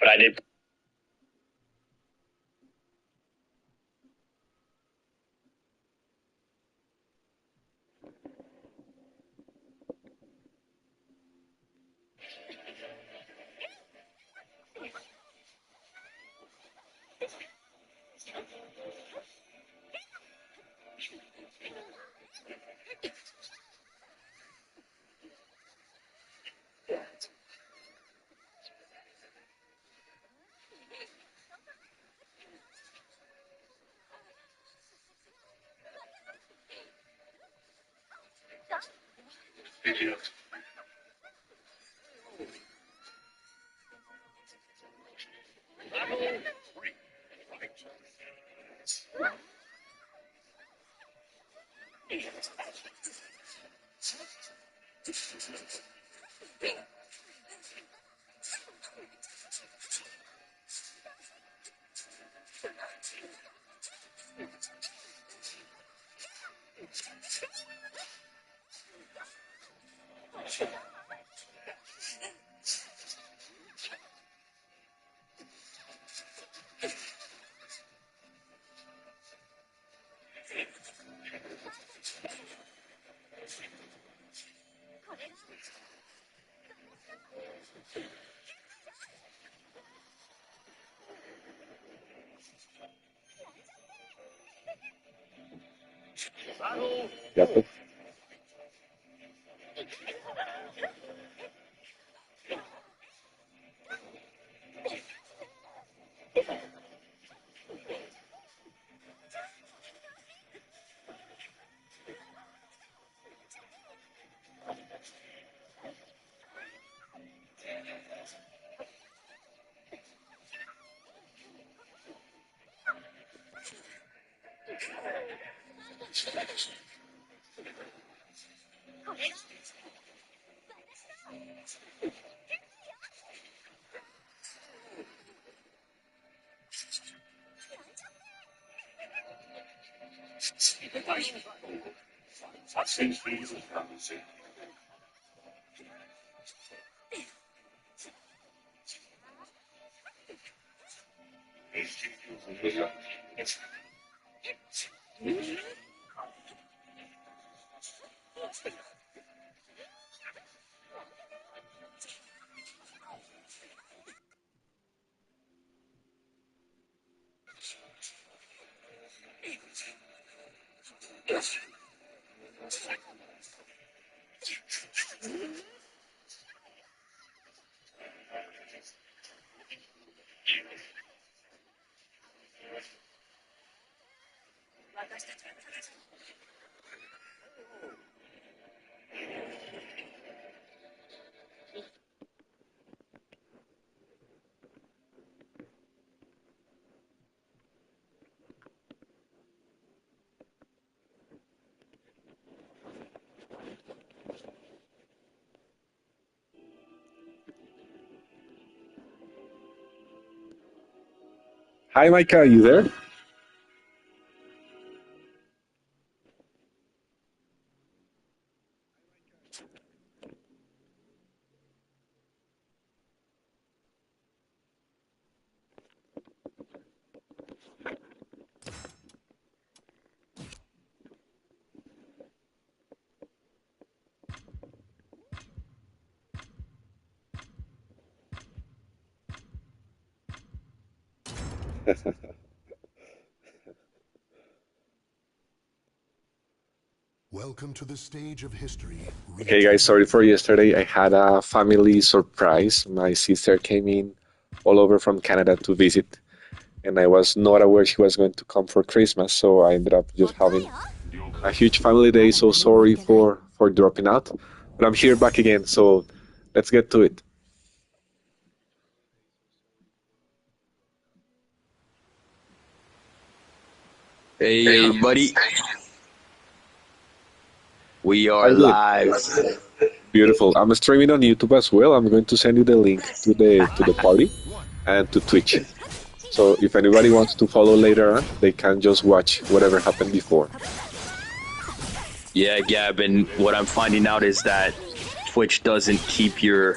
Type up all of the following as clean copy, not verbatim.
but I did. Ya pues. Hi, Micah, are you there? Welcome to the stage of history. Okay, guys, sorry for yesterday. I had a family surprise. My sister came in all over from Canada to visit, and I was not aware she was going to come for Christmas, so I ended up just having a huge family day. So sorry for dropping out, but I'm here back again, so let's get to it. Hey everybody, we How are you doing? live. Beautiful. I'm streaming on YouTube as well. I'm going to send you the link to the party and to Twitch. So if anybody wants to follow later on, they can just watch whatever happened before. Yeah, Gab, and what I'm finding out is that Twitch doesn't keep your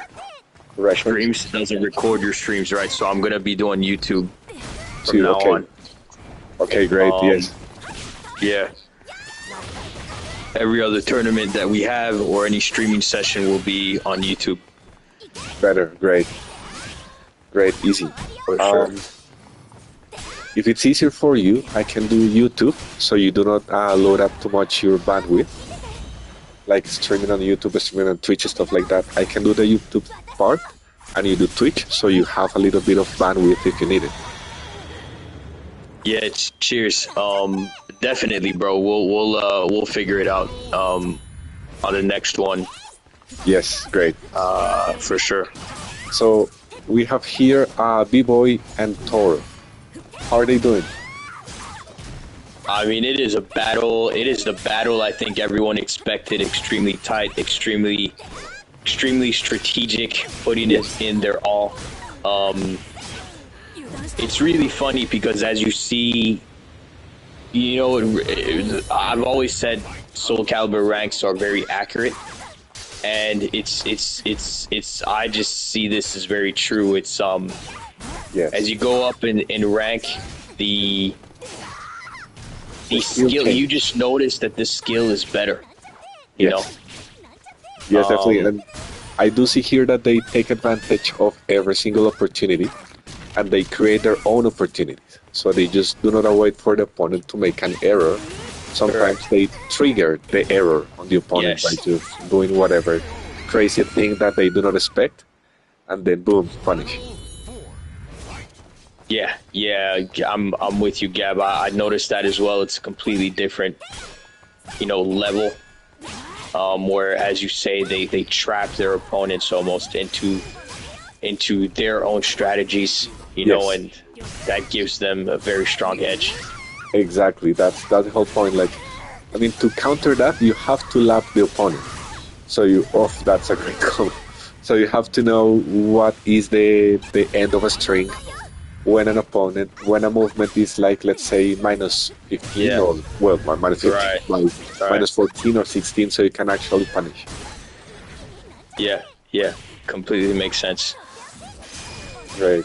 Records. streams. It doesn't record your streams, right? So I'm gonna be doing YouTube from See, now okay. on. Okay, great. Yes. Yeah. Every other tournament that we have or any streaming session will be on YouTube. Better. Great. Great. Easy. For sure. If it's easier for you, I can do YouTube, so you do not load up too much your bandwidth, like streaming on YouTube, streaming on Twitch, stuff like that. I can do the YouTube part, and you do Twitch, so you have a little bit of bandwidth if you need it. Yeah, cheers. Definitely, bro. We'll figure it out on the next one. Yes, great. For sure. So we have here B-Boy and Toro. How are they doing? I mean, it is a battle. It is the battle I think everyone expected. Extremely tight, extremely strategic, putting it in their all. It's really funny because as you see, you know, I've always said Soul Calibur ranks are very accurate, and it's. I just see this as very true. It's Yes. as you go up in rank, the skill, you just notice that the skill is better. You know? Yes, definitely. And I do see here that they take advantage of every single opportunity, and they create their own opportunities. So they just do not wait for the opponent to make an error. Sometimes they trigger the error on the opponent by just doing whatever crazy thing that they do not expect, and then boom, punish. Yeah, I'm with you, Gab. I noticed that as well. It's a completely different, you know, level. Where, as you say, they trap their opponents almost into their own strategies, you know, and that gives them a very strong edge. Exactly, that's the whole point. Like, I mean, to counter that, you have to lap the opponent. So that's a great call. So you have to know what is the end of a string. When when a movement is like, let's say, minus 15 or, well, minus 15, minus 14 or 16, so you can actually punish. Yeah, completely makes sense. Right.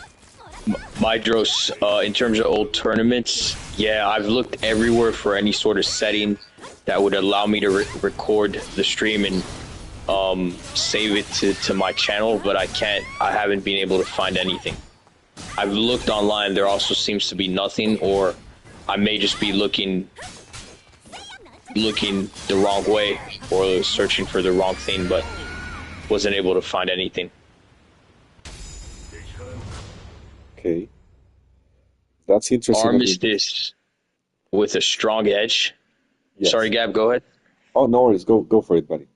Mydros, in terms of old tournaments, yeah, I've looked everywhere for any sort of setting that would allow me to record the stream and save it to my channel, but I haven't been able to find anything. I've looked online, there also seems to be nothing, or I may just be looking the wrong way or searching for the wrong thing, but wasn't able to find anything. Okay. That's interesting. Armistice with a strong edge. Yes. Sorry, Gab, go ahead. Oh, no worries. Go for it, buddy.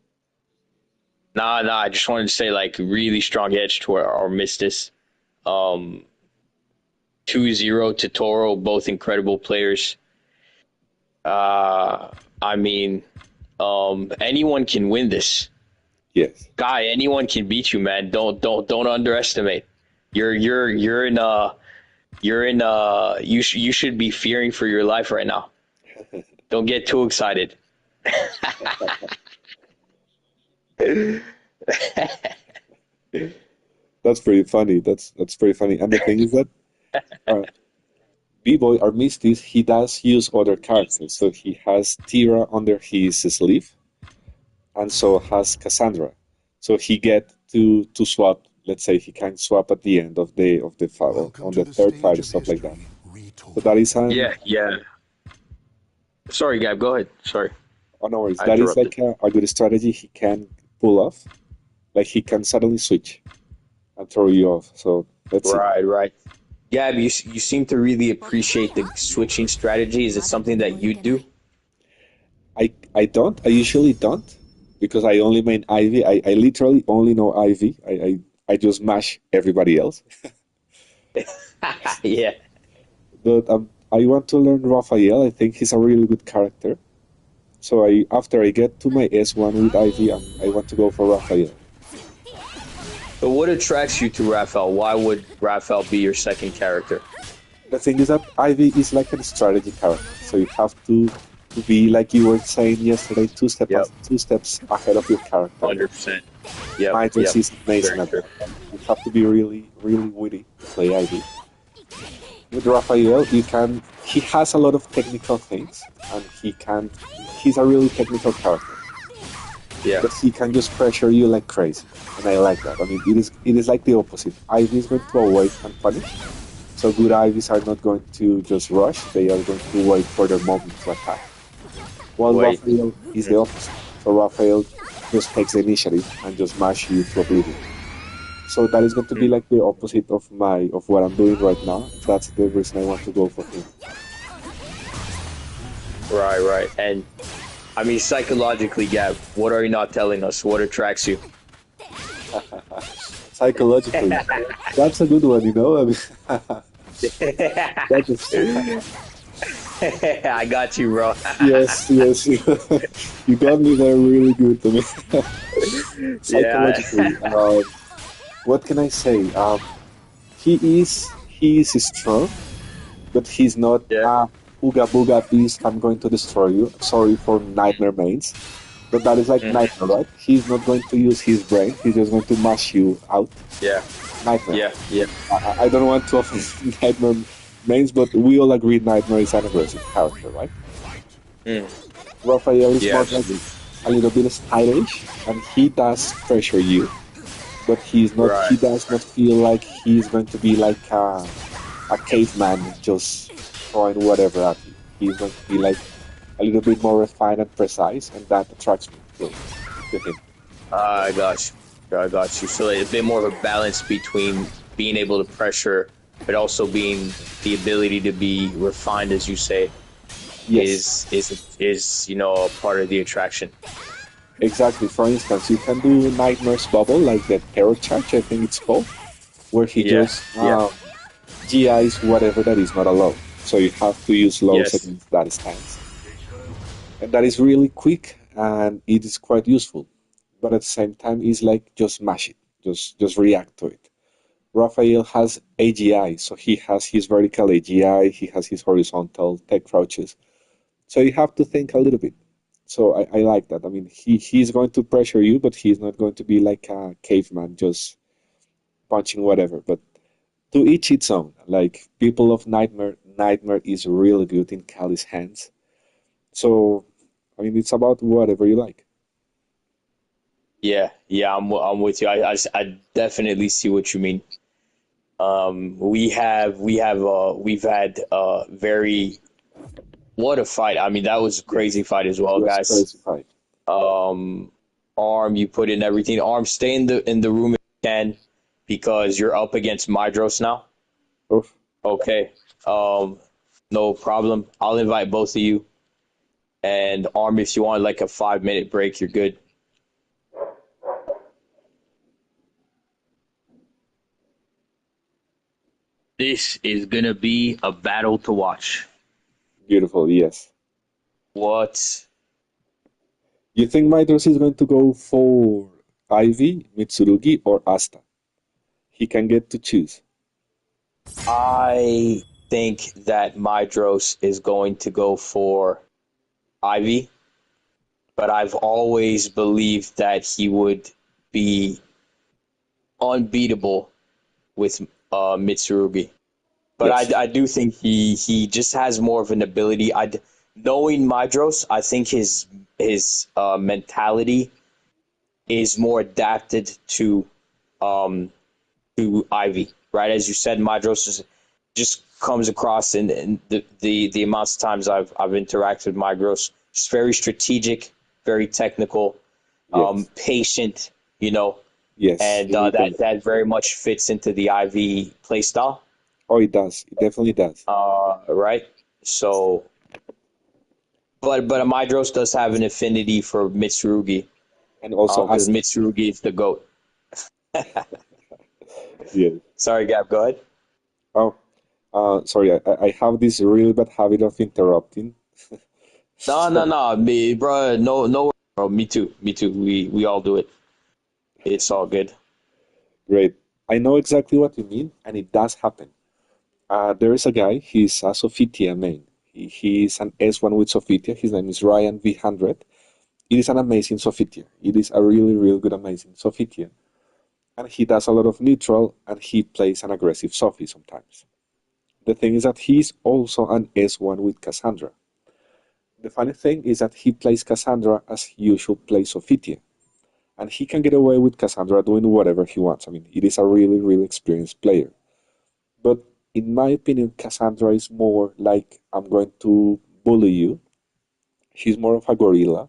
Nah, I just wanted to say, like, really strong edge to our Armistice. 2-0 to Toro, both incredible players. I mean, anyone can win this. Yes. Guy, anyone can beat you, man. Don't underestimate. You should be fearing for your life right now. Don't get too excited. That's pretty funny. That's pretty funny. And the thing is that B-Boy Armistice, he does use other characters. So he has Tira under his sleeve, and so has Cassandra. So he get to swap. Let's say he can swap at the end of the file on the third fight, stuff like that. So that is yeah. Sorry, Gab, go ahead. Sorry. Oh, no worries. That is like a good strategy he can pull off. Like he can suddenly switch and throw you off. So let's see. Right. Gab, you seem to really appreciate the switching strategy. Is it something that you do? I don't. I usually don't, because I only main Ivy. I literally only know Ivy. I just mash everybody else. Yeah. But I want to learn Raphael. I think he's a really good character. So after I get to my S1 with Ivy, I want to go for Raphael. But what attracts you to Raphael? Why would Raphael be your second character? The thing is that Ivy is like a strategy character. So you have to to be like you were saying yesterday, Yep. 2 steps ahead of your character. 100%. Yep. Midas Yep. is amazing Very at true. that. You have to be really, really witty to play Ivy. With Raphael, you can. He has a lot of technical things, and he can. He's a really technical character, Yeah. but he can just pressure you like crazy, and I like that. I mean, it is like the opposite. Ivy is going to avoid and punish, so good Ivies are not going to just rush. They are going to wait for their moment to attack. While Wait. Raphael is the opposite. So Raphael just takes the initiative and just mash you to oblivion. So that is going to be like the opposite of what I'm doing right now. That's the reason I want to go for him. Right, right. And I mean, psychologically, Gab, what are you not telling us? What attracts you? Psychologically, that's a good one, you know. I mean, that is I got you, bro. yes, yes. You got me there really good. I mean, Yeah. psychologically, what can I say? He is strong, but he's not Yeah. ooga booga beast. I'm going to destroy you. Sorry for nightmare mains, but that is like nightmare, right? He's not going to use his brain. He's just going to mash you out. Yeah. Nightmare. Yeah. Yeah. I don't want to offend nightmare mains, but we all agree nightmare is an aggressive character, right? Raphael is Yeah. more like a little bit stylish, and he does pressure you, but he's not. Right. He does not feel like he's going to be like a caveman just throwing whatever at you. He's going to be like a little bit more refined and precise, and that attracts me to him. I got you. I got you. So like, a bit more of a balance between being able to pressure, but also being the ability to be refined, as you say, Yes, is a part of the attraction. exactly. For instance, you can do Nightmare's Bubble, like the Terror Charge, I think it's called, where he Yeah. just Yeah. GIs whatever that is not allowed. So you have to use lows Yes. against that stance. And that is really quick and it is quite useful. But at the same time, it's like just mash it, just react to it. Raphael has AGI, so he has his vertical AGI, he has his horizontal tech crouches. So you have to think a little bit. So I like that. I mean, he's going to pressure you, but he's not going to be like a caveman just punching whatever. But to each its own. Like people of Nightmare is really good in Cali's hands. So I mean, it's about whatever you like. Yeah. Yeah. I'm with you. I definitely see what you mean. We've had very what a fight. I mean, that was a crazy fight as It well, was guys. crazy fight. Arm, you put in everything. Arm, stay in the room if you can, because you're up against Mydros now. Oof. Okay. Um, no problem. I'll invite both of you. And Arm, if you want like a 5 minute break, you're good. This is gonna be a battle to watch. Beautiful, yes. What? You think Mythos is going to go for Ivy, Mitsurugi, or Asta? He can get to choose. I think that Mydros is going to go for Ivy, but I've always believed that he would be unbeatable with Mitsurugi. But Yes, I do think he just has more of an ability. Knowing Mydros, I think his mentality is more adapted um to Ivy, right? As you said, Mydros just comes across in the amounts of times I've interacted with Mydros, just very strategic, very technical, yes, patient, you know, yes. and Really that does. that very much fits into the Ivy playstyle, Oh, it does. It definitely does. right? So, but Mydros does have an affinity for Mitsurugi, And also because Asta. Mitsurugi is the goat. Yes. Sorry, Gab, go ahead. Oh, sorry. I have this really bad habit of interrupting. No, no, So no, me, bro. No, no, bro. Me too. Me too. We all do it. It's all good. great. I know exactly what you mean, and it does happen. There is a guy. He's a Sofitia main. He is an S1 with Sofitia. His name is Ryan V100. It is an amazing Sofitia. It is a really, really good, amazing Sofitia. And he does a lot of neutral, and he plays an aggressive Sophie sometimes. The thing is that he's also an S1 with Cassandra. The funny thing is that he plays Cassandra as he usually plays Sofitia. And he can get away with Cassandra doing whatever he wants. I mean, it is a really, really experienced player. But in my opinion, Cassandra is more like, I'm going to bully you. She's more of a gorilla.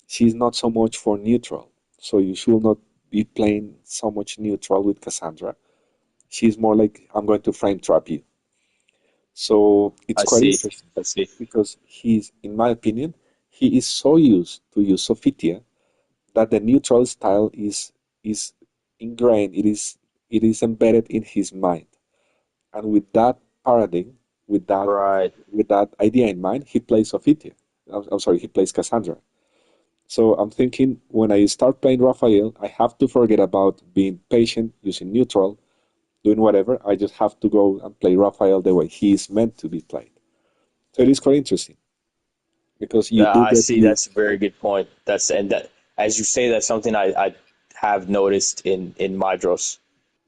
She's not so much for neutral. So you should not be playing so much neutral with Cassandra. She's more like, I'm going to frame trap you. So it's I quite see. interesting I see. because he's, in my opinion, he is so used to use Sofitia that the neutral style is ingrained. It is embedded in his mind. And with that paradigm, with that Right. with that idea in mind, he plays Sofitia. I'm sorry, he plays Cassandra. So I'm thinking when I start playing Raphael, I have to forget about being patient, using neutral, doing whatever. I just have to go and play Raphael the way he is meant to be played. So it is quite interesting because you do I get see. That's a used. very good point. That as you say, that's something I have noticed in Madros,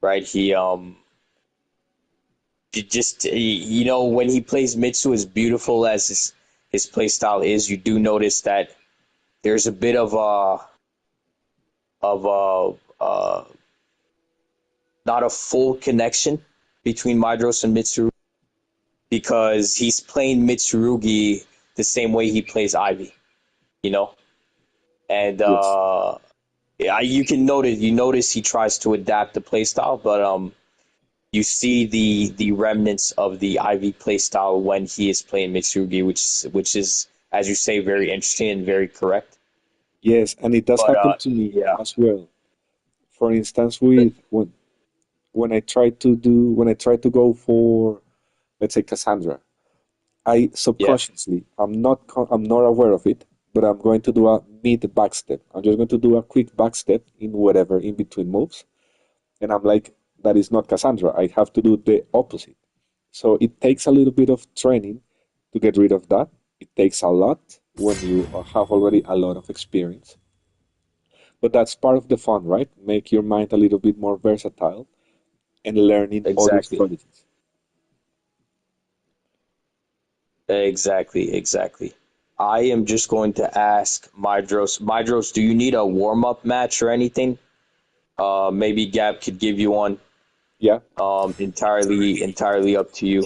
right? When he plays Mitsu, as beautiful as his play style is, you do notice that there's a bit of not a full connection between Madros and Mitsu because he's playing Mitsurugi the same way he plays Ivy, you know, and Yes. yeah, you notice he tries to adapt the play style, but you see the remnants of the Ivy play style when he is playing Mitsurugi, which is, as you say, very interesting and very correct. Yes, and it does But happen to me yeah, as well. For instance, with when I try to go for, let's say, Cassandra, I yeah, subconsciously, I'm not aware of it, but I'm going to do a mid backstep. I'm just going to do a quick backstep in whatever in between moves, and I'm like, that is not Cassandra. I have to do the opposite. So it takes a little bit of training to get rid of that. It takes a lot when you have already a lot of experience. But that's part of the fun, right? Make your mind a little bit more versatile and learning other exactly, strategies. exactly. I am just going to ask Mydros. Mydros, do you need a warm up match or anything? Maybe Gab could give you one. Yeah. Entirely up to you.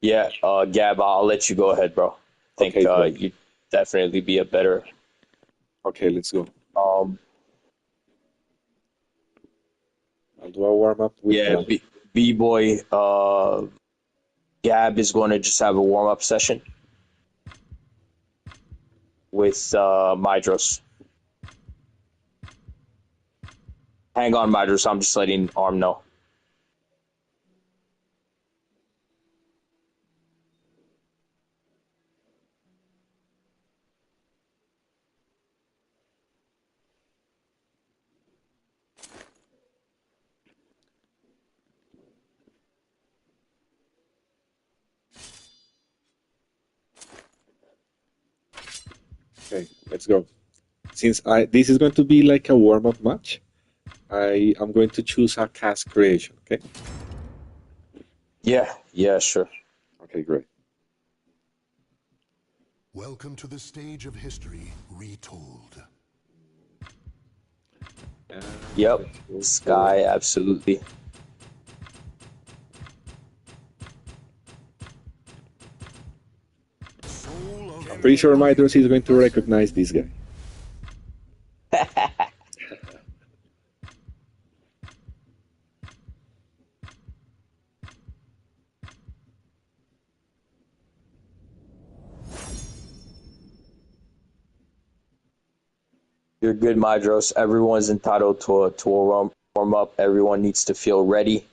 Yeah, Gab, I'll let you go ahead, bro. Think Okay, great. you'd definitely be a better. Okay, let's go. Um, I'll do a warm up with yeah, the. B boy. Gab is going to just have a warm up session with Mydros. Hang on, Mydros. I'm just letting Arm know. Okay, let's go. Since I this is going to be like a warm up match, I am going to choose a cast creation. Okay. Yeah, yeah, sure. Okay, great. Welcome to the stage of history retold. And Yep. let's go for. Sky, absolutely. Soul of I'm pretty sure Empire. Midros is going to recognize this guy. You're good, Mydros. Everyone's entitled to a warm up. Everyone needs to feel ready.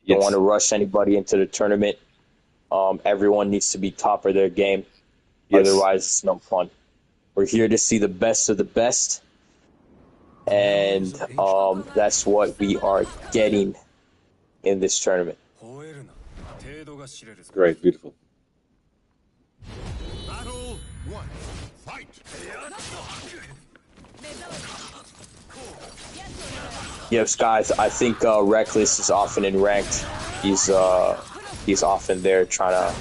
Don't want Yes. to rush anybody into the tournament. Everyone needs to be top of their game. Yes. Otherwise, it's no fun. We're here to see the best of the best, and that's what we are getting in this tournament. Great, beautiful. Battle one. Fight. Yes, guys. I think Reckless is often in ranked. He's often there trying to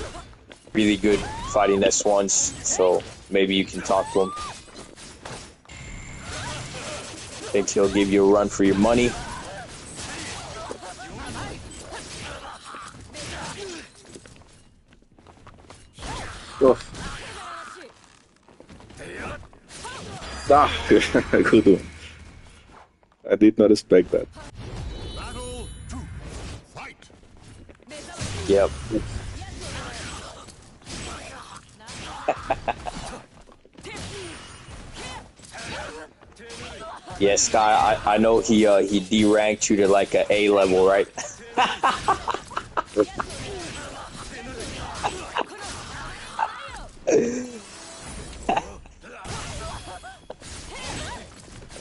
really good fighting S1s. So maybe you can talk to him. Think he'll give you a run for your money. Oof. Ah, good one. I did not expect that. Battle two. Fight. Yep. Yes, guy. I know he D-ranked you to like a A level, right?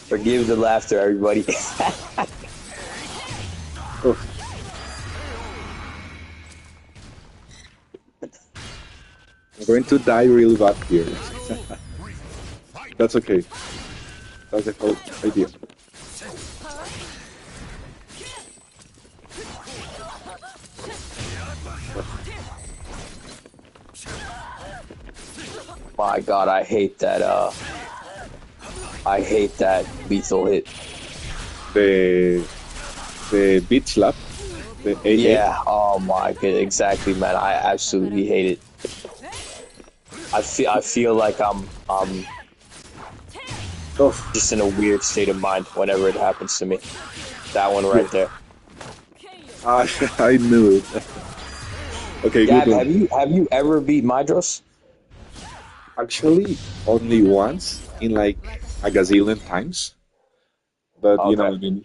Forgive the laughter, everybody. Oof. I'm going to die real bad here. That's okay. That's the whole idea. My God, I hate that. I hate that lethal hit. The beat slap. The AA. Yeah. Oh my God. Exactly, man. I absolutely hate it. I feel like I'm Oof. just in a weird state of mind whenever it happens to me. That one right there. I knew it. Okay, Gab, good one. have you ever beat Mydros? Actually, only once in like a gazillion times. But you know, Okay. I mean,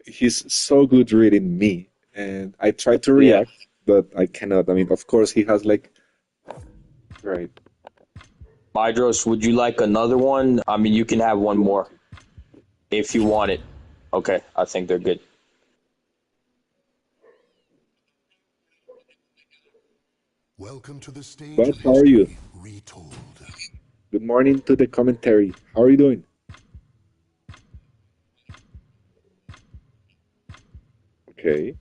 he's so good reading me, and I try to Yeah. react, but I cannot. I mean, of course, he has like right. Mydros, would you like another one? I mean, you can have one more if you want it. Okay, I think they're good. Welcome to the stage But of how are you? history retold. Good morning to the commentary. How are you doing? Okay.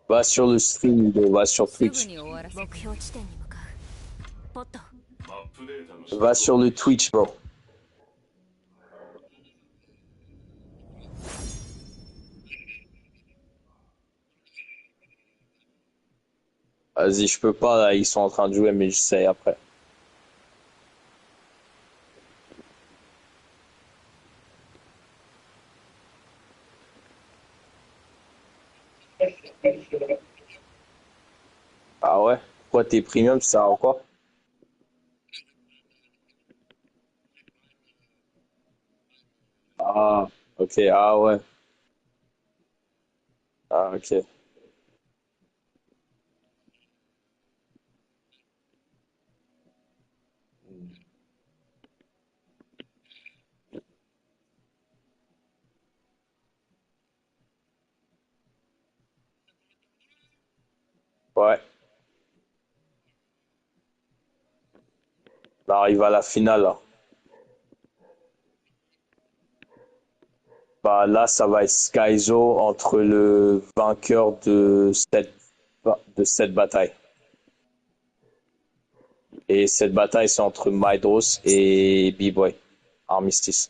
Va sur le stream, va sur Twitch. Va sur le Twitch, bro. Vas-y, je peux pas, là, ils sont en train de jouer, mais j'essaie après. Ah ouais? Pourquoi t'es premium, ça sert à quoi? Ah, ok, ah ouais. Ah, ok. Ouais. On arrive à la finale, là. Bah, là, ça va être Skyzo entre le vainqueur de cette bataille. Et cette bataille, c'est entre Mydros et B-Boy. Armistice.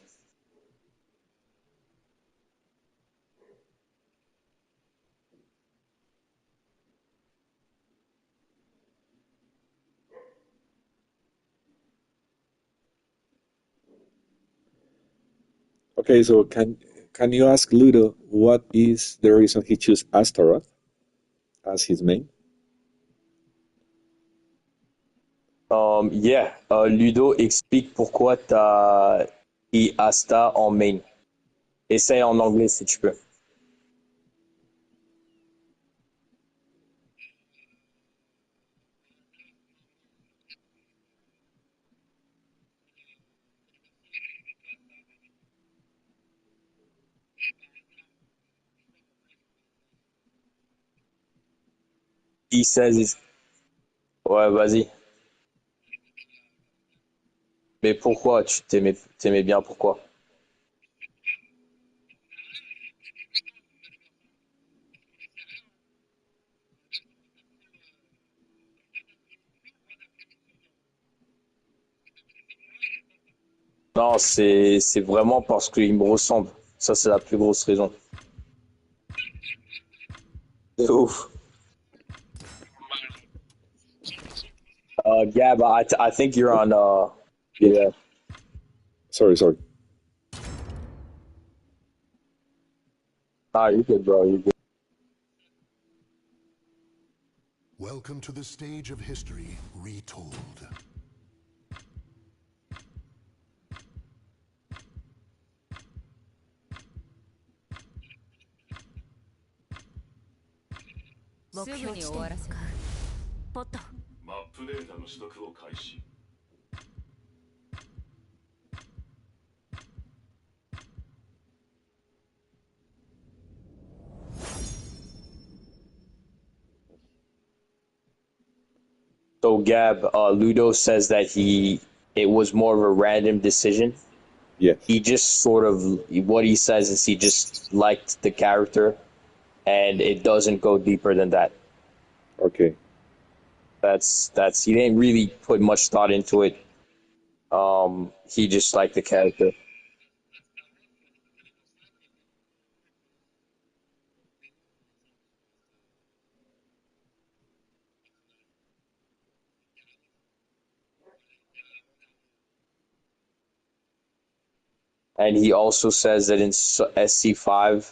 Okay, so can you ask Ludo what is the reason he chose Astaroth as his main? Yeah, Ludo, explique pourquoi t'as pris Asta en main. Essaye en anglais si tu peux. He says he's. Ouais, vas-y. Mais pourquoi tu t'aimais bien pourquoi? Non, c'est vraiment parce qu'il me ressemble. Ça, c'est la plus grosse raison. C'est ouf. Gab, I think you're on. Yeah. Sorry. Ah, you're good, bro. You're good. Welcome to the stage of history retold. So Gab, Ludo says that it was more of a random decision. Yes. He just sort of what he says is he just liked the character, and it doesn't go deeper than that. Okay. That's he didn't really put much thought into it. He just liked the character. And he also says that in SC5,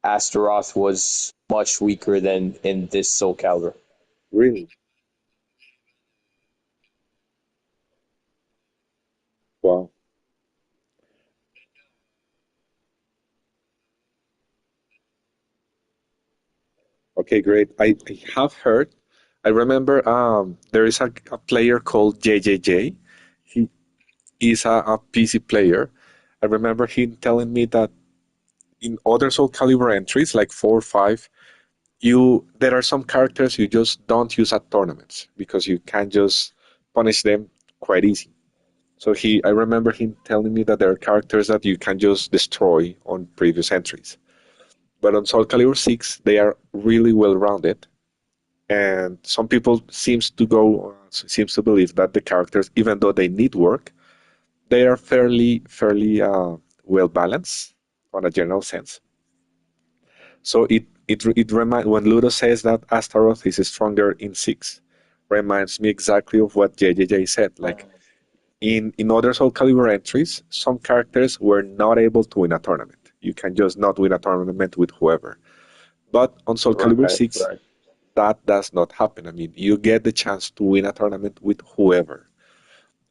Astaroth was much weaker than in this Soul Calibur. Really? Wow. Okay, great. I have heard. I remember there is a player called JJJ. He is a PC player. I remember him telling me that in other Soul Calibur entries, like 4 or 5, there are some characters you just don't use at tournaments because you can just punish them quite easy. So I remember him telling me that there are characters that you can just destroy on previous entries. But on Soul Calibur 6, they are really well rounded, and some people seems to believe that the characters, even though they need work, they are fairly well balanced on a general sense. So it remind when Ludo says that Astaroth is stronger in 6, reminds me exactly of what JJJ said. Like in other Soul Calibur entries, some characters were not able to win a tournament. You can just not win a tournament with whoever. But on Soul Calibur Right, 6, right. that does not happen. I mean, you get the chance to win a tournament with whoever.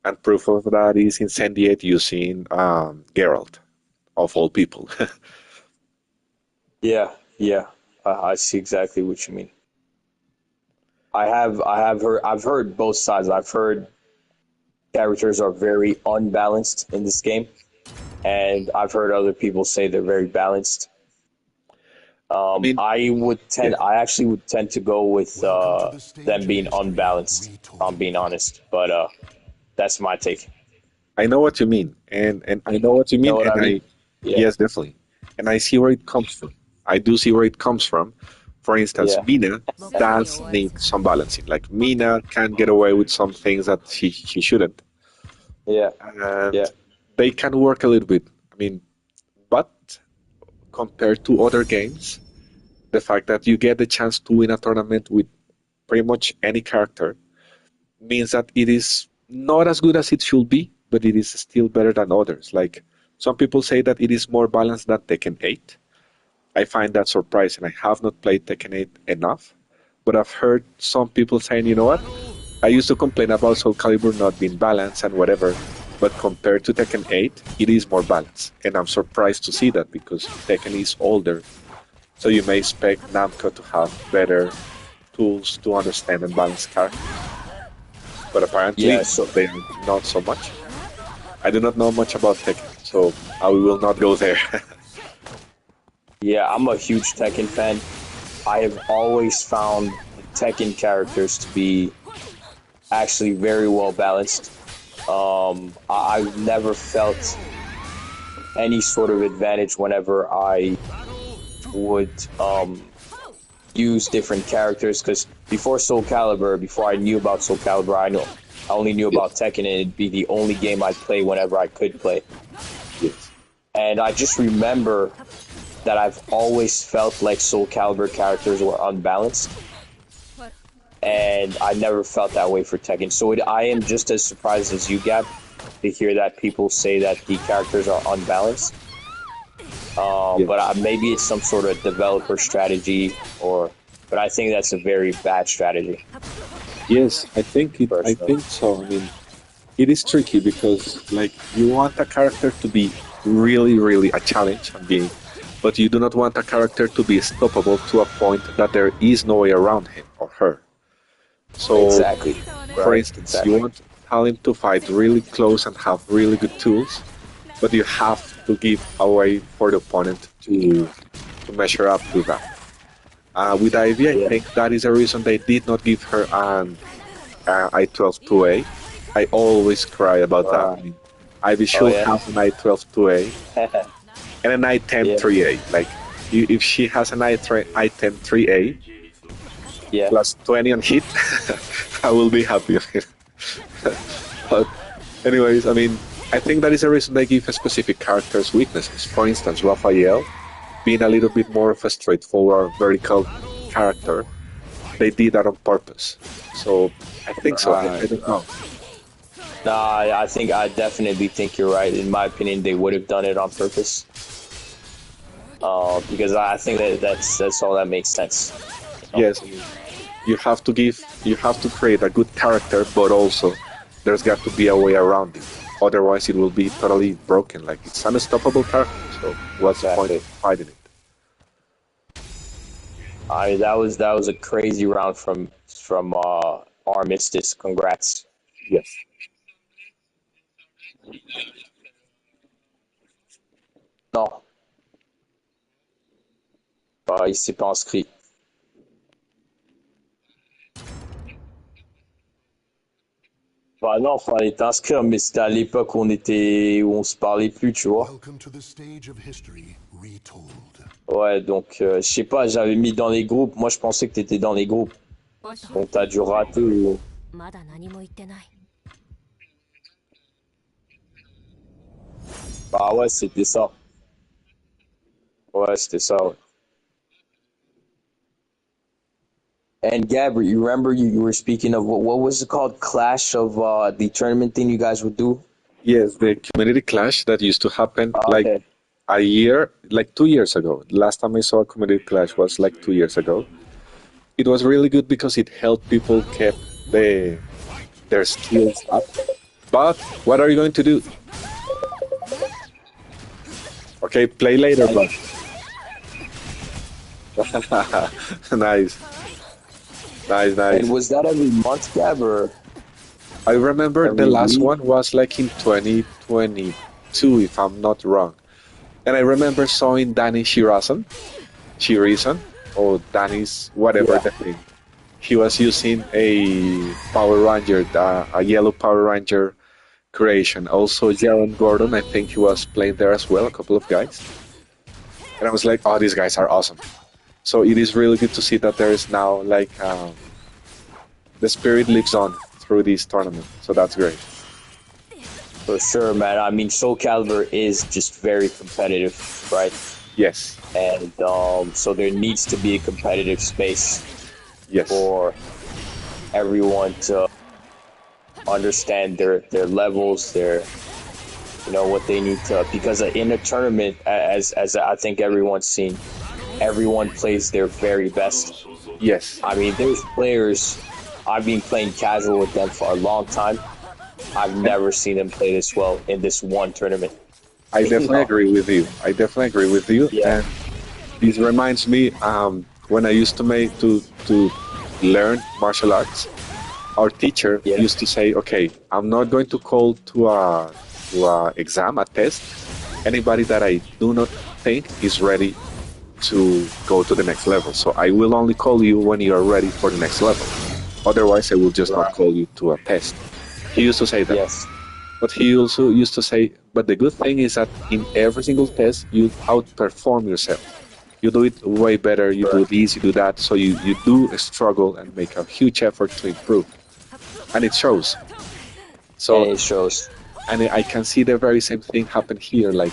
And proof of that is Incendiate using Geralt, of all people. Yeah. I see exactly what you mean. I've heard both sides. I've heard characters are very unbalanced in this game, and I've heard other people say they're very balanced. I mean, yeah, I actually would tend to go with Welcome to the them stage of being history unbalanced. If I'm retold. being honest, but that's my take. I know what you mean, and I know what you Know mean, what and I mean? Yeah, yes, definitely, and I see where it comes from. I do see where it comes from. For instance, yeah, Mina does need some balancing. Like Mina can get away with some things that she shouldn't, yeah, yeah, and they can work a little bit. I mean, but compared to other games, the fact that you get the chance to win a tournament with pretty much any character means that it is not as good as it should be, but it is still better than others. Like some people say that it is more balanced than Tekken 8. I find that surprising. I have not played Tekken 8 enough, but I've heard some people saying, you know what? I used to complain about Soul Calibur not being balanced and whatever, but compared to Tekken 8, it is more balanced. And I'm surprised to see that because Tekken is older, so you may expect Namco to have better tools to understand and balance characters. But yeah. apparently, So they are not so much. I do not know much about Tekken, so I will not go there. yeah, I'm a huge Tekken fan. I have always found Tekken characters to be actually very well balanced. I've never felt any sort of advantage whenever I would use different characters, because before Soul Calibur, before I knew about Soul Calibur, I only knew about Tekken, and it'd be the only game I'd play whenever I could play. Yes. And I just remember that I've always felt like Soul Calibur characters were unbalanced, and I never felt that way for Tekken. So I am just as surprised as you, Gab, to hear that people say that the characters are unbalanced. But maybe it's some sort of developer strategy, but I think that's a very bad strategy. Yes, I think it. I think so. I mean, it is tricky because like you want a character to be really, really a challenge and being, but you do not want a character to be stoppable to a point that there is no way around him or her. So, Exactly. for Right, instance, exactly. you want Talon to fight really close and have really good tools, but you have to give a way for the opponent to measure up to that. With Ivy, I think that is the reason they did not give her an I-12-2A. I always cry about that. I mean, Ivy should have an I-12-2A and an I-10-3A. Like, if she has an I-10-3A plus 20 on hit, I will be happy. But anyways, I mean, I think that is the reason they give specific characters weaknesses. For instance, Raphael, being a little bit more of a straightforward vertical character, they did that on purpose. So I think so. I don't know. Nah, I definitely think you're right. In my opinion, they would have done it on purpose. Because I think that's all that makes sense. Yes, you have to create a good character, but also there's got to be a way around it. Otherwise, it will be totally broken. Like it's an unstoppable character. So what's the point of fighting it? I mean, that was a crazy round from Armistice. Congrats. Yes. Non, il s'est pas inscrit. Bah non, fallait t'inscrire, mais c'était à l'époque où on se parlait plus, tu vois. Welcome to the stage of history retold. Ouais, donc je sais pas, j'avais mis dans les groupes. Moi, je pensais que t'étais dans les groupes. Donc t'as dû rater. Bah ouais, c'était ça. Ouais, c'était ça. Ouais. And Gabri, you remember you were speaking of what was it called? Clash of the tournament thing you guys would do? Yes, the community clash that used to happen like Okay. a year, like 2 years ago. Last time I saw a community clash was like 2 years ago. It was really good because it helped people keep their skills up. But what are you going to do? Okay, play later, but nice, nice, nice. And was that every month, Gab, or I remember the every last week? one was like in 2022, if I'm not wrong. And I remember seeing Danny Shirasan, or Danny's whatever Yeah. the thing. He was using a Power Ranger, a yellow Power Ranger creation. Also, Jaron Gordon, I think he was playing there as well, a couple of guys. And I was like, oh, these guys are awesome. So it is really good to see that there is now like the spirit lives on through this tournament. So that's great. For sure, man. I mean, Soul Calibur is just very competitive, right? Yes, And so there needs to be a competitive space yes, for everyone to understand their levels, what they need to, because in a tournament, as I think everyone's seen, everyone plays their very best. yes. I mean, there's players, I've been playing casual with them for a long time. I've never seen them play this well in this one tournament. I definitely agree with you. I definitely agree with you. Yeah. And this reminds me when I used to learn martial arts. Our teacher Yeah. used to say, "Okay, I'm not going to call to a exam, a test, anybody that I do not think is ready to go to the next level. So I will only call you when you are ready for the next level. Otherwise, I will just not Right. call you to a test. He used to say that. Yes. But he also used to say, but the good thing is that in every single test, you outperform yourself. You do it way better, you do Correct. this, you do that. So you do struggle and make a huge effort to improve. And it shows. And So, it shows. and I can see the very same thing happen here. Like,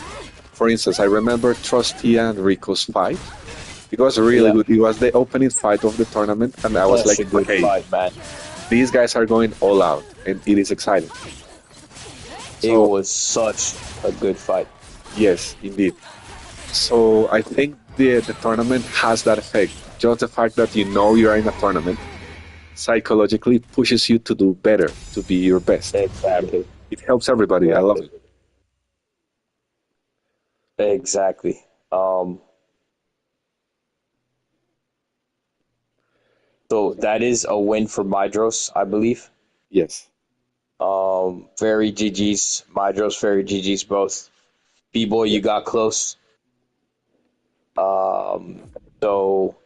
for instance, I remember Trusty and Rico's fight. It was really Yeah. good. It was the opening fight of the tournament, and I was Such like, a good okay, fight, man. these guys are going all out, and it is exciting. It So, was such a good fight. yes, indeed. So I think the tournament has that effect. Just the fact that you know you're in a tournament psychologically pushes you to do better, to be your best. Exactly. It helps everybody. I love Exactly. it. Exactly. Um, so that is a win for Mydros, I believe. Yes. Very GG's. Mydros, very GG's both. B-boy, you Yes. got close. So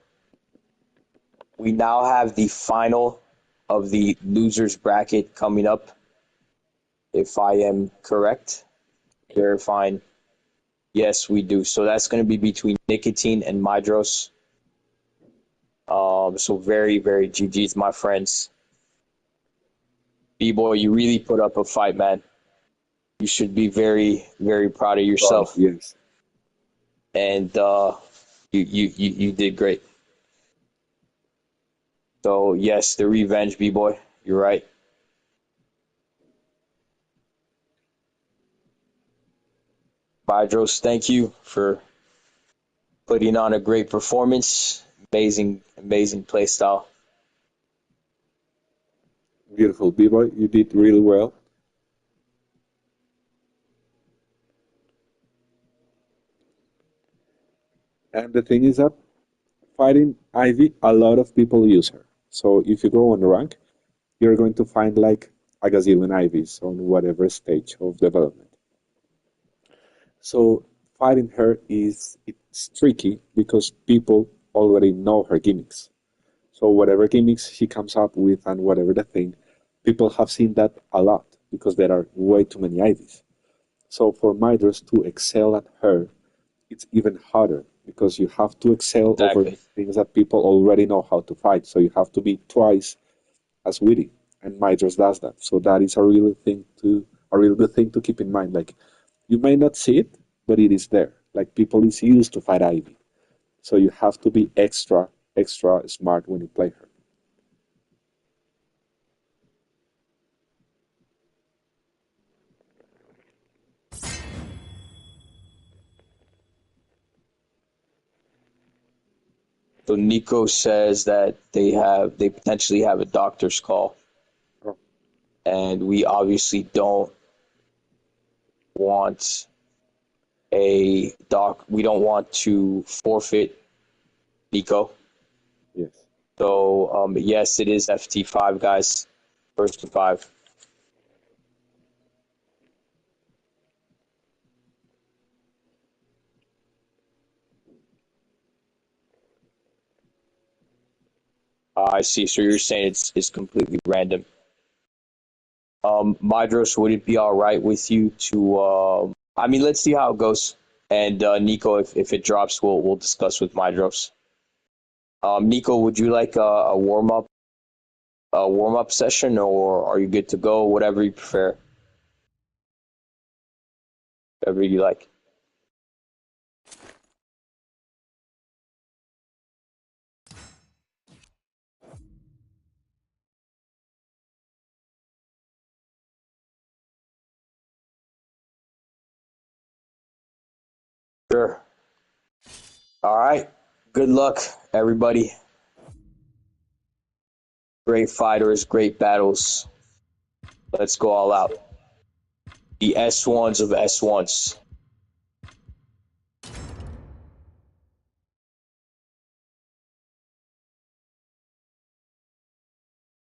we now have the final of the losers bracket coming up. If I am correct, verifying. Yes, we do. So that's going to be between Nicotine and Mydros. So very, very GG's, my friends. B-boy, you really put up a fight, man. You should be very, very proud of Proud. yourself. Yes. And you did great. So yes, the revenge, B-boy. You're right. Bydros, thank you for putting on a great performance. Amazing, amazing play style. Beautiful. B-boy, you did really well. And the thing is that fighting Ivy, a lot of people use her. So if you go on rank, you're going to find like a gazillion Ivies on whatever stage of development. So fighting her it's tricky because people already know her gimmicks. So whatever gimmicks she comes up with and whatever the thing, people have seen that a lot because there are way too many Ivies. So for Midas to excel at her, it's even harder because you have to excel over Exactly. things that people already know how to fight. So you have to be twice as witty, and Midas does that. So that is a real good thing to keep in mind. Like you may not see it, but it is there. Like people is used to fight Ivy, so you have to be extra smart when you play her. So Nico says that they potentially have a doctor's call, Oh, and we obviously don't want a doc. We don't want to forfeit Nico. yes. So yes, it is FT5, guys. First to five. I see. So you're saying it's completely random. Mydros, would it be all right with you to? I mean, let's see how it goes. And Nico, if it drops, we'll discuss with Mydros. Nico, would you like a warm up session, or are you good to go? Whatever you prefer, whatever you like. Sure. All right. Good luck, everybody. Great fighters, great battles. Let's go all out. The S1s of S1s.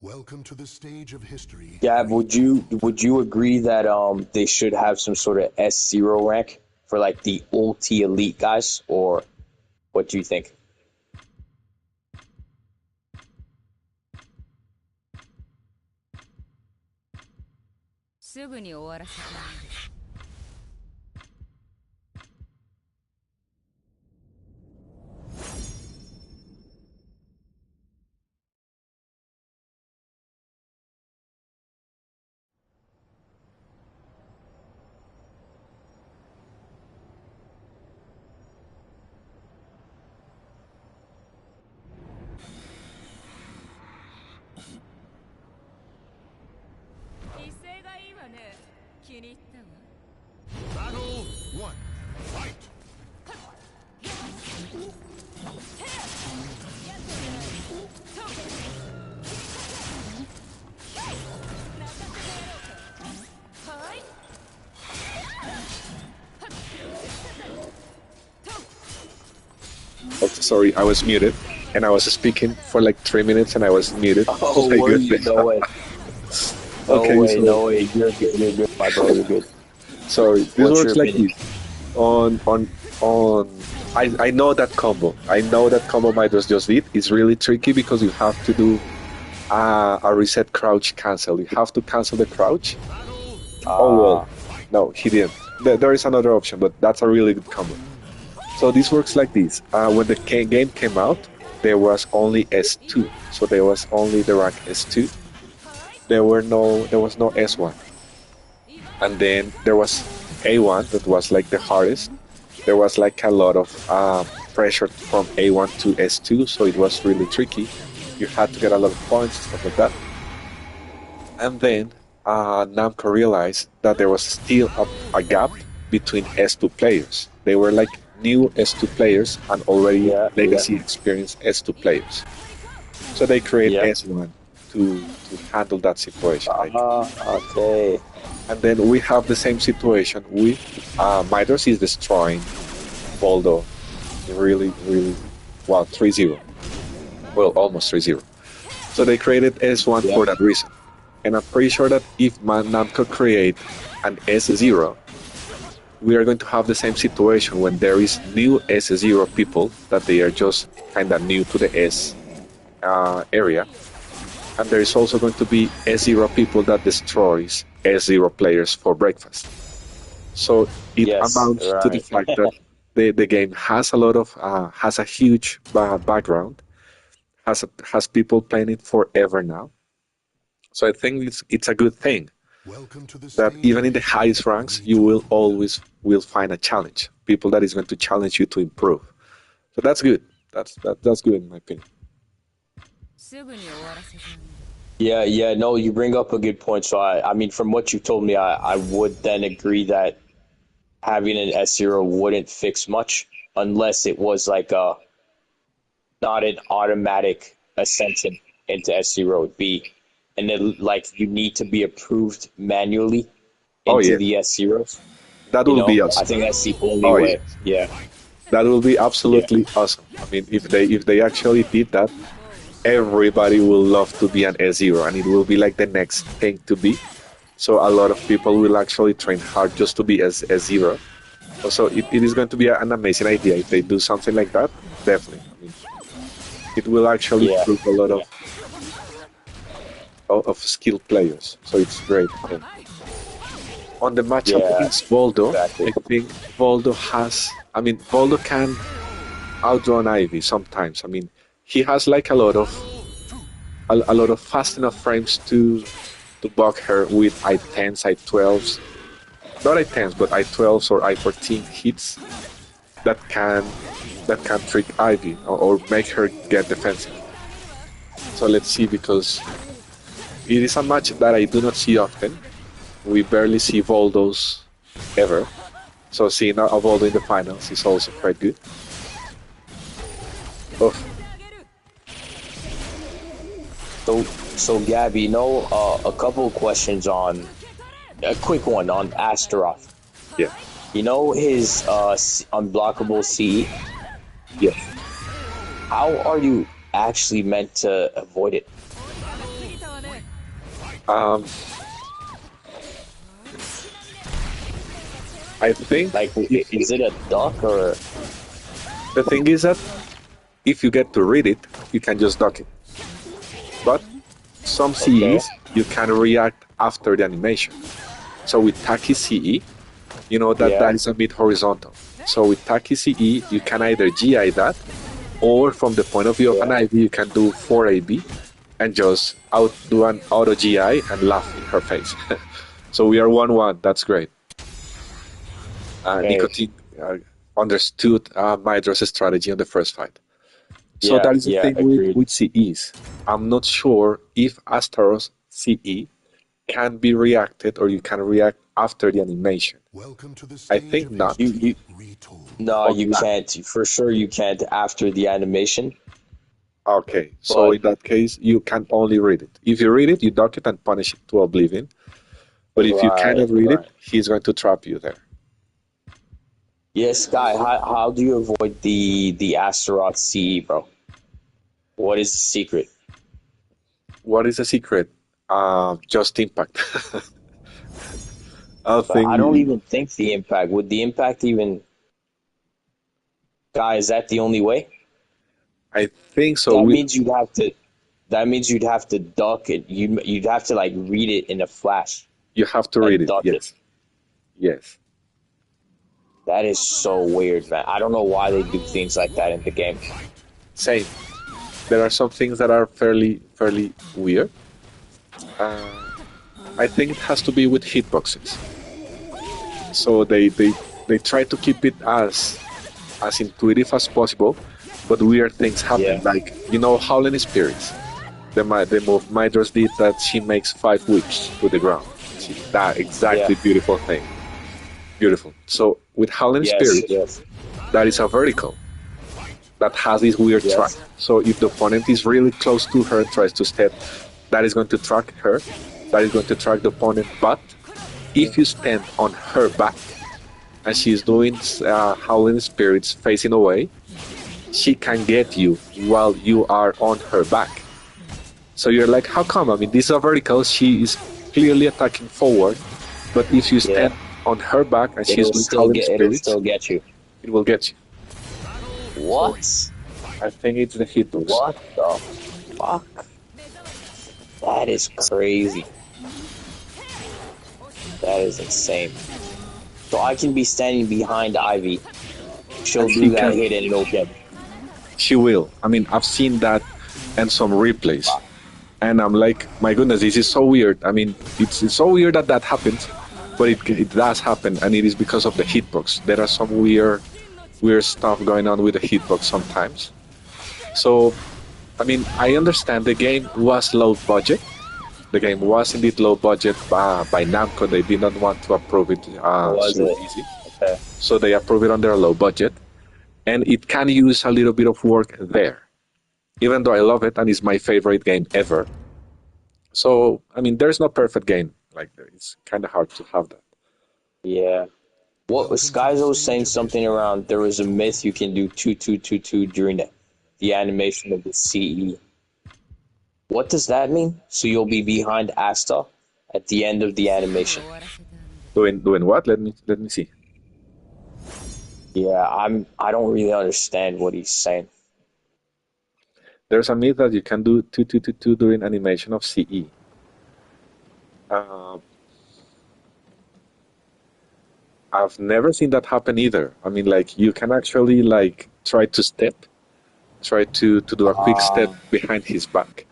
Welcome to the stage of history. Gab, would you agree that they should have some sort of S0 rank for like the ulti elite guys, or What do you think? Battle one. Fight. Oh, sorry, I was muted, and I was speaking for like 3 minutes, and I was muted. Oh Oh, my were you? goodness. No way. No Okay, way. so No way. You're good. You're good, my bro. You're good. sorry. This What's your works like opinion? this. On. I know that combo. I know that combo Midas just did. It's really tricky because you have to do a reset crouch cancel. You have to cancel the crouch. Oh well, Ah, no, he didn't. There is another option, but that's a really good combo. So this works like this. When the game came out, there was only S2. So there was only the rank S2. There was no S1. And then there was A1 that was like the hardest. There was like a lot of pressure from A1 to S2, so it was really tricky. You had to get a lot of points, stuff like that. And then Namco realized that there was still a gap between S2 players. They were like new S2 players and already yeah, yeah, legacy experienced S2 players. So they create yeah. S1 to handle that situation. Like, Ah, okay. and then we have the same situation with Midas is destroying Voldo really, really, well, 3-0. Well, almost 3-0. So they created S1 Yeah, for that reason. And I'm pretty sure that if Namco create an S0, we are going to have the same situation when there is new S0 people that they are just kind of new to the S area. And there is also going to be S0 people that destroys S0 players for breakfast. So it yes, amounts to the right. fact that the game has a lot of has a huge background, has people playing it forever now. So I think it's a good thing Welcome to the that stage even of in the history highest ranks, you will retold. always will find a challenge, people that is going to challenge you to improve. So that's good. That's good in my opinion. Yeah, yeah. No, you bring up a good point. So I mean, from what you told me, I would then agree that having an S0 wouldn't fix much unless it was like a not an automatic ascension into S0 would be, and then like you need to be approved manually Oh into yeah, the S0s. that You will be know, I awesome. think that's the only Oh yeah, way. Yeah, that will be yeah, absolutely awesome. I mean, if they actually did that, everybody will love to be an S0, and it will be like the next thing to be. So a lot of people will actually train hard just to be as S0. So it is going to be an amazing idea if they do something like that. Definitely. I mean, it will actually yeah, prove a lot yeah, of skilled players. So it's great. On the matchup yeah. against Voldo, Exactly. I think Voldo has. I mean, Voldo can outrun Ivy sometimes. I mean, he has like a lot of fast enough frames to bug her with I10s, I12s, not I10s, but I12s or I14 hits that can trick Ivy or make her get defensive. So let's see, because it is a match that I do not see often. We barely see Voldos ever. So seeing a Voldo in the finals is also quite good. Oh, So Gabby, a couple of questions on a quick one on Astaroth. yeah, You know his unblockable CE. yeah. How are you actually meant to avoid it? Um, I think Like, if is it a duck or? The thing is that if you get to read it, you can just dock it. But some Okay. CEs, you can react after the animation. So with Taki CE, you know that Yeah. that is a bit horizontal. So with Taki CE, you can either GI that, or from the point of view of an Yeah. IV, you can do 4AB and just do an auto GI and laugh in her face. So we are 1-1. That's great. Okay. Nicotine understood Mydra's strategy on the first fight. So Yeah. that is the Yeah. thing Agreed. with CEs. I'm not sure if Astaro's CE can be reacted or you can react after the animation. Welcome to the I stage think of not. You. history retold. No, On you that. can't. For sure, you can't after the animation. Okay, so But in that case, you can only read it. If you read it, you dock it and punish it to oblivion. But if you right. cannot read it, Right. he's going to trap you there. Yes, Guy. How do you avoid the Astaroth CE, bro? What is the secret? What is the secret? Just impact. I But I don't think even think the impact. Would the impact even? Guy, is that the only way? I think so. That With means you'd have to. That means you'd have to duck it. You'd have to like read it in a flash you have to read and it. duck it. Yes, yes. That is so weird, man. I don't know why they do things like that in the game. Same. There are some things that are fairly weird. I think it has to be with hitboxes. So they try to keep it as intuitive as possible, but weird things happen. Yeah. Like Howling Spirits. The move Mydra's did that she makes 5 whips to the ground. That Yeah. exactly beautiful thing. Beautiful. So with Howling Yes. Spirits, Yes. that is a vertical that has this weird track. Yes. So if the opponent is really close to her and tries to step, that is going to track her. That is going to track the opponent. But if you stand on her back and she's doing Howling Spirits facing away, she can get you while you are on her back. So you're like, how come? I mean, this is a vertical. She is clearly attacking forward. But if you Yeah. stand on her back and she's doing Howling It'll Spirits, still get you. it will get you. So What? I think it's the hitbox. What the fuck? That is crazy. That is insane. So I can be standing behind Ivy. She'll And do that hit and it'll get me. she will. I mean, I've seen that and some replays. And I'm like, my goodness, this is so weird. I mean, it's so weird that that happens, but it does happen, and it is because of the hitbox. There are some weird stuff going on with the hitbox sometimes. So, I mean, I understand the game was low budget. The game was indeed low budget by Namco. They did not want to approve it Was so it? easy. Okay. So they approve it on their low budget. And it can use a little bit of work there. Even though I love it and it's my favorite game ever. So, I mean, there's no perfect game. Like, it's kind of hard to have that. Yeah. What was Welcome to the Skyzo was stage saying of something history. around there was a myth you can do 2222 during the animation of the CE. What does that mean? So you'll be behind Asta at the end of the animation. Doing what? Let me see. Yeah, I don't really understand what he's saying. There's a myth that you can do 2222 during animation of CE. Uh, I've never seen that happen either. I mean, like, you can actually, like, try to do a quick step behind his back.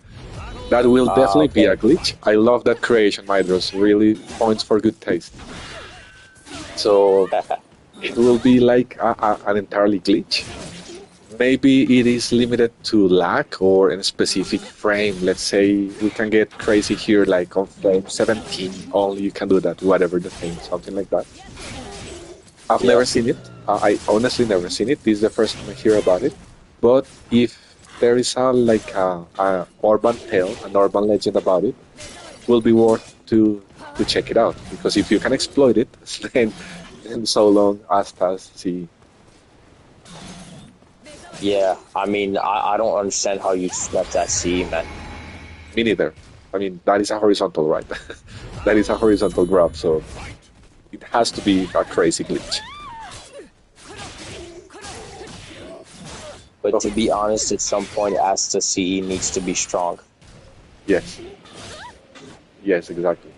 That will definitely be Okay. a glitch. I love that creation, Mydros. Really points for good taste. So it will be like an entirely glitch. Maybe it is limited to lag or in a specific frame. Let's say we can get crazy here, like on frame 17, only you can do that, whatever the thing, something like that. I've Yeah. never seen it. I honestly never seen it. This is the first time I hear about it. But if there is a urban tale, an urban legend about it, will be worth to check it out. Because if you can exploit it, then so long as see. Yeah, I mean, I don't understand how you swept that CE, man. Me neither. I mean, that is a horizontal, right? That is a horizontal grab, so it has to be a crazy glitch. But to be honest, at some point, Asta CE needs to be strong. Yes. Yes, exactly.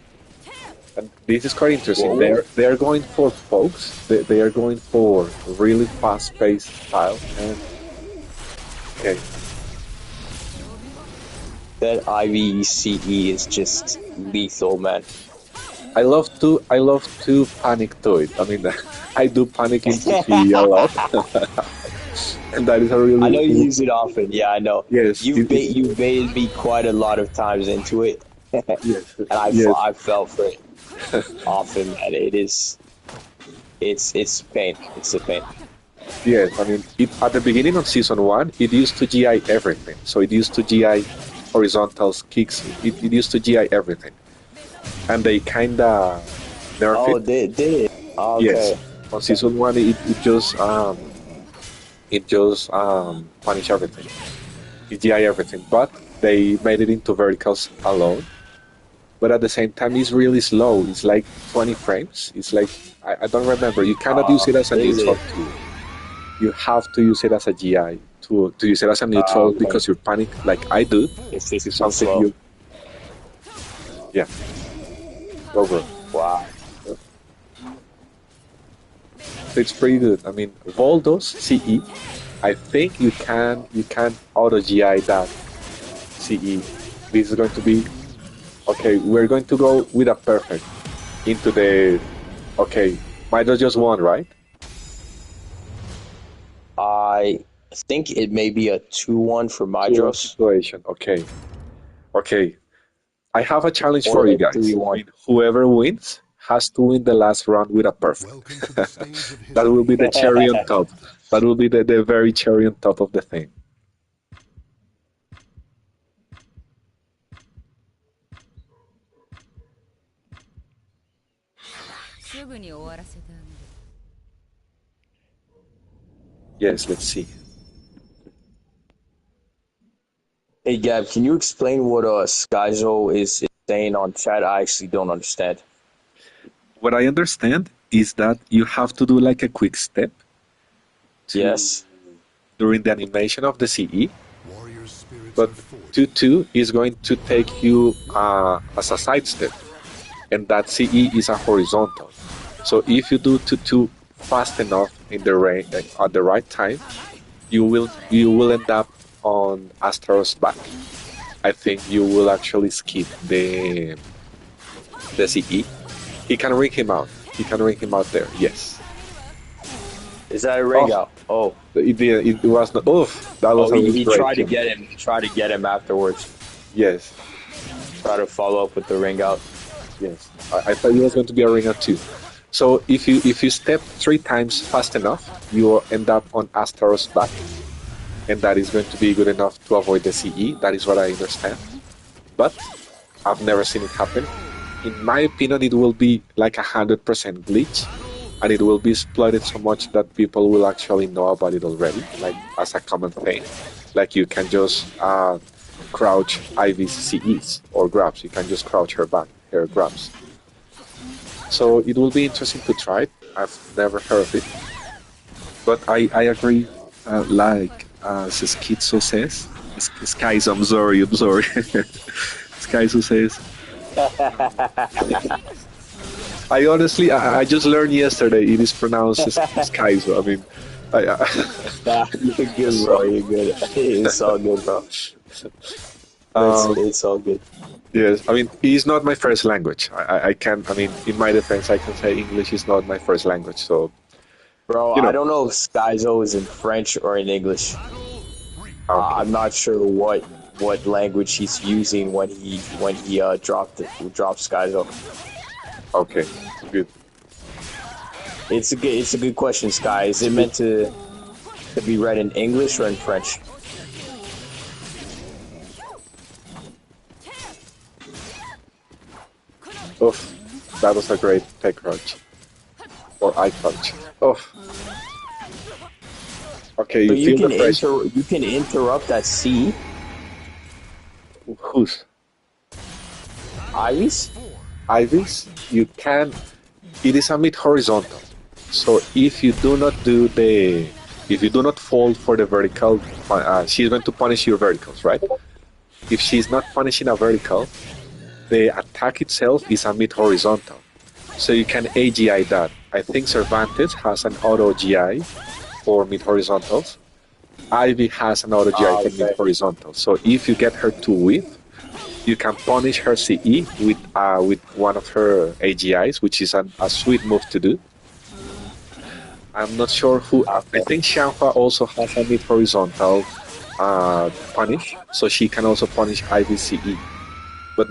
And this is quite interesting. They're going for folks. They are going for really fast-paced style. And okay, That Ivy CE is just lethal, man. I love to panic to it. I mean, I do panic into CE a lot, and that is a really. I know you use it often. Yeah, I know. Yes, You've baited me quite a lot of times into it, yes, and I fell for it often. Man, it's pain. It's a pain. yes. I mean, at the beginning of season 1, it used to GI everything. So it used to GI horizontals, kicks. It used to GI everything, and they kinda nerfed Oh, it. did it? Okay. Yes, on season 1, it just punish everything. It GI everything, but they made it into verticals alone. But at the same time, it's really slow. It's like 20 frames. It's like I don't remember. You cannot use it as a Is neutral it? tool. You have to use it as a GI to use it as a neutral Okay. because you're panic like I do. It's It's just something slow. you yeah over. Wow. So it's pretty good. I mean, Voldos CE. I think you can auto GI that CE. This is going to be okay. We're going to go with a perfect into the okay. Midas just won, right? I think it may be a 2-1 for Two-one Mydros situation. Okay. Okay. I have a challenge or for you a guys. I 3-1. mean, whoever wins has to win the last round with a perfect. Welcome to the stage of That will be history. the cherry on top. That will be the very cherry on top of the thing. Yes, let's see. Hey Gab, can you explain what Skyzo is saying on chat? I actually don't understand. What I understand is that you have to do like a quick step Yes. during the animation of the CE, Warrior spirits but and forged. 2-2 is going to take you as a side step, and that CE is a horizontal. So if you do 2-2 fast enough in the at the right time, you will end up on Astaro's back. I think you will actually skip the CE. He can ring him out. He can ring him out there. Yes. Is that a ring Oh. out? Oh. It was not. Oof, that was Oh, a he great tried to kill. get him. He tried to get him afterwards. Yes. Try to follow up with the ring out. Yes. I thought it was going to be a ring out too. So if you step 3 times fast enough, you will end up on Astaro's back, and that is going to be good enough to avoid the CE. That is what I understand. But I've never seen it happen. In my opinion, it will be like 100% glitch, and it will be exploited so much that people will actually know about it already, like as a common thing. Like you can just crouch Ivy's CEs or grabs. You can just crouch her back, her grabs. So it will be interesting to try it. I've never heard of it, but I agree. Like Schizo says, Skies. I'm sorry. Skizo says. I honestly, I just learned yesterday it is pronounced Skizo. I mean, Nah, you're good, bro. You're good. It's all good, bro. It's all good. yes. I mean, it's not my first language. I can. I mean, in my defense, I can say English is not my first language. So, Bro, you know. I don't know if Skyzo is in French or in English. Okay. I'm not sure what language he's using when he dropped Skyzo. Okay. Good. It's a good question, Sky. Is it meant to be read in English or in French? Oof. That was a great tech crunch. Or eye crunch. Oof. Okay, But you feel the pressure. you can interrupt that C. Who's? Ivy's? Ivy's, you can. It is a mid horizontal. So if you do not do the If you do not fall for the vertical, she's going to punish your verticals, right? If she's not punishing a vertical, the attack itself is a mid-horizontal. So you can AGI that. I think Cervantes has an auto GI for mid-horizontals. Ivy has an auto GI for Okay. mid-horizontal. So if you get her to whiff, you can punish her CE with one of her AGIs, which is a sweet move to do. I'm not sure who. I think Xianhua also has a mid-horizontal punish, so she can also punish Ivy CE. But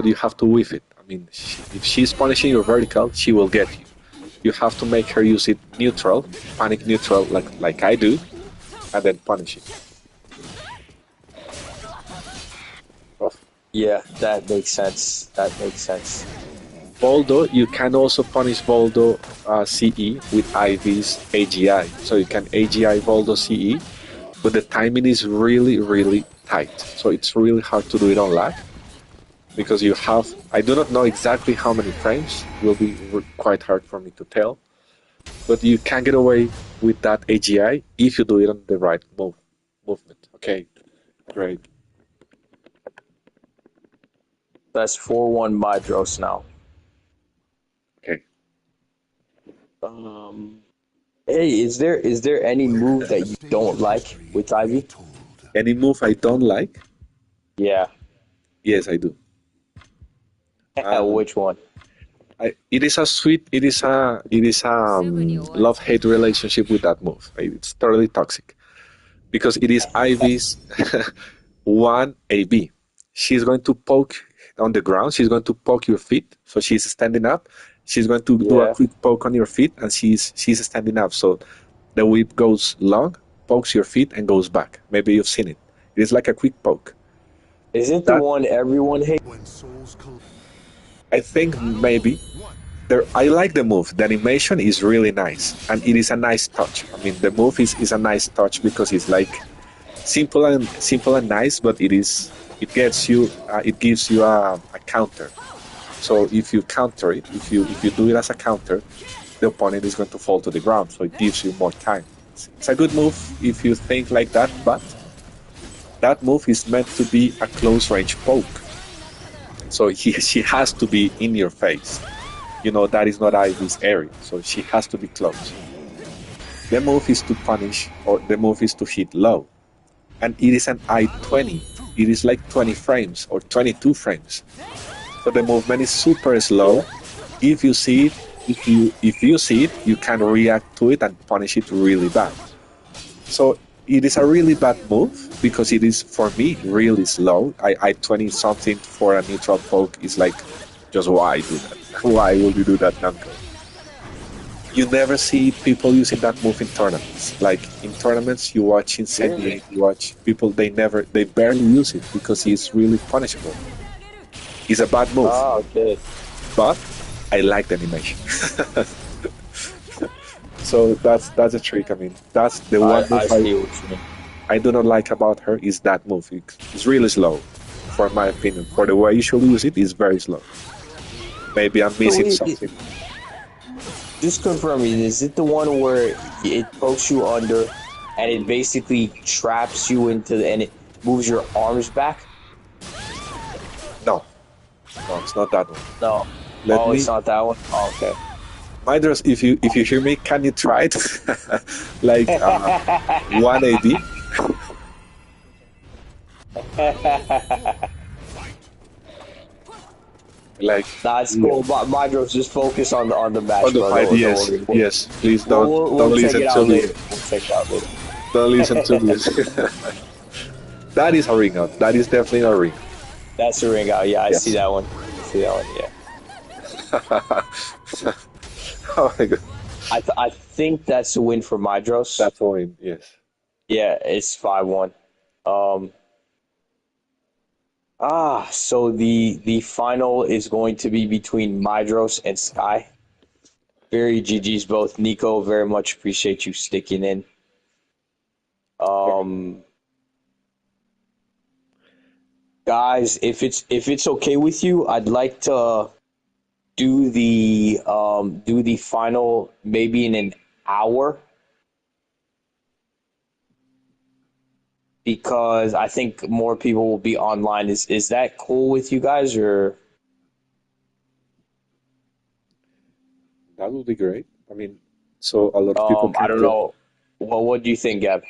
you have to whiff it. I mean, if she's punishing your vertical, she will get you. You have to make her use it neutral, panic neutral, like I do, and then punish it. Oh. Yeah, that makes sense. That makes sense. Voldo, you can also punish Voldo CE with Ivy's AGI. So you can AGI Voldo CE, but the timing is really, really tight. So it's really hard to do it on lag because you have, I do not know exactly how many frames, it will be quite hard for me to tell, but you can get away with that AGI if you do it on the right movement. Okay, great. That's 4-1 Madros now. Okay. Hey, is there any move that you don't like with Ivy? Any move I don't like? Yeah. Yes, I do. Which one? It is a sweet, it is a love-hate relationship with that move. It's totally toxic because it is Ivy's one AB. She's going to poke on the ground. She's going to poke your feet. So she's standing up. She's going to do a quick poke on your feet, and she's standing up. So the whip goes long, pokes your feet, and goes back. Maybe you've seen it. It is like a quick poke. Is it the one everyone hates? I think maybe I like the move. The animation is really nice, and it is a nice touch. I mean, the move is a nice touch because it's like simple and nice, but it gives you a counter. So if you counter it, if you do it as a counter, the opponent is going to fall to the ground. So it gives you more time. It's a good move if you think like that, but that move is meant to be a close range poke. So she has to be in your face. You know, that is not Ivy's area, so she has to be close. The move is to punish, or the move is to hit low. And it is an I-20. It is like 20 frames or 22 frames. So the movement is super slow. If you see it, if you see it, you can react to it and punish it really bad. So it is a really bad move because it is, for me, really slow. I-20 something for a neutral poke is like, just why do that? Why will you do that, Namco? You never see people using that move in tournaments. Like in tournaments, you watch Incendiate, you watch people, they barely use it because it's really punishable. It's a bad move. Oh, okay. But I like the animation. So that's a trick. I mean, that's the one move I do not like about her is that move. It's really slow, for my opinion. For the way you should use it, it's very slow. Maybe I'm missing something. Just confirming, is it the one where it pokes you under and it basically traps you and it moves your arms back? No, it's not that one. No. It's not that one? Oh, okay. Midros, if you hear me, can you try it? Like 180? Like that's cool. Midros, just focus on the match. On the fight, yes, yes. Please don't listen to me. We'll check it out later. Don't listen to me. That is a ring out. That is definitely a ring. That's a ring out. Yeah, I see that one. Yeah. Oh my god. I think that's a win for Midros. That's a win. Yes. Yeah, it's 5-1. So the final is going to be between Midros and Sky. Very GG's both. Nico, very much appreciate you sticking in. Guys, if it's okay with you, I'd like to do the final maybe in an hour. because I think more people will be online. Is that cool with you guys or That would be great. I mean, so a lot of people I can don't join. know. Well, what do you think, Gab?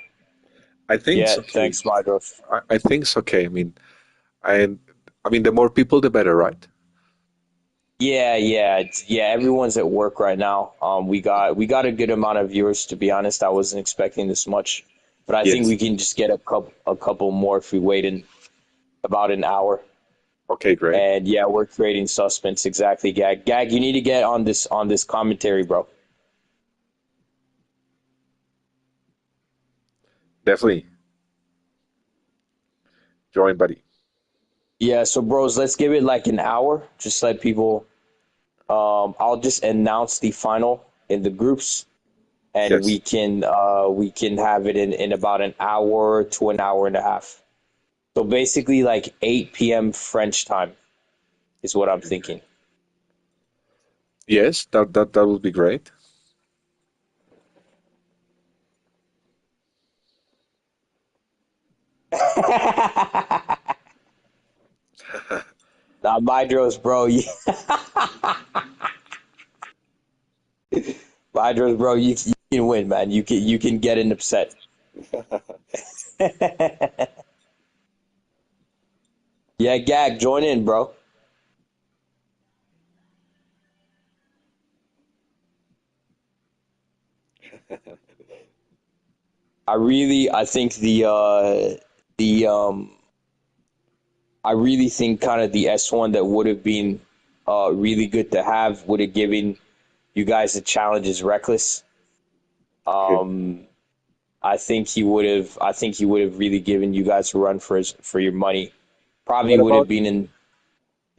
I think it's Yeah, okay. thanks, Madros. I think it's okay. I, I mean, the more people, the better, right? Yeah. Everyone's at work right now. We got a good amount of viewers. To be honest, I wasn't expecting this much, but I think Yes. we can just get a couple more if we wait in about an hour. Okay, great. And yeah, we're creating suspense. Exactly, Gag. Gag, you need to get on this commentary, bro. Definitely join, buddy. Yeah, so bros, let's give it like an hour. Just let people. I'll just announce the final in the groups, and Yes. we can have it in about an hour to an hour and a half. So basically, like 8 p.m. French time is what I'm thinking. Yes, that would be great. Now, Mydros, bro, Mydros, bro, you can win, man. You can get an upset. Yeah, Gag, join in, bro. I think the I really think kind of the S1 that would have been really good to have would have given you guys a challenge is reckless. Okay. Um, I think he would have really given you guys a run for your money. Probably What would have about been in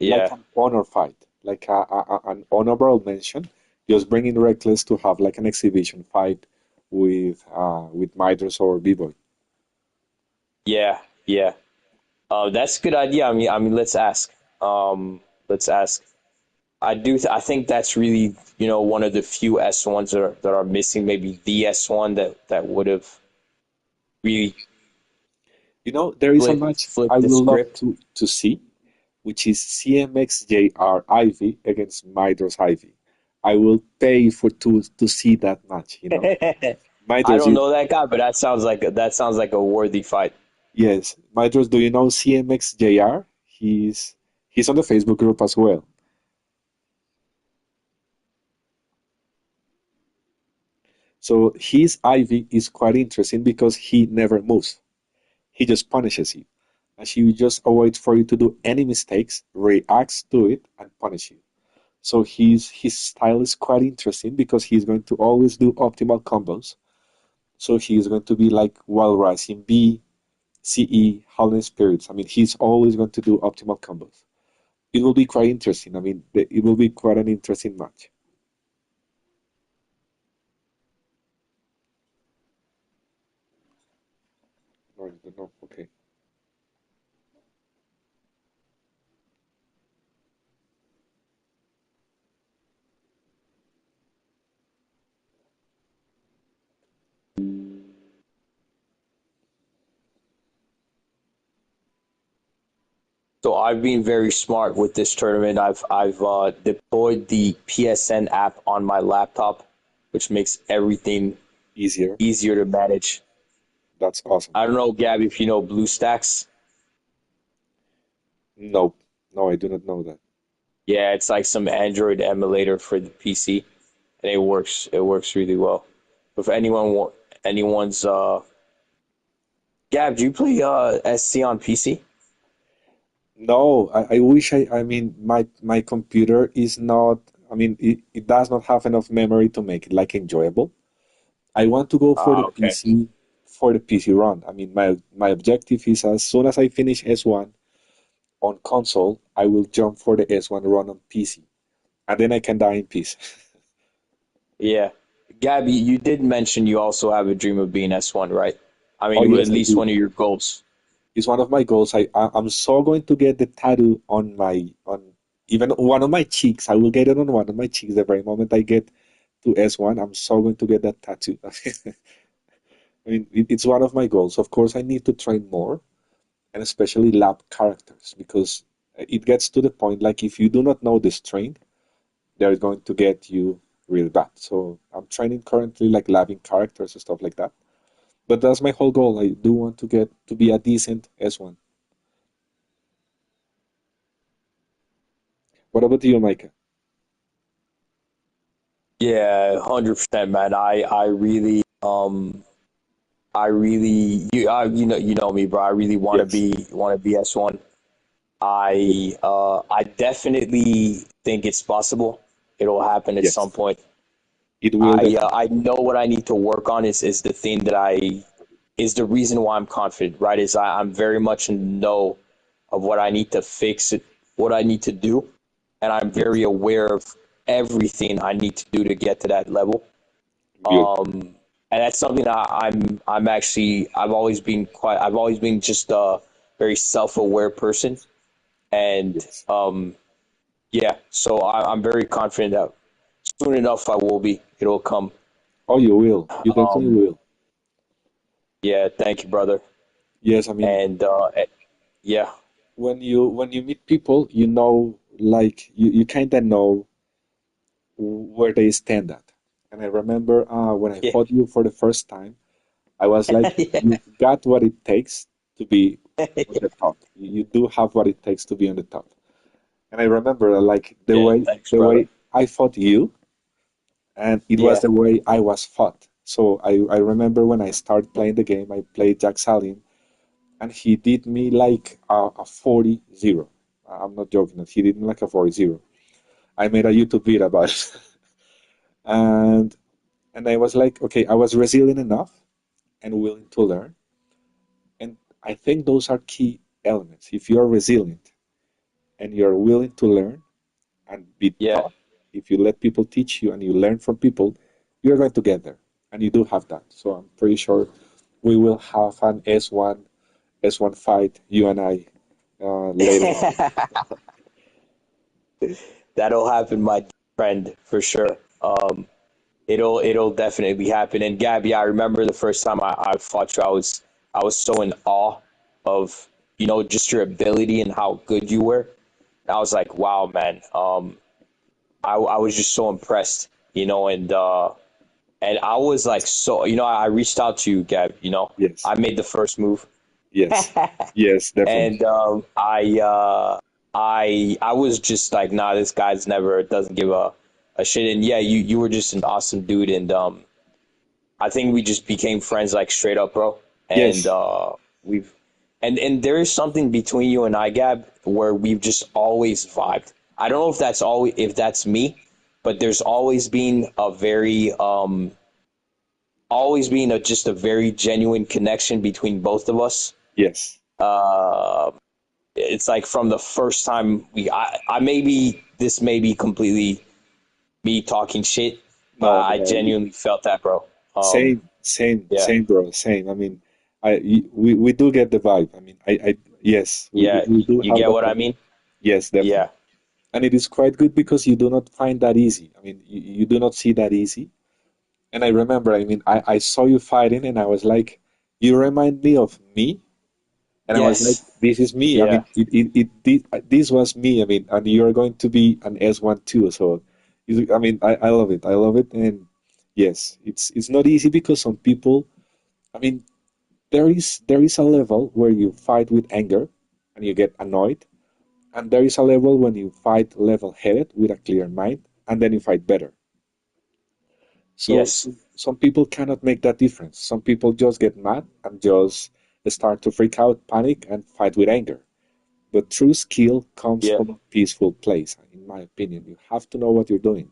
like yeah. an honor fight, like an honorable mention? Just bringing Reckless to have like an exhibition fight with Midas or B-Boy. Yeah. That's a good idea. I mean, let's ask. I think that's really, one of the few S1s that are missing. Maybe the S1 that would have really You know, there is a match I flipped the would love script. to see, which is CMXJR Ivy against Midas Ivy. I will pay for to see that match, you know. I Midas, don't you know that guy, but that sounds like a worthy fight. yes. Midas, do you know CMXJR? He's on the Facebook group as well. So his Ivy is quite interesting because he never moves. He just punishes you. And he just awaits for you to do any mistakes, reacts to it, and punish you. So his style is quite interesting because he's going to always do optimal combos. So he's going to be like Walrus in B, CE, Howling Spirits. I mean, he's always going to do optimal combos. It will be quite interesting. I mean, it will be quite an interesting match. No, I don't know. Okay. So I've been very smart with this tournament. I've deployed the PSN app on my laptop, which makes everything Easier. easier to manage. That's awesome. I don't know, Gab, if you know BlueStacks. No, no, I do not know that. Yeah, it's like some Android emulator for the PC, and it works really well. If anyone's Gab, do you play SC on PC? No, I wish I mean my computer is not I mean it does not have enough memory to make it like enjoyable. I want to go for the Okay. PC run. I mean my objective is as soon as I finish S1 on console, I will jump for the S1 run on PC. And then I can die in peace. Yeah. Gab, you did mention you also have a dream of being S1, right? I Oh mean, at yes, I least do. one of your goals. It's one of my goals. I'm so going to get the tattoo on my on even one of my cheeks. I will get it on one of my cheeks the very moment I get to S1. I'm so going to get that tattoo. I mean, it's one of my goals. Of course, I need to train more, and especially lab characters, because it gets to the point like if you do not know the string, they're going to get you real bad. So I'm training currently like labbing characters and stuff like that. But that's my whole goal. I do want to get to be a decent S1. What about you, Micah? Yeah, 100%, man. You know me, bro. I really Yes, want to be S1. I definitely think it's possible. It'll happen at some yes, point. it will I definitely. know what I need to work on is the thing that I is the reason why I'm confident, right? I'm very much in know of what I need to fix, what I need to do, and I'm very Yes, aware of everything I need to do to get to that level. good. And that's something I'm actually I've always been just a very self-aware person, and Yes. yeah, so I'm very confident that soon enough I will be. It'll come. Oh, you will. You definitely will. Yeah, thank you, brother. Yes, I mean, And yeah, when you meet people, you know, like you kind of know where they stand at. And I remember when I yeah, fought you for the first time, I was like, yeah, you've got what it takes to be on the top. You do have what it takes to be on the top. And I remember like the yeah. way Thanks, the brother. way I fought you, and it was Yeah, the way I was fought. So I remember when I started playing the game, I played Jack Salin, and he did me like a 40-0. I'm not joking. He did me like a 40-0. I made a YouTube video about it. and and I was like, okay, I was resilient enough and willing to learn. And I think those are key elements. If you're resilient and you're willing to learn and be yeah, taught, if you let people teach you and you learn from people, you're going to get there. And you do have that. So I'm pretty sure we will have an S1 fight, you and I, later on. that'll happen, my friend, for sure. It'll definitely happen. And Gabby, I remember the first time I fought you, I was so in awe of just your ability and how good you were. And I was like, wow, man. I was just so impressed, and I was like, so I reached out to you, Gab. Yes, I made the first move, yes, yes, definitely. and I was just like, nah, this guy's never doesn't give a shit. And yeah, you were just an awesome dude, and I think we just became friends like straight up, bro. And Yes, we've and there is something between you and I, Gab, where we've just always vibed. I don't know if that's me, but there's always been just a very genuine connection between both of us. yes. It's like from the first time I maybe this may be completely me talking shit, but No, I no, genuinely felt that, bro. Yeah, same, bro, same. I mean, we do get the vibe. I mean, yes, yeah. we do You have get that what I vibe. mean? Yes, definitely. Yeah, And it is quite good because you do not find that easy. I mean, you do not see that easy. And I remember, I mean, I saw you fighting and I was like, you remind me of me. And I was like, yes, this is me. I yeah, mean, this was me. I mean, and you're going to be an S1 too. So, I mean, I love it. I love it. And yes, it's not easy because some people, I mean, there is a level where you fight with anger and you get annoyed, and there is a level when you fight level-headed with a clear mind, and then you fight better. So yes, some people cannot make that difference. Some people just get mad and just start to freak out, panic, and fight with anger. But true skill comes yeah, from a peaceful place, in my opinion. You have to know what you're doing.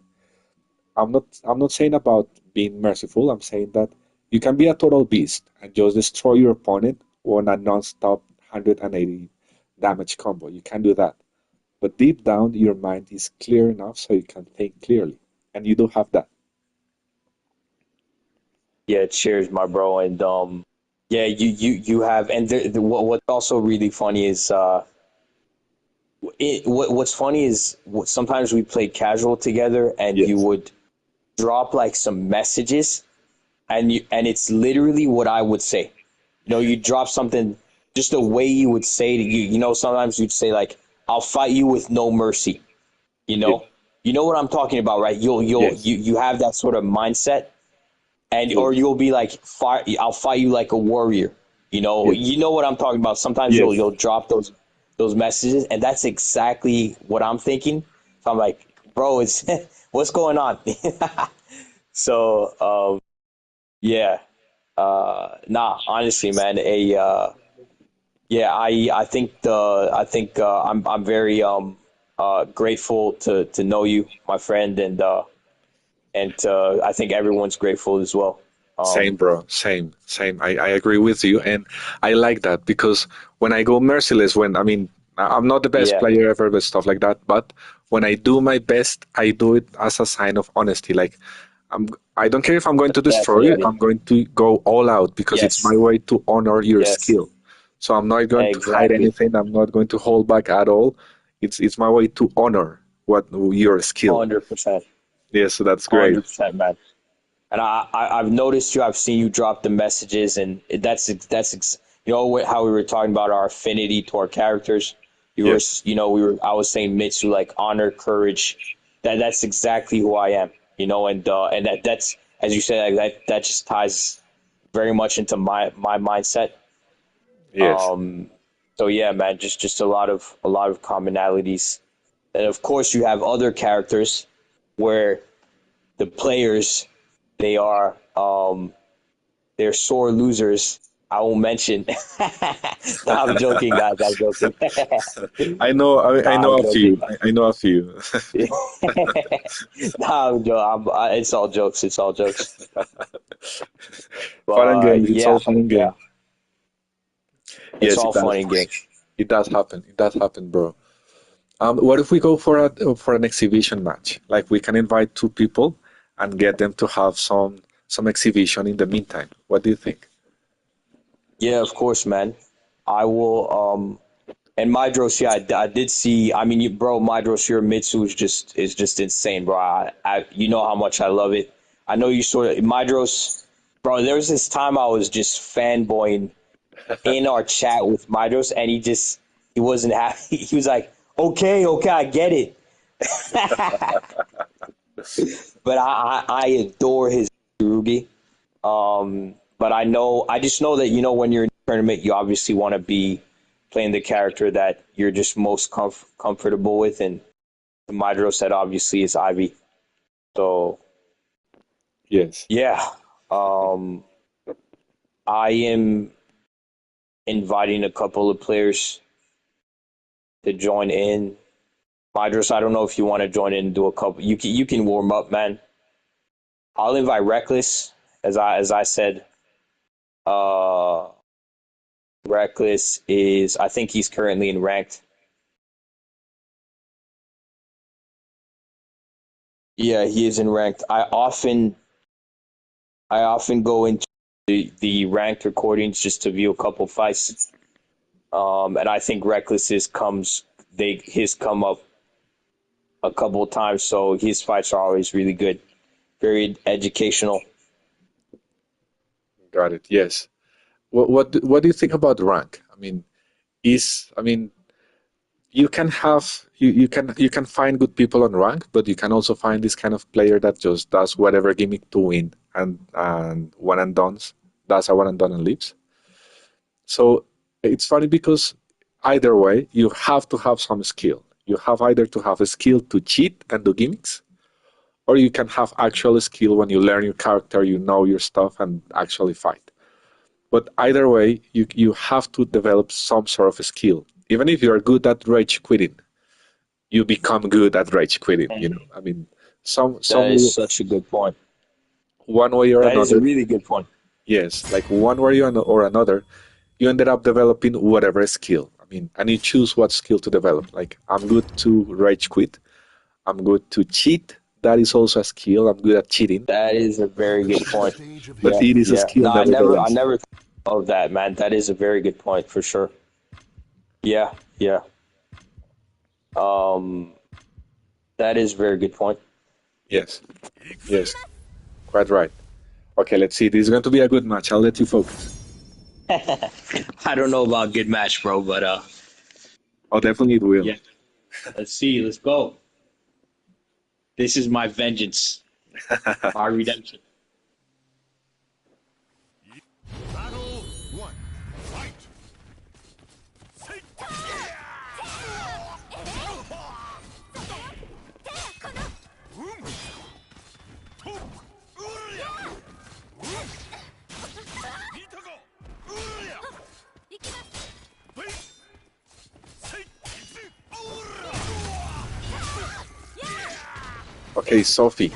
I'm not saying about being merciful. I'm saying that you can be a total beast and just destroy your opponent on a non-stop 180 damage combo. You can do that. But deep down, your mind is clear enough so you can think clearly. And you do have that. yeah. Cheers, my bro. And yeah, you have. And what's also really funny is what's funny is sometimes we play casual together, and you Yes. would drop like some messages, and it's literally what I would say. You drop something just the way you would say to you. Sometimes you'd say like, "I'll fight you with no mercy." You Yeah. know, you know what I'm talking about, right? Yes. You have that sort of mindset, and or Yes. you'll be like, I'll fight you like a warrior." Yes. You know what I'm talking about. Sometimes Yes. you'll drop those messages, and that's exactly what I'm thinking. So I'm like, bro, it's what's going on? So yeah, nah, honestly, man, yeah, I'm very grateful to know you, my friend, and I think everyone's grateful as well. Um, Same, bro. Same, same. I agree with you. And I like that because when I go merciless, I'm not the best yeah, player ever, but stuff like that. But when I do my best, I do it as a sign of honesty. Like, I'm, I don't care if I'm going to destroy you, definitely. I'm going to go all out because it's Yes, my way to honor your yes, skill. So I'm not going to hide exactly. anything. I'm not going to hold back at all. It's my way to honor what your skill. 100%, Yeah, so that's great. 100%, man. And I've noticed you. I've seen you drop the messages, and how we were talking about our affinity to our characters. Yes, I was saying Mitsu, like honor, courage. That's exactly who I am. And that's, as you said, like, that just ties very much into my mindset. yes, So yeah, man, just a lot of commonalities. And of course, you have other characters where the players, they are they're sore losers. I won't mention. No, I'm joking, guys. I'm joking. I Nah, know I'm a few. joking. I know a few. Nah, I'm joking. It's all jokes. It's all jokes. Fun and But games. It's yeah, all fun and yeah, games. it's Yes, all it fun does. and games. It does happen. It does happen, bro. What if we go for an exhibition match? Like we can invite two people and get them to have some exhibition in the meantime. What do you think? Yeah, of course, man. I will. And Mydros, yeah, I did see. I mean, bro, Mydros, your Mitsu is just insane, bro. You know how much I love it. I know you sort of Mydros, bro. There was this time I was just fanboying in our chat with Mydros, and he wasn't happy. He was like, "Okay, okay, I get it," but I adore his Rugi. But I just know that when you're in a tournament, you obviously want to be playing the character that you're just most comfortable with, and the Mydro set obviously is Ivy. So Yes. yeah, um, I am inviting a couple of players to join in. Mydros, I don't know if you want to join in and do a couple. You can warm up, man. I'll invite Reckless, as I said. Uh, Reckless is, I think he's currently in ranked. Yeah, he is in ranked. I often go into the ranked recordings just to view a couple fights. And I think Reckless's his come up a couple of times, so his fights are always really good, very educational. Got it. Yes. What do you think about rank? I mean, you can find good people on rank, but you can also find this kind of player that just does whatever gimmick to win and one and dones. Does a one and done and leaves. So it's funny because either way, you have to have some skill. You have either to have a skill to cheat and do gimmicks, or you can have actual skill when you learn your character, you know your stuff, and actually fight. But either way, you have to develop some sort of skill. Even if you're good at rage quitting, you become good at rage quitting. Some That is such a good point. one way or That is a another. really good point. Yes, like one way or another, you ended up developing whatever skill. And you choose what skill to develop. Like I'm good to rage quit. I'm good to cheat. That is also a skill. I'm good at cheating, That is a very Welcome good to the point. stage of but Yeah, it is a history. yeah. skill No, I nevertheless. never thought of that, man. That is a very good point for sure. Yeah, yeah. Um, that is a very good point. Yes, yes, quite right. Okay, let's see. This is going to be a good match. I'll let you focus. I don't know about good match, bro, but Oh, definitely it will. yeah. Let's see. Let's go. This is my vengeance, my redemption. Battle one. Fight. Okay, Sophie.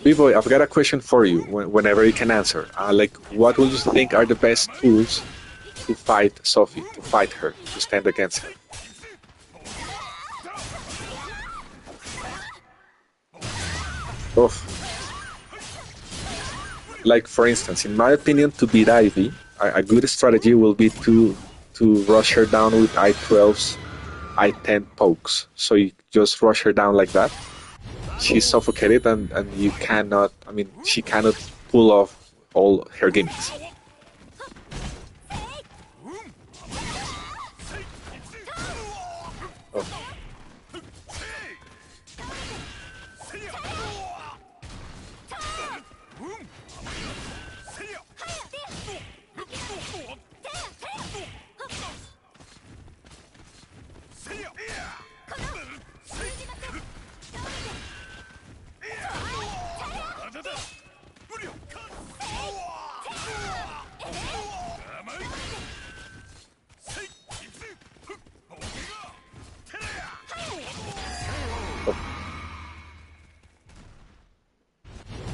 B-Boy, I've got a question for you whenever you can answer. Like, what would you think are the best tools to fight Sophie, to fight her, to stand against her? Oof. Like, for instance, in my opinion, to beat Ivy, a good strategy will be to rush her down with I-12s, I-10 pokes. So you just rush her down like that. She's suffocated, and you cannot, I mean, she cannot pull off all her gimmicks. Oh.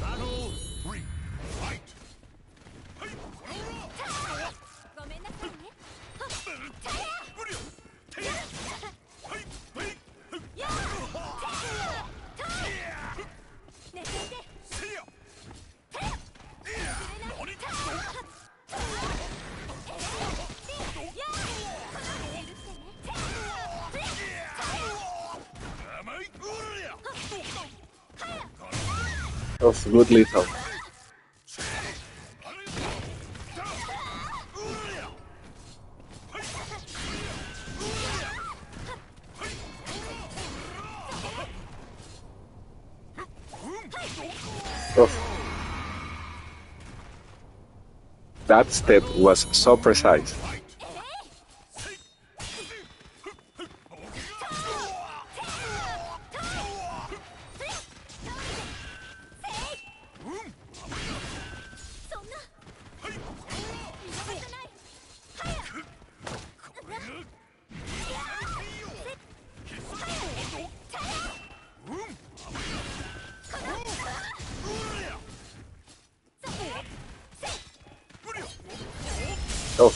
Battle three. Fight. Of good lethal. Of that step was so precise. Oh,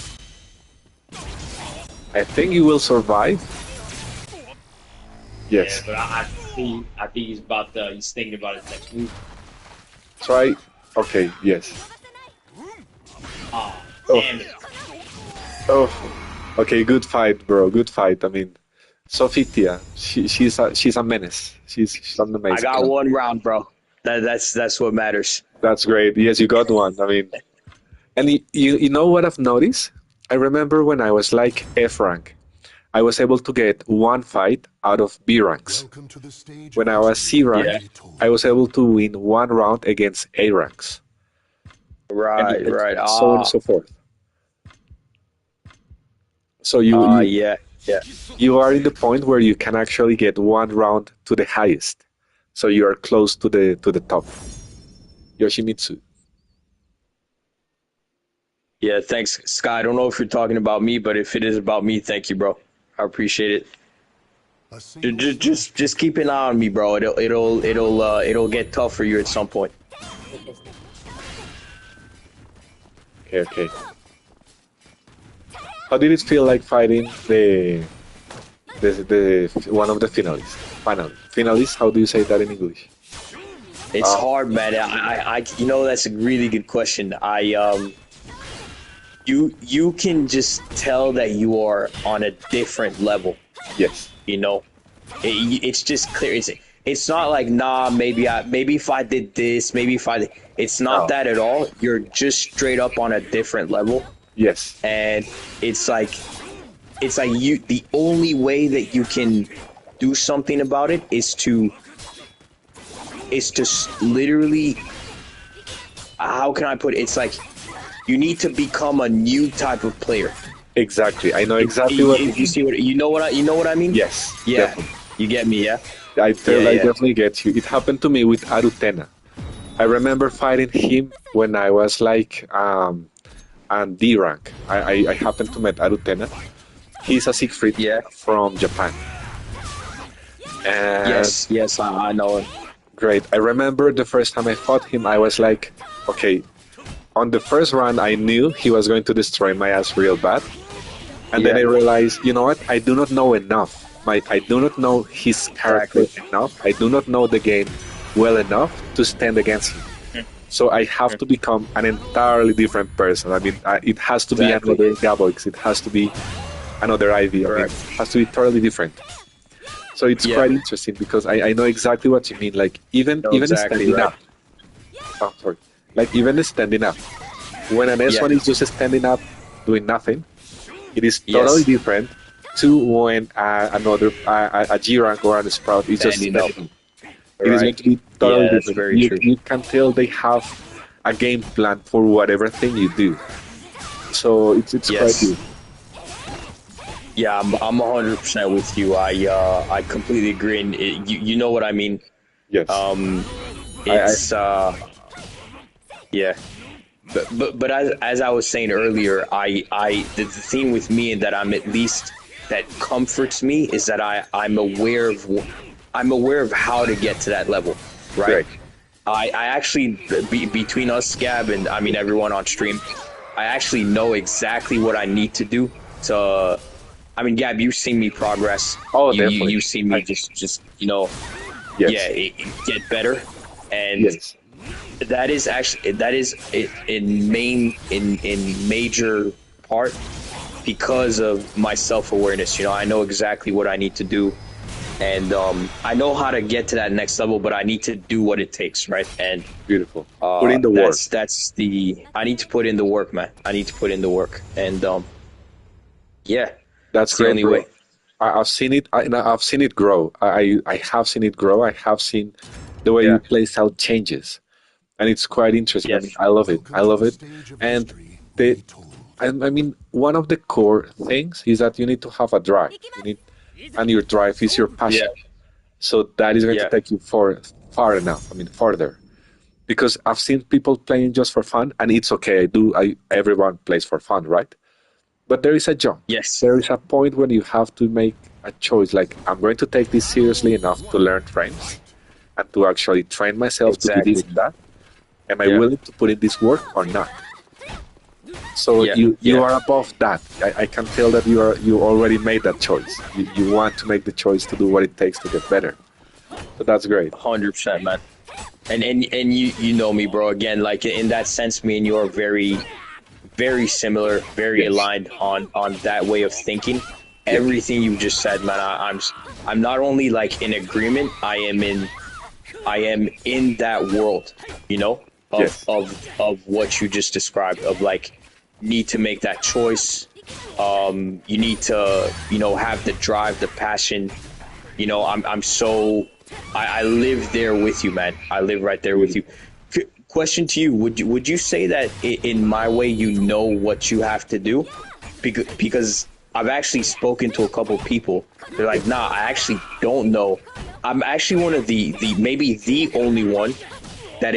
I think you will survive. Yeah, Yes. but I think he's thinking about his next move. Try. Okay. Yes. Ah, Oh. damn it. Oh. Okay. Good fight, bro. Good fight. I mean, Sofitia. She's a menace. She's an I amazing. got one round, bro. That's what matters. That's great. Yes, you got one. I mean, and you know what I've noticed? I remember when I was like F rank, I was able to get one fight out of B ranks. Welcome to the stage When of I was history C rank, Yeah. retold. I was able to win one round against A ranks, Right, and right. so on and so forth. So Yeah, yeah. you are in the point where you can actually get one round to the highest. So you are close to the top. Yoshimitsu. Yeah, thanks, Sky. I don't know if you're talking about me, but if it is about me, thank you, bro. I appreciate it. A single Just keep an eye on me, bro. It'll get tough for you at some point. Okay, okay. How did it feel like fighting the one of the finalists? Finalists. How do you say that in English? It's hard, man. You know, that's a really good question. You can just tell that you are on a different level. Yes. You know, It's just clear. It's not like, nah, maybe if I did this, maybe if I did, it's not No. that at all. You're just straight up on a different level, Yes. and it's like you, the only way that you can do something about it is to literally, how can I put it? It's like you need to become a new type of player. Exactly. I know exactly what If you see what you know what I mean? Yes. Yeah, Definitely. you get me. Yeah, I yeah. definitely get you. It happened to me with Arutena. I remember fighting him when I was like on D rank. I happened to meet Arutena. He's a Siegfried Yeah. from Japan. And Yes, I know it. great. I remember the first time I fought him, I was like, okay, on the first round, I knew he was going to destroy my ass real bad. And then I Yeah. realized, you know what? I do not know enough. I do not know his character enough. I do not know the game well enough to stand against him. So I have to become an entirely different person. I mean, it has to be Exactly. another Gaboix. It has to be another Ivy. I mean, it Correct. has to be totally different. So it's Yeah. quite interesting because I know exactly what you mean. Like No, even exactly standing right. up. Oh, sorry. Like even standing up. When an S1 Yeah. is just standing up doing nothing, it is totally Yes. different to when another a G rank or a Sprout is just Standing up. standing up. It is going Right. to be totally Yeah, that's different. very true. You can tell they have a game plan for whatever thing you do. So it's quite Yes. good. Yeah, I'm 100% with you. I completely agree, and you know what I mean. Yes. I It's yeah, but as I was saying earlier, the thing with me and that I'm at least that comforts me is that I'm aware of how to get to that level, right? Great. I actually between us, Gab, and I mean everyone on stream, I actually know exactly what I need to do to. I mean, Gab, you've seen me progress. Oh, You definitely. you've seen me just Yes. yeah, get better, and Yes. that is actually in major part because of my self-awareness. I know exactly what I need to do, and I know how to get to that next level, but I need to do what it takes, right? And Beautiful. Put in the work. that's the I need to put in the work, man. I need to put in the work, and yeah, That's it's the great, only bro. way. I've seen it. I've seen it grow. I have seen it grow. I have seen the way you Yeah. play style changes, and it's quite interesting. I mean, Yes. I love it. I Welcome to love the it. stage of And history the retold. I mean, one of the core things is that you need to have a drive. You need, and your drive is your Yeah. passion. So that is going to Yeah. take you far enough. I mean, further. Because I've seen people playing just for fun, and it's okay. Everyone plays for fun, right? But there is a jump. Yes. There is a point when you have to make a choice. Like, I'm going to take this seriously enough to learn frames and to actually train myself to be Exactly. good in that. Am I Yeah. willing to put in this work or not? So Yeah. you Yeah. are above that. I can tell that you already made that choice. You want to make the choice to do what it takes to get better. So that's great. 100%, man. And you know me, bro. Again, like in that sense, me and you are very similar, very Yes. aligned on that way of thinking. Yeah. Everything you just said, man. I'm not only like in agreement. I am in that world. Of Yes. of what you just described. Of like need to make that choice. You need to have the drive, the passion. I live there with you, man. I live right there with you. Question to you: Would you say that in my way you know what you have to do? Because I've actually spoken to a couple people. They're like, nah, I actually don't know. I'm actually one of the maybe the only one that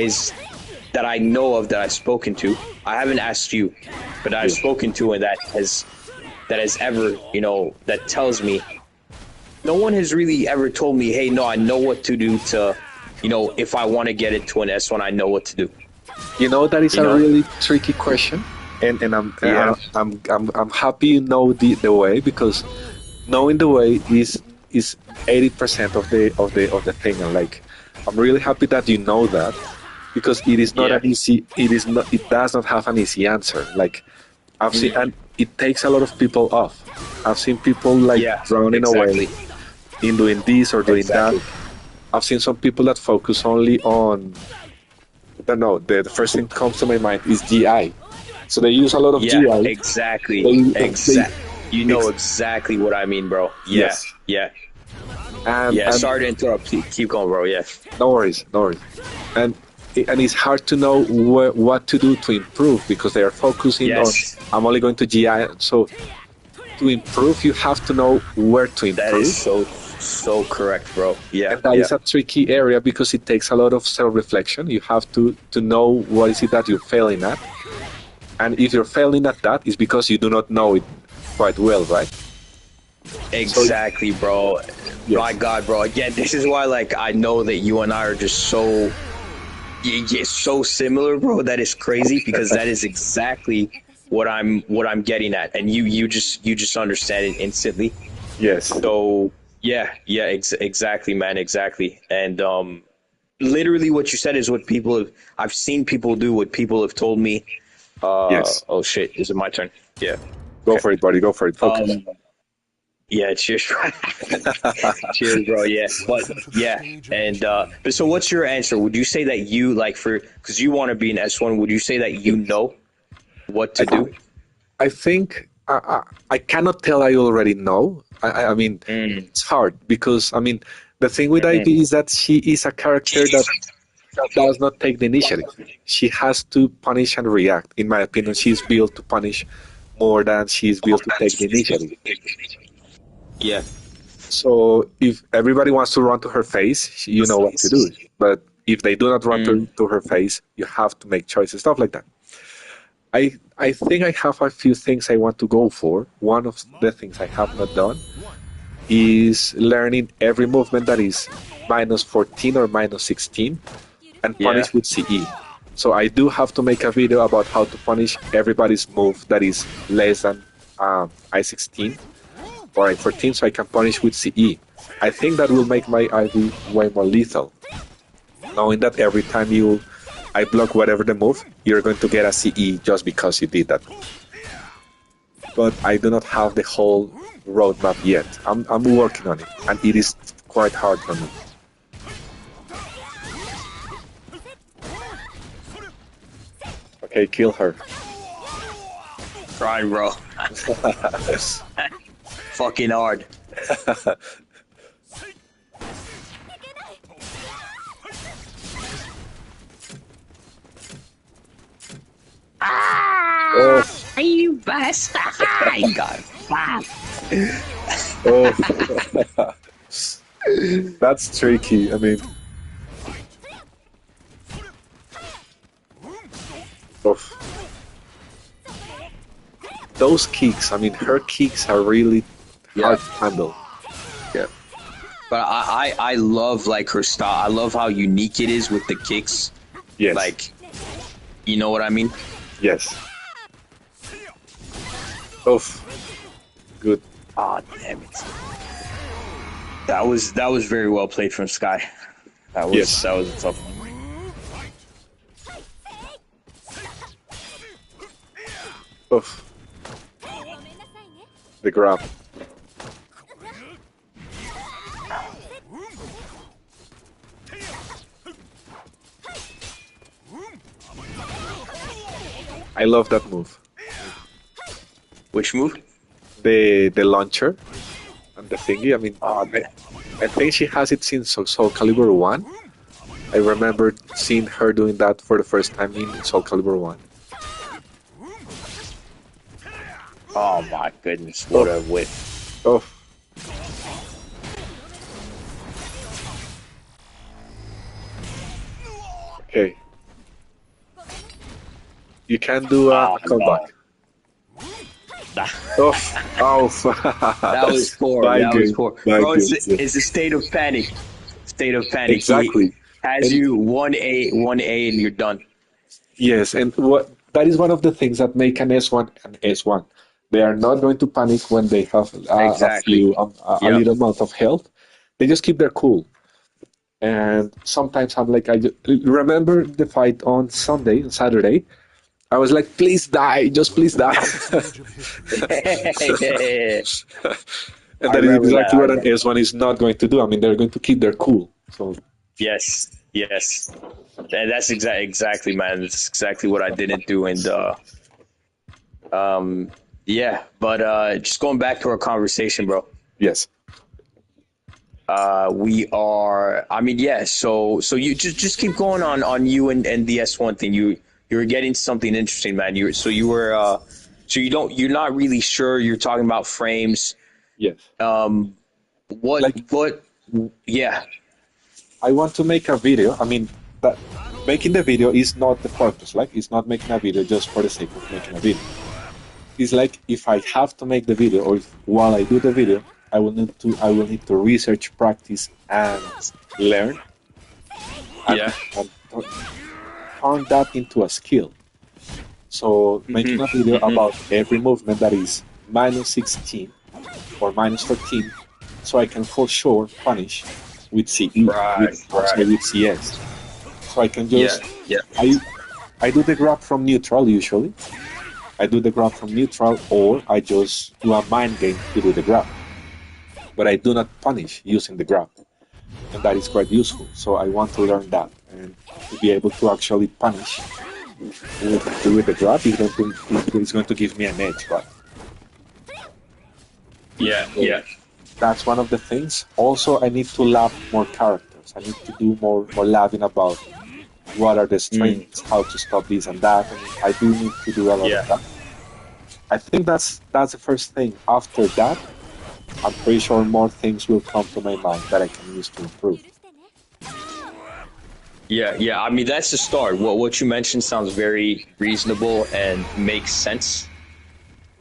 I know of that I've spoken to. I haven't asked you, but I've spoken to, and that has ever that tells me. No one has really ever told me, hey, no, I know what to do to, if I want to get into an S1, I know what to do. You know that is You a know? really tricky question, and Yeah. I'm happy you know the way, because knowing the way is 80% of the thing, and like I'm really happy that you know that, because it is not Yeah. an easy it does not have an easy answer. Like I've seen, and it takes a lot of people off. I've seen people like Yeah, drowning exactly. away, in doing this or doing that. Exactly. I've seen some people that focus only on, I don't know, the first thing that comes to my mind is GI. So they use a lot of Yeah, GI. exactly. They You know exactly what I mean, bro. Yeah, yes, yeah, and yeah. Sorry to interrupt. Keep going, bro. Yeah. no worries, no worries. And it's hard to know what to do to improve because they are focusing on Yes, I'm only going to GI. So to improve, you have to know where to that is improve. so correct, bro. Yeah, And that yeah. is a tricky area because it takes a lot of self-reflection. You have to know what is it that you're failing at. And if you're failing at that, it's because you do not know it quite well, right? So, Exactly, bro. My yes, God, bro. Again, this is why, like, I know that you and I are just so similar, bro. That is crazy because that is exactly what I'm getting at, and you just understand it instantly. yes, So yeah, exactly, man, exactly. And literally, what you said is what I've seen people do. What people have told me. yes. Oh shit, is it my turn? Yeah. Go Okay. for it, buddy. Go for it. Focus. Um, yeah, cheers. Cheers, bro. Yeah, but Listen to the yeah, stage of and history. but so what's your answer? Would you say that you like because you want to be an S1? Would you say that you Yes. know what to I, do? I think I cannot tell I already know. I mean, Mm, it's hard because, I mean, the thing with mm, Ivy is that she is a character that does not take the initiative. She has to punish and react. In my opinion, she's built to punish more than she's built to take the initiative. yeah. So if everybody wants to run to her face, you know what to do. But if they do not run Mm, to her face, you have to make choices, stuff like that. I think I have a few things I want to go for. One of the things I have not done is learning every movement that is minus 14 or minus 16 and yeah. punish with CE. So I do have to make a video about how to punish everybody's move that is less than I-16 or I-14 so I can punish with CE. I think that will make my IV way more lethal, knowing that every time I block whatever the move, you're going to get a CE just because you did that. But I do not have the whole roadmap yet. I'm working on it, and it is quite hard for me. Okay, kill her. Trying, bro. Fucking hard. Oh, You bastard! I got fucked. oh. That's tricky. I mean, oof. Those kicks, I mean, her kicks are really Yeah. hard to handle. Yeah. But I love like her style. I love how unique it is with the kicks. Yes. Like, you know what I mean? Yes. Oof. Good. Ah, damn it. That was very well played from Sky. Yes. That was a tough one. Oof. The grab. I love that move. Which move? The launcher and the thingy. I mean, Oh, I think she has it since Soul Calibur 1. I remember seeing her doing that for the first time in Soul Calibur 1. oh my goodness! What a whip! Oh. Okay. You can do a Oh, comeback. no. Oh, oh. That was poor. My That was game, poor. my Bro, game, yeah. it's a state of panic. State of panic. Exactly. He has And you 1A, and you're done. yes, and what that is one of the things that make an S1 an S1. They are not going to panic when they have Exactly. a Yep. little amount of health. They just keep their cool. And sometimes I'm like, remember the fight on Saturday. I was like, please die, just please die. Stage of history. And I that is remember that. exactly I what an remember. S1 is not going to do. I mean, they're going to keep their cool. So, Yes, yes. And that's exactly, man. That's exactly what I didn't do. And yeah. But just going back to our conversation, bro. yes. We are. I mean, yeah. So you just keep going on you and the S1 thing. You were getting something interesting, man. You were so you're not really sure. You're talking about frames. Yes. What Like, what? Yeah, I want to make a video. I mean, that making the video is not the purpose. Like, it's not making a video just for the sake of making a video. It's like if I have to make the video, or if while I do the video, I will need to research, practice, and learn, yeah. and turn that into a skill. So making a video about every movement that is minus 16 or minus 14, so I can for sure punish with CE, Right, I'm sorry, right. with CS. So I can Yeah, just yeah. I do the grab from neutral usually. I do the grab from neutral, or I just do a mind game to do the grab. But I do not punish using the grab, and that is quite useful. So I want to learn that and to be able to actually punish with the grab is going to give me an edge, right? Yeah, So yeah. that's one of the things. Also, I need to lab more characters. I need to do more labbing about what are the Mm, strengths, how to stop this and that. I mean, I do need to do a lot of yeah. that. I think that's the first thing. After that, I'm pretty sure more things will come to my mind that I can use to improve. Yeah, yeah. I mean, that's the start. What you mentioned sounds very reasonable and makes sense.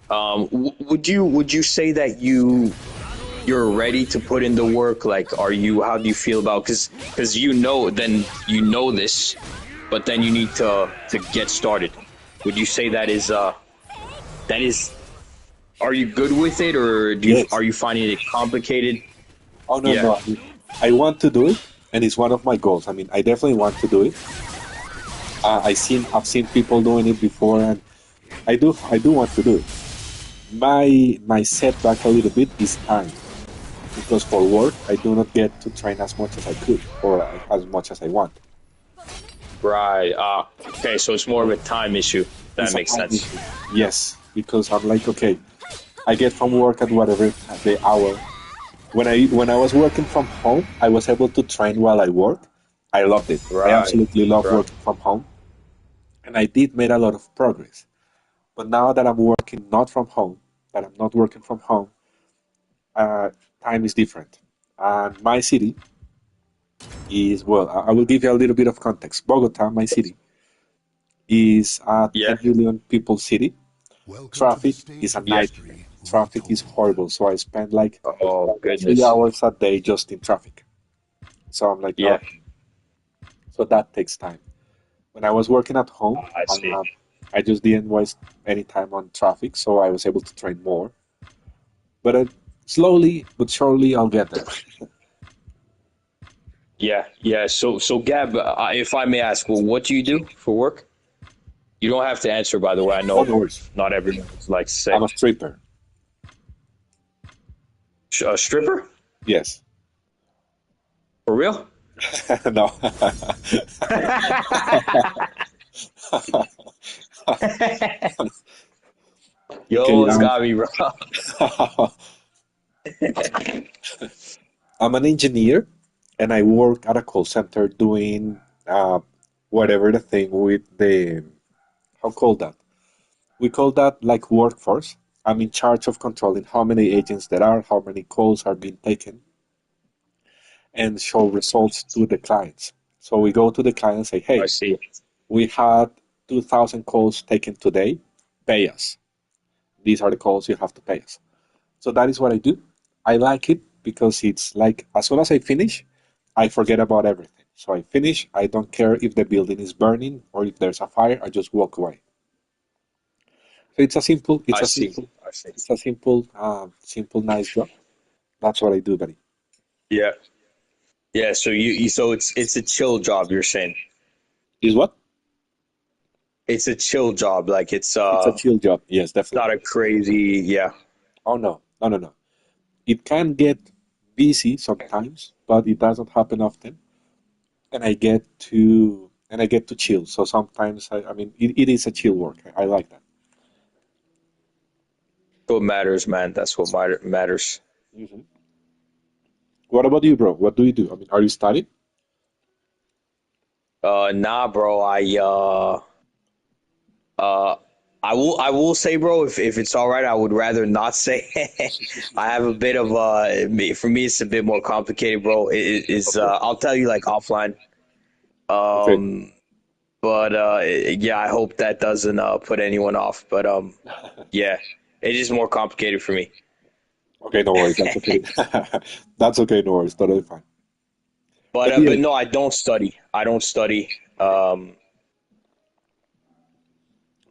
Would you say that you're ready to put in the work? Like, are you? How do you feel about? Because then you know this, but then you need to get started. Would you say that is? Are you good with it, or are Yes. you finding it complicated? Oh no, Yeah. no. I want to do it, and it's one of my goals. I mean, I definitely want to do it. I've seen people doing it before, and I do want to do it. My setback a little bit is time, because for work I do not get to train as much as I could or as much as I want. Right. Okay. So it's more of a time issue. That It's a makes time sense. issue. Yes, because I'm like, okay, I get from work at whatever the hour. When I was working from home, I was able to train while I work. I loved it. I Right. absolutely love Right. working from home, and I did make a lot of progress. But now that I'm working not from home, that I'm not working from home, uh, time is different. And my city is, well, I will give you a little bit of context. Bogota, my city, is a Yeah. 10 million people city. Welcome to the Traffic is stage a of Yeah. nightmare. history Traffic is retold. horrible. So I spend like Oh three goodness. hours a day just in traffic. So I'm like, oh, Yeah. so that takes time. When I was working at home, I see. I just didn't waste any time on traffic, so I was able to train more. But slowly but surely, I'll get there. Yeah. Yeah. So Gab, if I may ask, well, what do you do for work? You don't have to answer, by the way. I Oh, know no worries. not everyone likes to say. I'm a stripper. A stripper? Yes. For real? No. You Okay. almost got me, bro. I'm an engineer, and I work at a call center doing whatever the thing with the how call that? We call that like workforce. I'm in charge of controlling how many agents there are, how many calls are being taken, and show results to the clients. So we go to the client and say, I hey, see. we had 2,000 calls taken today. Pay us. These are the calls you have to pay us. So that is what I do. I like it because it's like as soon as I finish, I forget about everything. So I finish. I don't care if the building is burning or if there's a fire. I just walk away. So it's a simple, it's I a see. simple, I see. it's a simple, simple, nice job. That's what I do, buddy. Yeah. Yeah. So so it's a chill job. You're saying Is what? it's a chill job. Like It's a chill job. Yes, definitely. not a crazy. Yeah. Oh no, no, no, no. It can get busy sometimes, but it doesn't happen often. And I get to chill. So sometimes I mean it is a chill work. I like that. What matters, man. That's what matters. Mhm. What about you, bro? What do you do? I mean, are you studying? Nah, bro. Uh, I will say, bro, if it's all right, I would rather not say. I have a bit of for me, it's a bit more complicated, bro. It is Okay. I'll tell you like offline. Okay. Um, but yeah, I hope that doesn't put anyone off. But yeah, it is more complicated for me. Okay, no worries. That's okay. That's okay. No worries. Totally fine. But yeah, But no, I don't study. I don't study. fair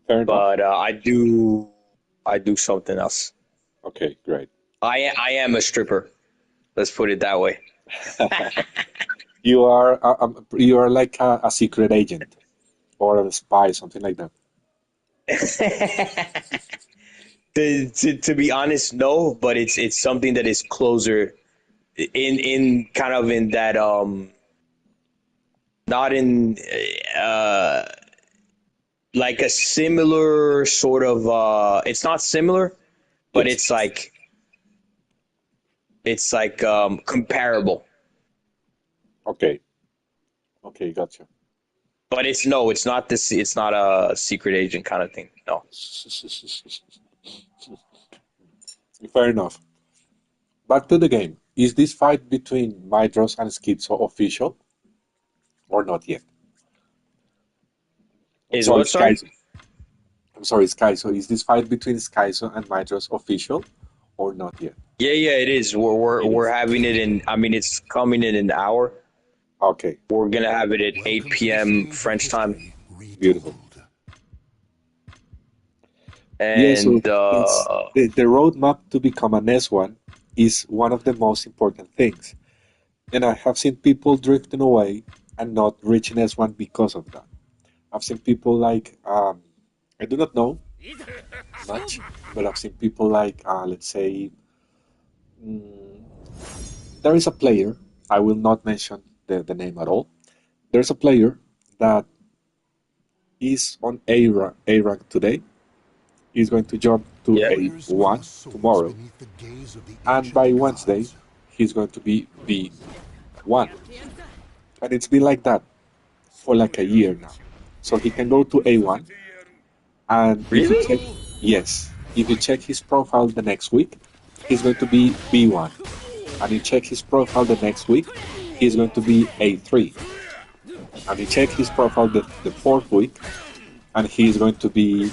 enough. But I do something else. Okay, great. I am a stripper. Let's put it that way. You are like a secret agent or a spy, something like that. To be honest, no, but it's something that is closer in kind of in that not in uh like a similar sort of it's not similar, but Yes. it's like comparable. Okay. Okay, gotcha. But it's no, it's not this it's not a secret agent kind of thing. No. Fair enough. Back to the game. Is this fight between Midros and Schizo official or not yet? I'm Is sorry, what, sorry? Skyzo. I'm sorry, Skyzo. Is this fight between Skyzo and Midros official or not yet? Yeah, yeah, it is. We're It we're is. having it in. I mean, it's coming in an hour. Okay, We're gonna have it at Welcome to 8 the p.m. stage of French time, history beautiful. retold. Yeah, so and that's the roadmap to become an S1 is one of the most important things. And I have seen people drifting away and not reaching S1 because of that. I've seen people like, I do not know much, but I've seen people like, let's say, mm, there is a player, I will not mention the name at all. There's a player that is on A rank today. He's going to jump to yeah. Warriors with A1 lost souls tomorrow. beneath the gaze of the And ancient by Wednesday, gods. he's going to be B1. And it's been like that for like a year now. So he can go to A1, and if you Really? check, yes, if you check his profile the next week, he's going to be B1. And you check his profile the next week, he's going to be A3. And you check his profile the fourth week, and he's going to be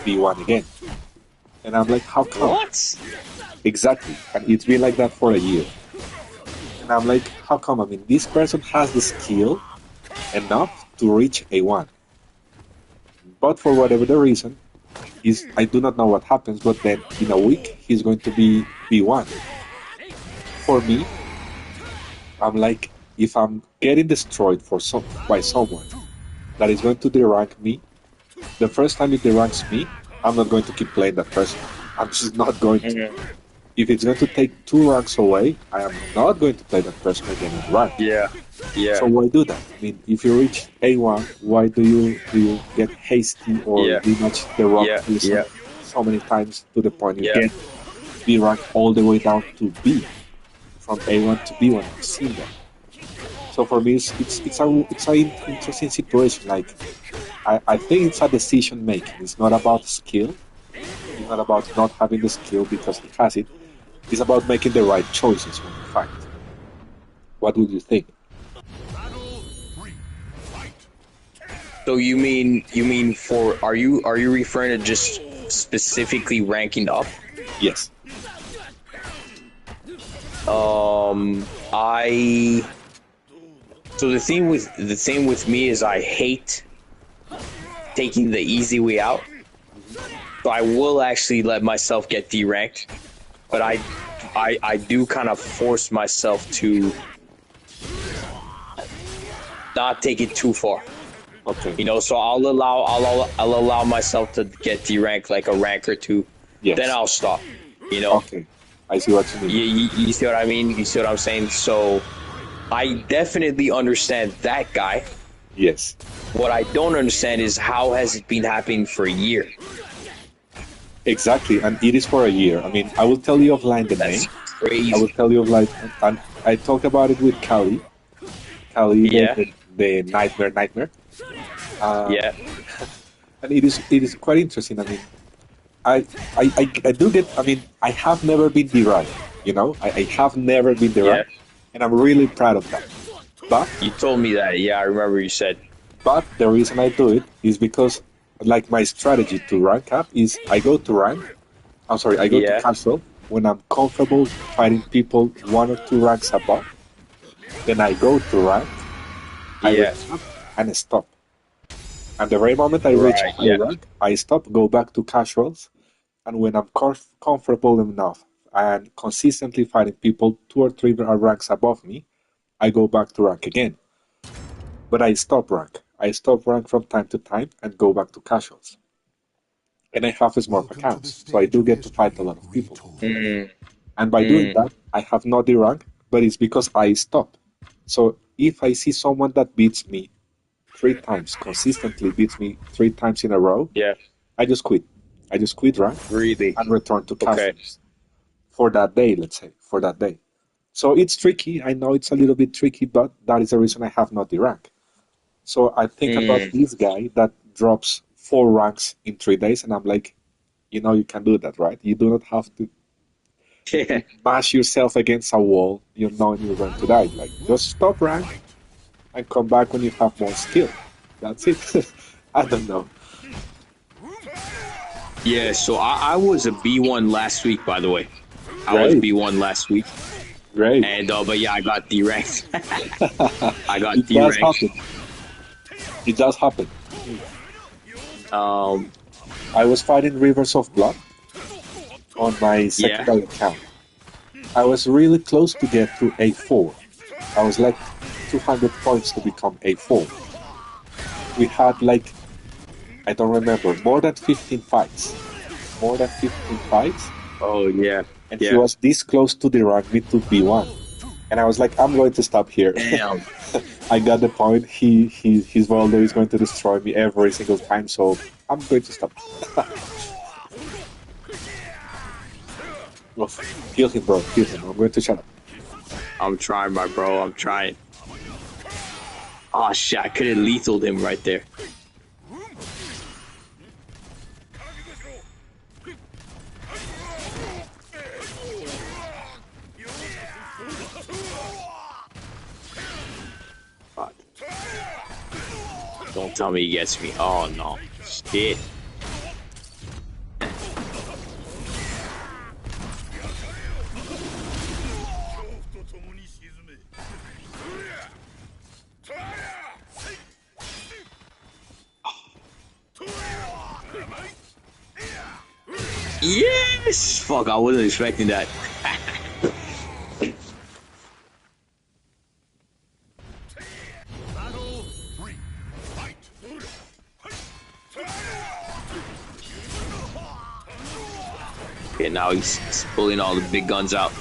B1 again. And I'm like, how come? What? Exactly. And it's been like that for a year. And I'm like, how come? I mean, this person has the skill enough to reach A1. But for whatever the reason, I do not know what happens, but then in a week, he's going to be B1. For me, I'm like, if I'm getting destroyed by someone that is going to derank me, the first time it deranks me, I'm not going to keep playing that person. I'm just not going to. Mhm. If it's going to take two ranks away, I am not going to play that person again in rank. Yeah, So yeah, why do that? I mean, if you reach A1, why do you get hasty or yeah, rematch the wrong yeah, person yeah, so many times to the point you yeah. get B rank all the way down to B, from A1 to B1? I've seen that. So for me, it's an interesting situation. Like I think it's a decision making. It's not about skill. It's not about not having the skill because he has it. It's about making the right choices when you fight. What would you think? So you mean for are you referring to just specifically ranking up? Yes. I so the thing with me is I hate taking the easy way out. So I will actually let myself get deranked, but Okay. I do kind of force myself to not take it too far. Okay. So I'll allow myself to get deranked like a rank or two, then Yes. I'll stop. Okay. I see what you mean. You see what I mean? You see what I'm saying? So I definitely understand that guy. Yes, What I don't understand is how has it been happening for a year? exactly. And it is for a year. I mean, I will tell you offline the That's name. I will crazy. tell you offline, and I talked about it with Kali. Kali, Yeah, the nightmare. Uh, yeah, and it is quite interesting. I mean, I do get. I mean, I have never been the rank. I have never been the yeah. rank, and I'm really proud of that. But You told me that. Yeah, I remember you said. But the reason I do it is because, like, my strategy to rank up is I go to rank. I'm sorry, I go to Yeah, casual when I'm comfortable fighting people one or two ranks above. Then I go to rank, I yeah. rank up, and stop. And the very moment I reach a Right. high Yeah, rank, I stop, go back to casuals, and when I'm comfortable enough and consistently fighting people two or three ranks above me, I go back to rank again. But I stop rank. I stop rank from time to time and go back to casuals. And I have smart Welcome to the accounts, so I stage do of get to fight a history lot of people. retold. And by doing that, I have not the rank, but it's because I stop. So if I see someone that beats me three times, consistently beats me three times in a row, yeah. I just quit. I just quit rank Really? and return to Okay. casuals for that day, let's say, for that day. So it's tricky. I know it's a little bit tricky, but that is the reason I have not the rank. So I think about this guy that drops four ranks in 3 days, and I'm like, you can do that, right? You do not have to Yeah. bash yourself against a wall, knowing you're going to die. Like, just stop rank and come back when you have more skill. That's it. I don't know. Yeah. So I was a B1 last week, by the way. I was Great, B1 last week, great. and but yeah, I got D-ranked. I got It does D-ranked. happen. It does happen. Um. I was fighting Rivers of Blood on my Yeah. secondary account. I was really close to get to A4. I was like 200 points to become A4. We had like, I don't remember, more than 15 fights. More than 15 fights. Oh yeah. And he Yeah. was this close to the rank me to B1. And I was like, I'm going to stop here. Damn. I got the point. His Voldo is going to destroy me every single time, so I'm going to stop. Oof. Kill him, bro. Kill him. I'm going to shut up. I'm trying, my bro. I'm trying. Oh shit! I could have lethaled him right there. Fuck. Don't tell me he gets me. Oh no. Shit. Yes! Fuck, I wasn't expecting that. Okay, now he's pulling all the big guns out.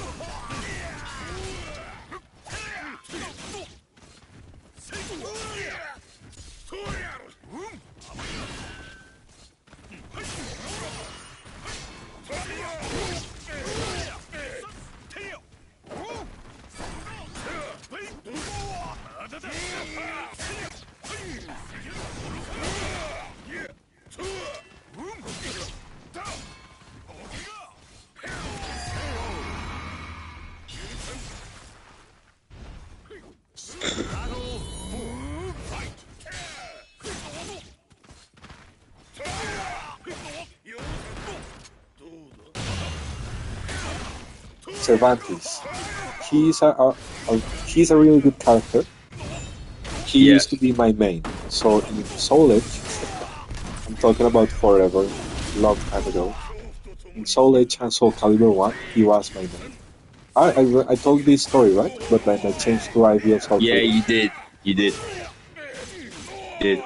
Cervantes. He's a really good character. He Yeah. used to be my main. So in Soul Edge, I'm talking about forever, long time ago. In Soul Edge and Soul Calibur 1, he was my main. I told this story, right? But then I changed to IVL Soul Yeah, Calibur. you did. You did. Did.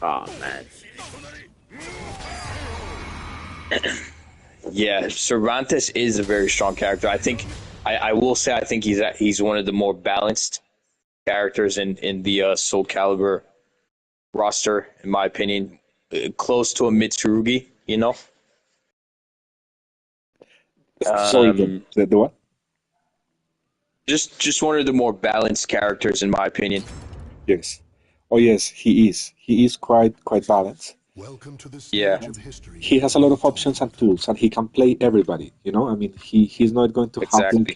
Oh man. Yeah, Cervantes is a very strong character. I think I will say I think he's one of the more balanced characters in the Soul Calibur roster, in my opinion. Close to a Mitsurugi, you know. Sorry, Um, the what? just one of the more balanced characters, in my opinion. Yes. Oh yes, he is. He is quite balanced. Welcome to the Yeah, stage of history He has a lot of options and retold. tools, and he can play everybody. You know, I mean, he's not going to have like exactly.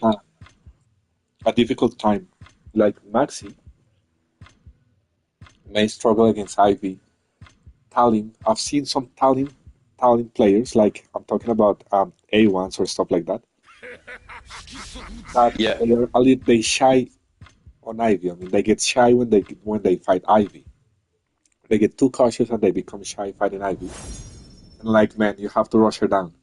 a difficult time. Like Maxi may struggle against Ivy. Talim, I've seen some Talim players, like I'm talking about A1s or stuff like that, that Yeah, they shy on Ivy. I mean, they get shy when they fight Ivy. They get too cautious and they become shy fighting Ivy. And like, man, you have to rush her down.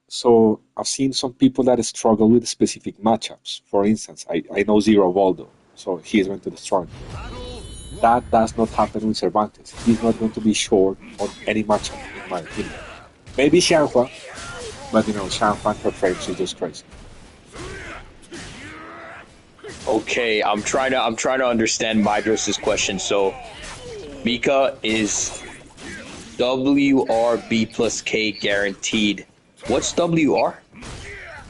So I've seen some people that struggle with specific matchups. For instance, I know Zero Waldo, so he is going to destroy me. That does not happen with Cervantes. He's not going to be short on any matchup, in my opinion. Maybe Xianhua, but Xianhua and her frames is just crazy. okay. I'm trying to understand Midros's question. So Mika is WRB plus K guaranteed. What's WR?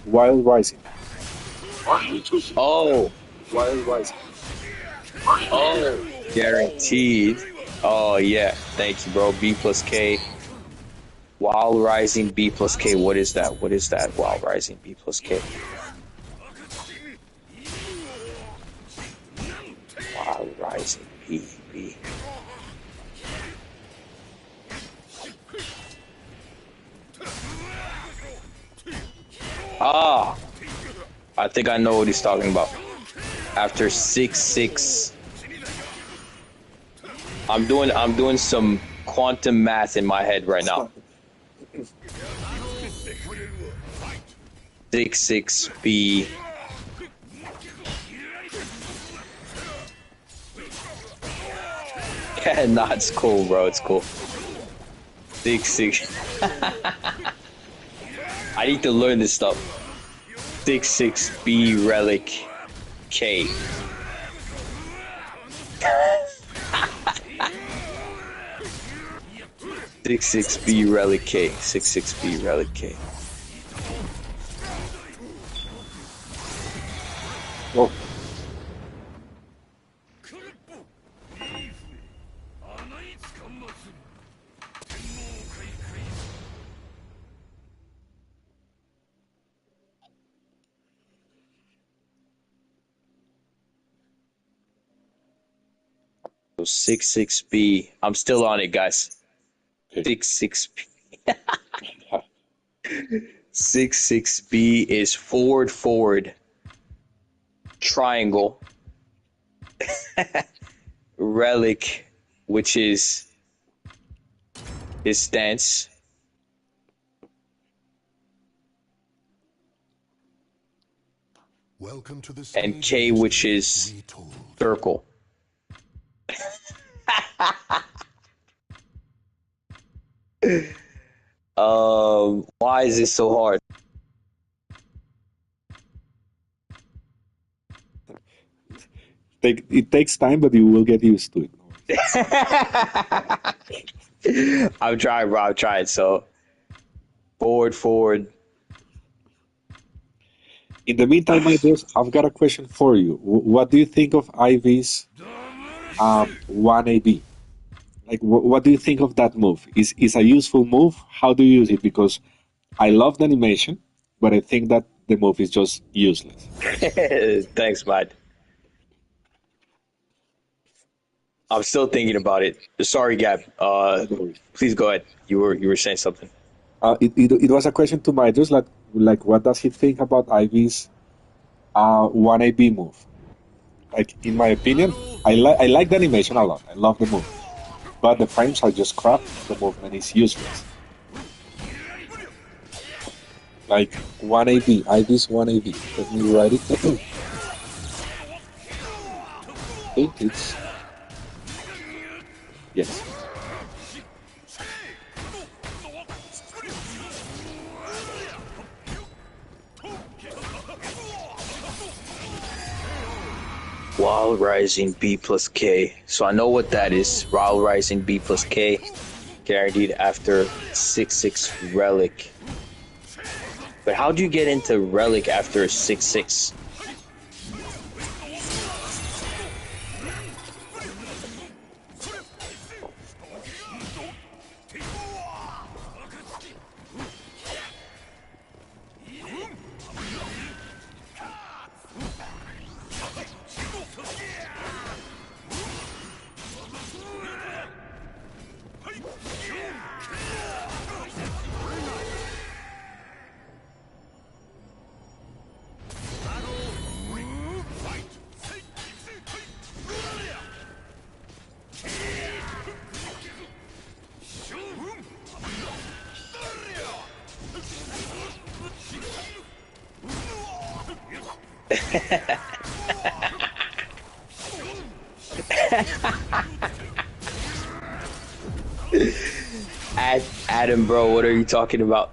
Wild Rising. Oh, Wild Rising. oh, guaranteed. Oh yeah, thank you, bro. B plus K. Wild Rising B plus K. What is that? What is that? Wild Rising B plus K. Wild Rising B. Ah, I think I know what he's talking about. After 6-6, I'm doing some quantum math in my head right now. 6-6 B. Yeah, nah, it's cool, bro. It's cool. 6-6. I need to learn this stuff. 6-6 B relic K. Six six B relic K. 6-6 B relic K. Oh, So 6-6 B. I'm still on it, guys. okay. 6-6 B. 6-6 B is forward triangle relic, which is his stance, Welcome to the and stage K, of which history is retold. circle. Why is this so hard? It takes time, but you will get used to it. I'm trying, bro. I'm trying. So forward. In the meantime, my dears, I've got a question for you. What do you think of Ivy's 1AB? Like, what do you think of that move? Is a useful move? How do you use it? Because I love the animation, but I think that the move is just useless. Thanks, bud. I'm still thinking about it. Sorry, Gab. No worries. Please go ahead. You were saying something. It was a question to Midas, like what does he think about Ivy's 1AB move? Like, in my opinion, I like the animation a lot. I love the move, but the frames are just crap. The movement is useless. Like 1AB, Ivy's 1AB. Let me write it. It's yes. Wild Rising B plus K. So I know what that is. Wild Rising B plus K. Guaranteed after 6-6 Relic. But how do you get into Relic after 6-6? Adam, bro, what are you talking about?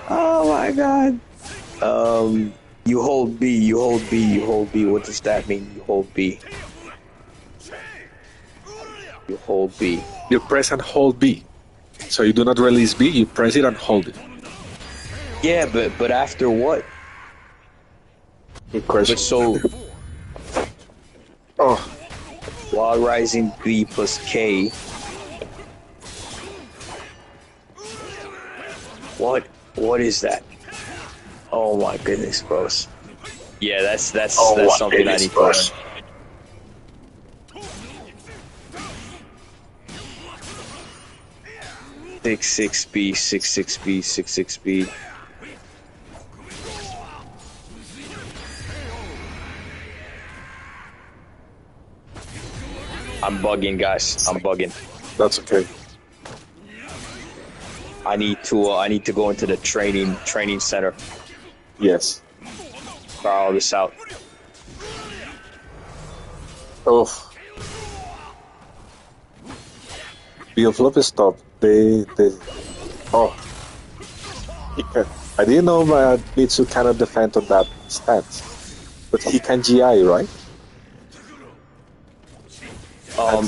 Oh my god. You hold B, you hold B, you hold B. What does that mean? You hold B. You hold B. You press and hold B. So you do not release B, you press it and hold it. Yeah, but after what? Good question. But so Oh, while rising B plus K. What is that? Oh my goodness, bros. Yeah, that's something I need to learn. 6-6B, 6-6B, 6-6B. I'm bugging, guys. I'm bugging. that's okay. I need to go into the training center. Yes. Try all this out. Oh. Bill flop is top. Oh. He can. I didn't know Mitsu cannot defend on that stance. But he can GI, right?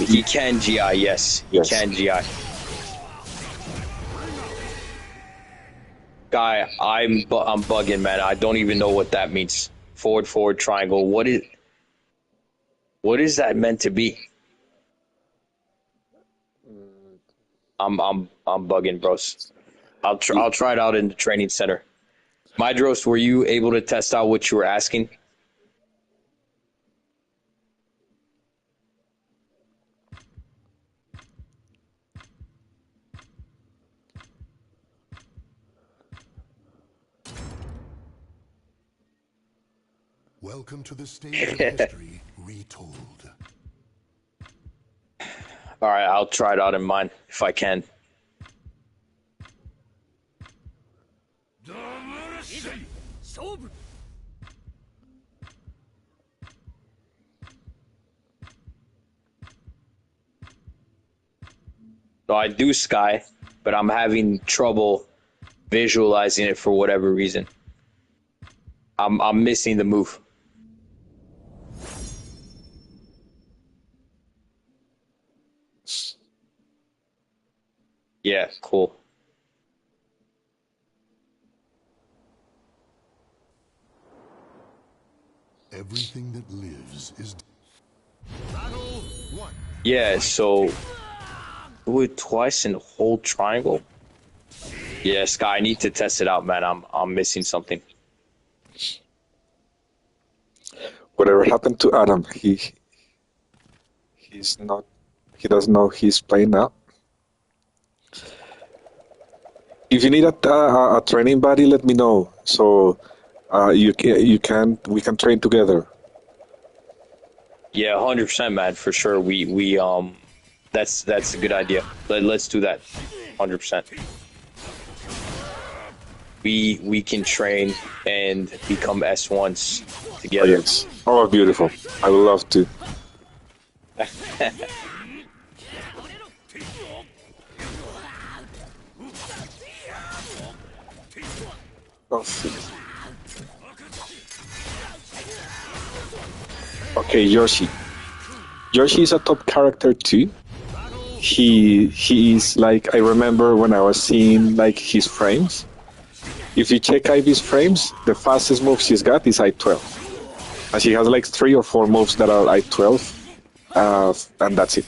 He can GI, yes. He Yes. can GI. Guy, I'm bugging, man. I don't even know what that means. Forward triangle. What is that meant to be? I'm bugging, bros. I'll try it out in the training center. Mydros, were you able to test out what you were asking? Welcome to the stage of history retold. All right, I'll try it out in mine if I can. So I do Sky, but I'm having trouble visualizing it for whatever reason. I'm missing the move. Yeah, cool. Everything that lives is battle one. Yeah, so do it twice and hold triangle. Yeah, Sky, I need to test it out, man. I'm missing something. Whatever happened to Adam? He's not. He doesn't know he's playing now. If you need a training buddy, let me know. So we can train together. Yeah, 100%, man, for sure. We that's a good idea. Let's do that. 100%. We can train and become S1s Oh, together. yes. Oh, beautiful. I would love to. Oh, Okay, Yoshi. Yoshi is a top character too. He is like, I remember when I was seeing like his frames. If you check Ivy's frames, the fastest move she's got is I-12. And she has like 3 or 4 moves that are I-12, and that's it.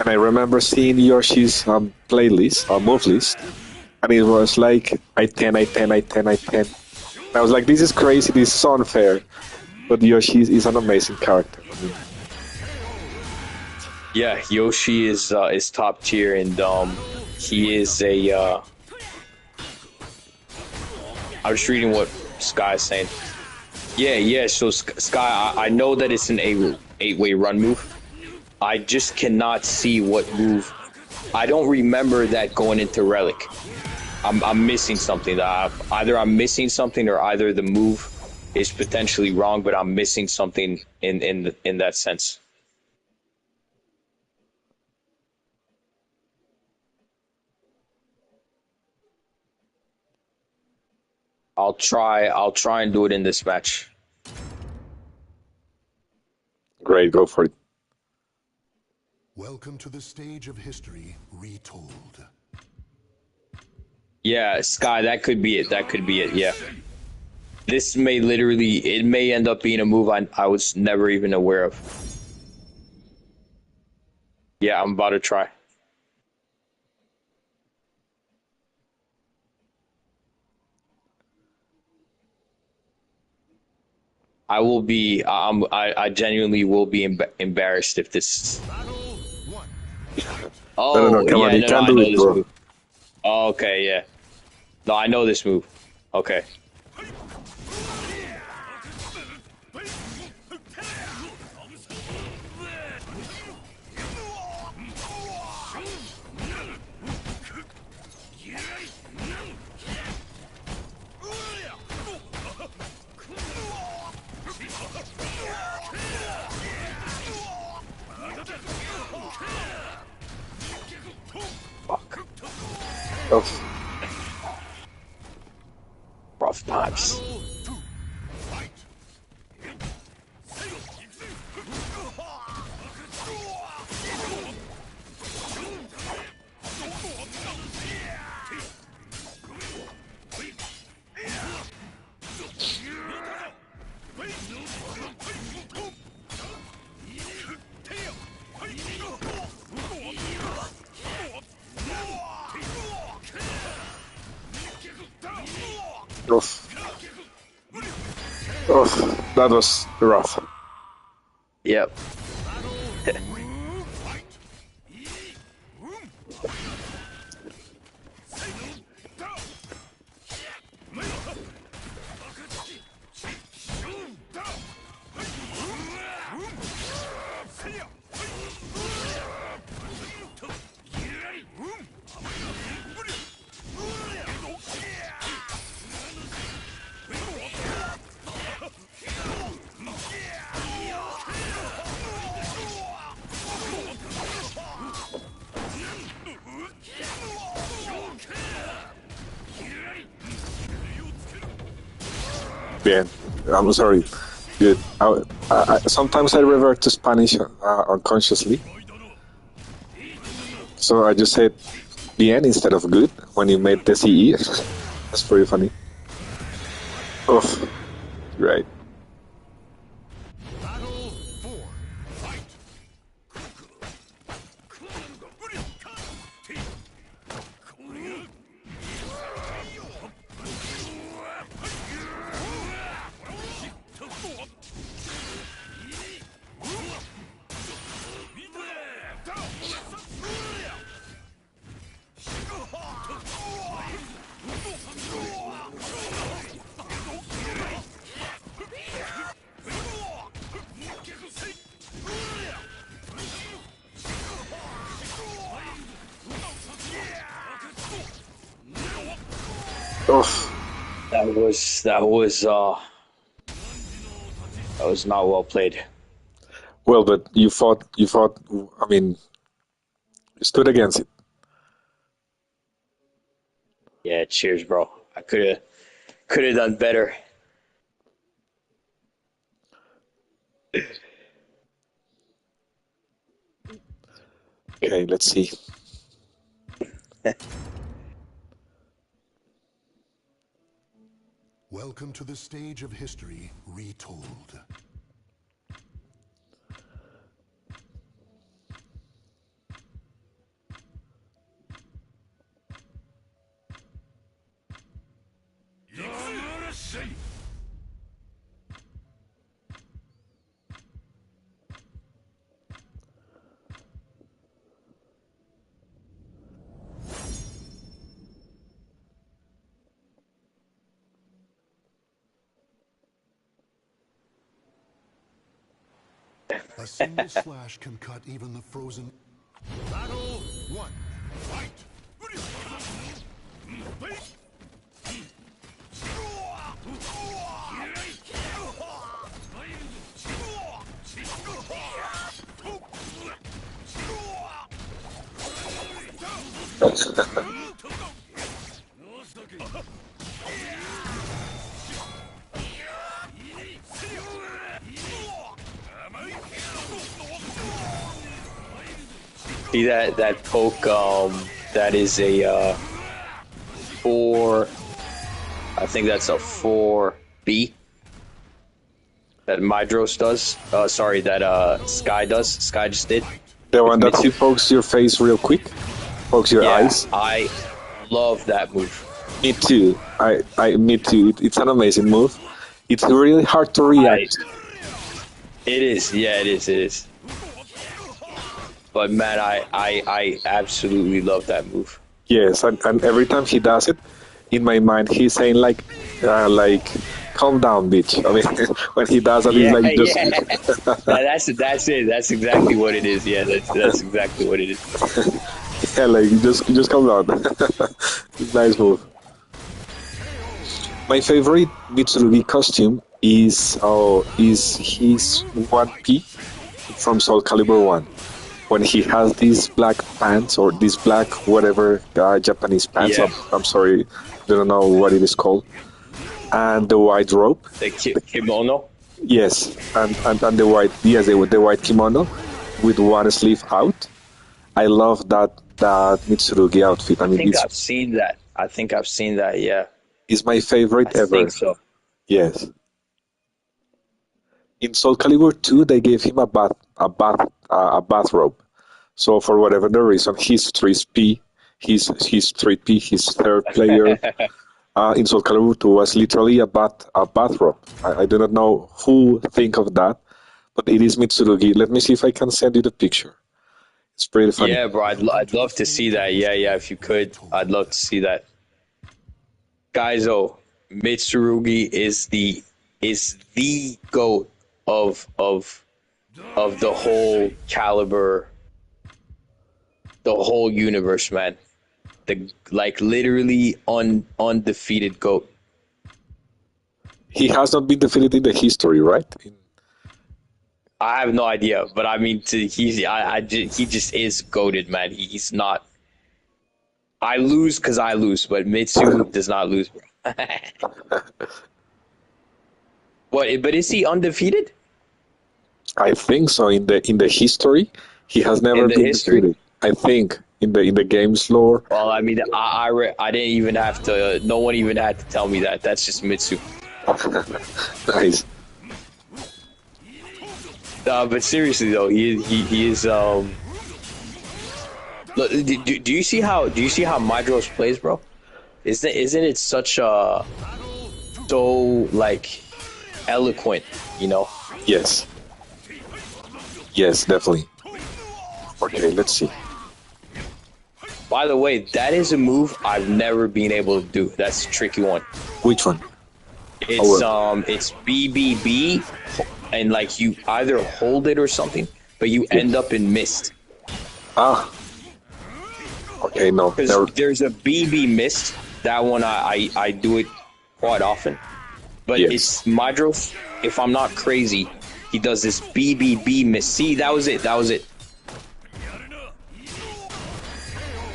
And I remember seeing Yoshi's playlist, move list, and it was like I-10, I-10, I-10, I-10. And I was like, this is crazy, this is unfair. But Yoshi is an amazing character. I mean, Yeah, Yoshi is top tier, and he is a. I was reading what Sky is saying. Yeah. So Sky, I know that it's an eight-way run move. I just cannot see what move. I don't remember that going into Relic. I'm missing something. Either I'm missing something, or either the move is potentially wrong, but I'm missing something in that sense. I'll try and do it in this match. great, go for it. Welcome to the stage of history retold. Yeah, Sky, that could be it. That could be it. Yeah. This may literally, it may end up being a move I was never even aware of. Yeah, I'm about to try. I will be, I genuinely will be embarrassed if this. No, Oh, come on, yeah, you no, can I do know it, this bro. move. Oh, okay, yeah. No, I know this move. Okay. Fuck. Oof. Rough times. Oof. Oof. That was rough. Yep. Bien. I'm sorry. Good. Sometimes I revert to Spanish unconsciously. So I just said bien instead of good when you made the CE. That's pretty funny. Oof. Right. Oof. That was not well played. Well, but you fought, I mean, you stood against it. Yeah, cheers, bro. I could have done better. Okay, let's see. Welcome to the stage of history retold. A single slash can cut even the frozen. Battle one. Fight! See that poke? That is a 4. I think that's a 4B. That Mydros does. Sorry, that Sky does. Sky just did. The one that he pokes your face real quick, pokes your eyes. I love that move. Me too. Me too. It's an amazing move. It's really hard to react. It is. Yeah, it is. It is. But man, I absolutely love that move. Yes, and every time he does it, in my mind, he's saying like, calm down, bitch. I mean, when he does it, he's like just. That's it. That's exactly what it is. Yeah, that's exactly what it is. Yeah, like just calm down. Nice move. My favorite Mitsurugi costume is his 1P from Soul Calibur 1. When he has these black pants or these black whatever Japanese pants, Yeah. I'm sorry, I don't know what it is called, and the white robe. The kimono. Yes, and the white the white kimono with one sleeve out. I love that Mitsurugi outfit. I mean, I think I've seen that. Yeah. It's my favorite I ever. think so. Yes. In Soul Calibur 2, they gave him a bathrobe. So for whatever the reason, he's 3P, he's 3P, his third player. In Soul Calibur 2 was literally a bathrobe. I do not know who think of that, but it is Mitsurugi. Let me see if I can send you the picture. It's pretty funny. Yeah, bro. I'd love to see that. Yeah. If you could, I'd love to see that. Guys, Mitsurugi is the GOAT of the whole caliber, the whole universe, man. The literally undefeated GOAT. He has not been defeated in the history, right? I have no idea, but I mean, he just is goated, man. He's not. I lose because I lose, but Mitsu does not lose, bro. What? But is he undefeated? I think so. In the history, he has never been defeated. I think in the game's lore. Well, I mean, I didn't even have to. No one even had to tell me that. That's just Mitsu. Nice. But seriously though, he is. Look, do you see how Mydros plays, bro? Isn't it such a so like eloquent, you know? Yes. Yes, definitely. Okay, let's see. By the way, that is a move I've never been able to do. That's a tricky one. Which one? It's BBB, and like you either hold it or something, but you end up in mist. Ah. Okay, no. There's a BB mist. That one I do it quite often. But Yes. it's Mydros. If I'm not crazy, he does this BBB mist. See, that was it.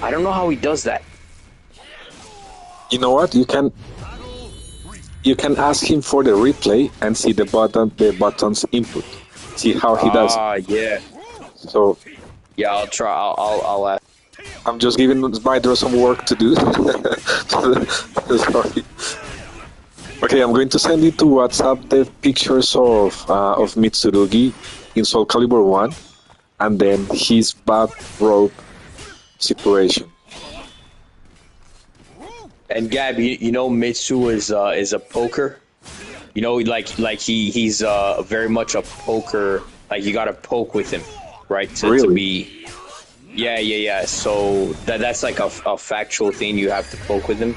I don't know how he does that. You know what? You can ask him for the replay and see the buttons input. See how he does it. Ah, yeah. So Yeah, I'll try. I'll ask. I'm just giving Smydro some work to do. Sorry. Okay, I'm going to send you to WhatsApp the pictures of Mitsurugi in Soul Calibur 1 and then his bad rope situation. And Gab, you know Mitsu is a poker. You know, he's very much a poker. Like you got to poke with him, right? To Really? be. Yeah, yeah, yeah. So that's like a factual thing. You have to poke with him,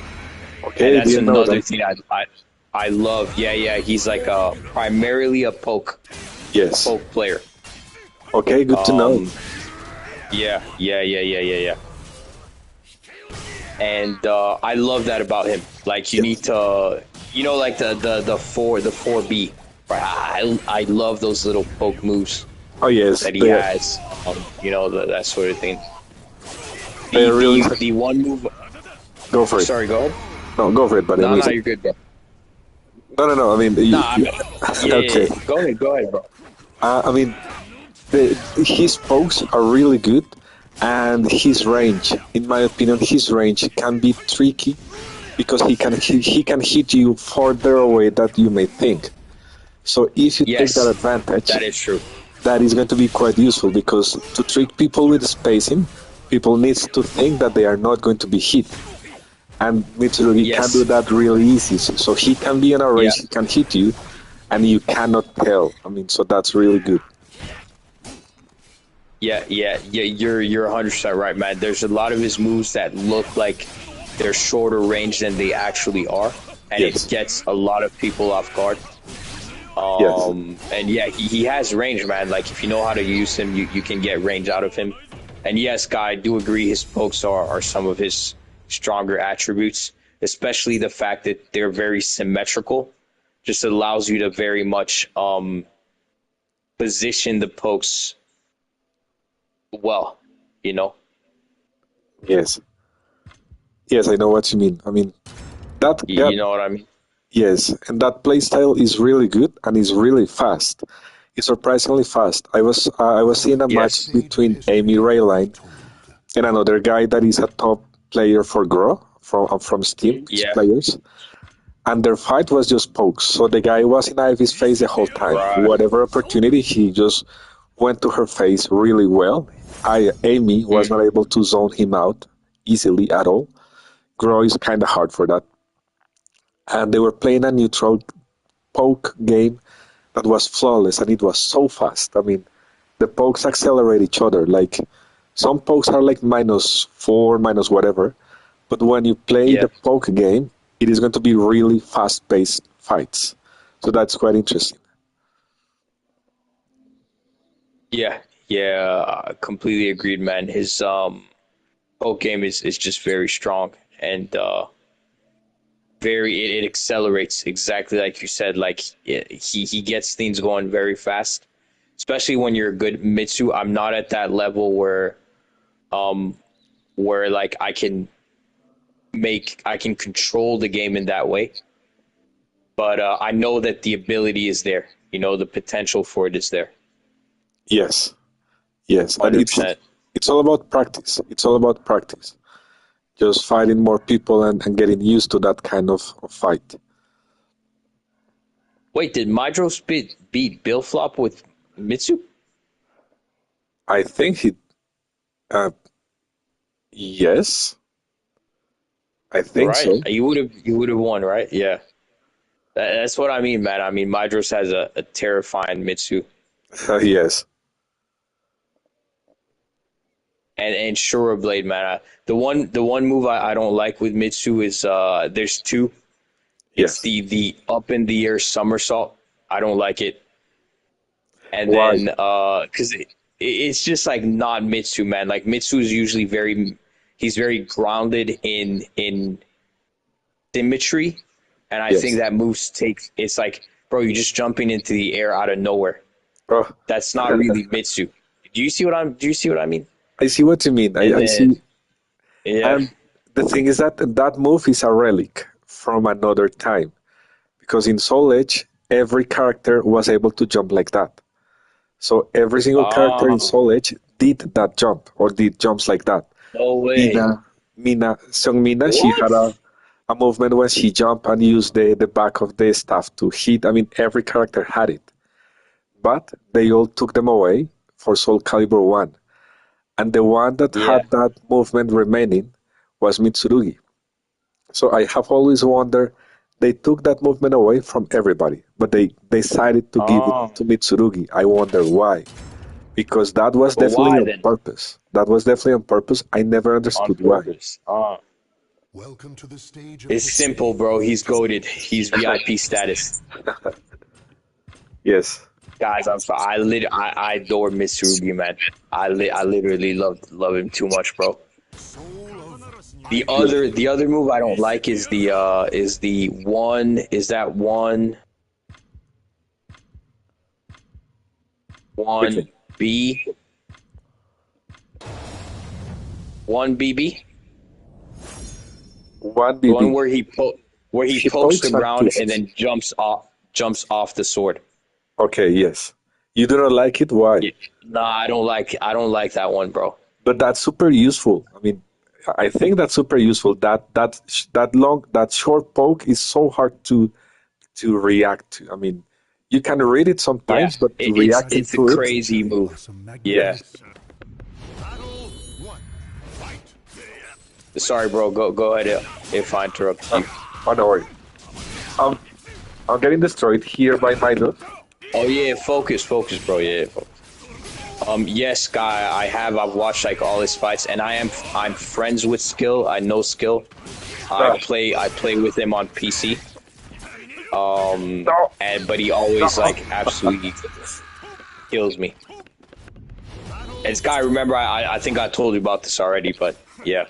and Okay, that's didn't know another that. thing I love. Yeah, yeah. He's like primarily a Yes. poke player. Okay, good to know. Yeah, yeah, yeah, yeah, yeah, yeah. And I love that about him. Like you need Yes. to, like the 4B. Right? I love those little poke moves Oh yes, that he has. That sort of thing. The they're really. the the one move. Go for it. Sorry, go ahead. No, go for it, buddy. I'm No, no, listening. you're good, bro. No, no, no. I mean, Nah, I mean, yeah, yeah, okay. yeah. Go ahead, bro. I mean, his pokes are really good, and his range, in my opinion, his range can be tricky because he can hit you further away than you may think. So if you take that Yes, advantage, that is true. that is going to be quite useful because to trick people with spacing, people need to think that they are not going to be hit. And Mitsurugi can do Yes, that really easy. So he can be in a yeah, range, he can hit you, and you cannot tell. I mean, so that's really good. yeah, yeah, yeah. You're 100% right, man. There's a lot of his moves that look like they're shorter range than they actually are, and it Yes, gets a lot of people off guard. yes, And yeah, he has range, man. Like if you know how to use him, you can get range out of him. And yes, Guy, I do agree his pokes are some of his stronger attributes, especially the fact that they're very symmetrical. Just allows you to very much position the pokes well, you know? yes, yes. I know what you mean. I mean that You that know what I mean? yes, and that playstyle is really good and is really fast. It's surprisingly fast. I was seeing a match Yes. Stage of between history. Amy Rayline Tournament. and another guy that is a top player for Grow from Steam, it's Yeah. players. And their fight was just pokes. So the guy was in Ivy's face the whole time. Right. Whatever opportunity, he just went to her face really well. Amy was not able to zone him out easily at all. Grow is kind of hard for that. And they were playing a neutral poke game that was flawless, and it was so fast. I mean, the pokes accelerate each other. Like some pokes are like -4, minus whatever, but when you play Yeah. the poke game, it is going to be really fast-paced fights. So that's quite interesting. Yeah. Yeah. Completely agreed, man. His poke game is just very strong and it accelerates exactly like you said. Like he gets things going very fast, especially when you're a good Mitsu. I'm not at that level where like I can control the game in that way, but I know that the ability is there. The potential for it is there. Yes, yes, and 100%. it's all about practice. It's all about practice. Just fighting more people and getting used to that kind of fight. Wait, did Mydros beat Bill Flop with Mitsu? I think uh, yes, I think Right. so. You would have won, right? Yeah. That's what I mean, man. I mean, Mydros has a terrifying Mitsu. Yes, And Shura Blade, man. The one move I don't like with Mitsu is there's two. It's yes. the up in the air somersault. I don't like it. And Why? then because it's just like not Mitsu, man. Like Mitsu is usually he's very grounded in symmetry, and I think Yes. that moves takes it's like, bro, you're just jumping into the air out of nowhere. Oh, That's not really Mitsu. Do you see what I mean? I see what you mean. And I then see. yeah, And the thing is that that move is a relic from another time because in Soul Edge, every character was able to jump like that. So every single character in Ah, Soul Edge did that jump or did jumps like that. no way. Mina, she What? had a movement when she jumped and used the back of the staff to hit. I mean, every character had it, but they all took them away for Soul Calibur 1. And the one that Yeah. had that movement remaining was Mitsurugi. So I have always wondered, they took that movement away from everybody, but they decided to give it Oh, to Mitsurugi. I wonder why. Because that was but definitely why on then? purpose. That was definitely on purpose. I never On understood why. purpose. Ah, Welcome to the stage of it's the simple, bro. sage. He's goaded. He's VIP status. Yes. Guys, I adore Mitsurugi, man. I literally love him too much, bro. Soul of Good. The other move I don't like is the one is that Which one one? B one BB, One the one BB. where he She pokes the pokes and ground and twists. then jumps off the sword. Okay, yes. You do not like it? Why? Yeah. Nah, I don't like that one, bro. But that's super useful. I mean, I think that's super useful. That short poke is so hard to react to. I mean, you can read it Yeah, sometimes, but reacting it's a to it, crazy move. some Yeah. yes. magnificent. Battle one. Fight. Sorry, bro. Go ahead if I interrupt you. Oh, no worry. Um, I'm getting destroyed here by my dude. Oh yeah, focus, bro. Yeah, focus. Yes, guy. I've watched like all his fights, and I'm friends with Skill. I know Skill. Ah, I play with him on PC. no, And but he always no. like absolutely kills me. And Sky, remember I think I told you about this already, but yeah.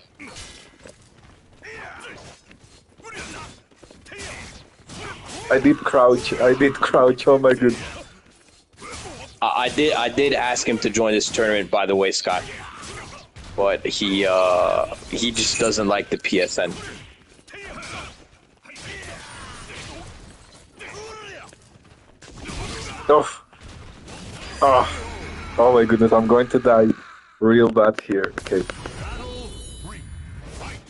I did crouch. I did crouch. Oh my goodness. I did ask him to join this tournament, by the way, Scott. But he just doesn't like the PSN. Oh, oh, oh my goodness. I'm going to die real bad here. Okay. Battle three. Fight.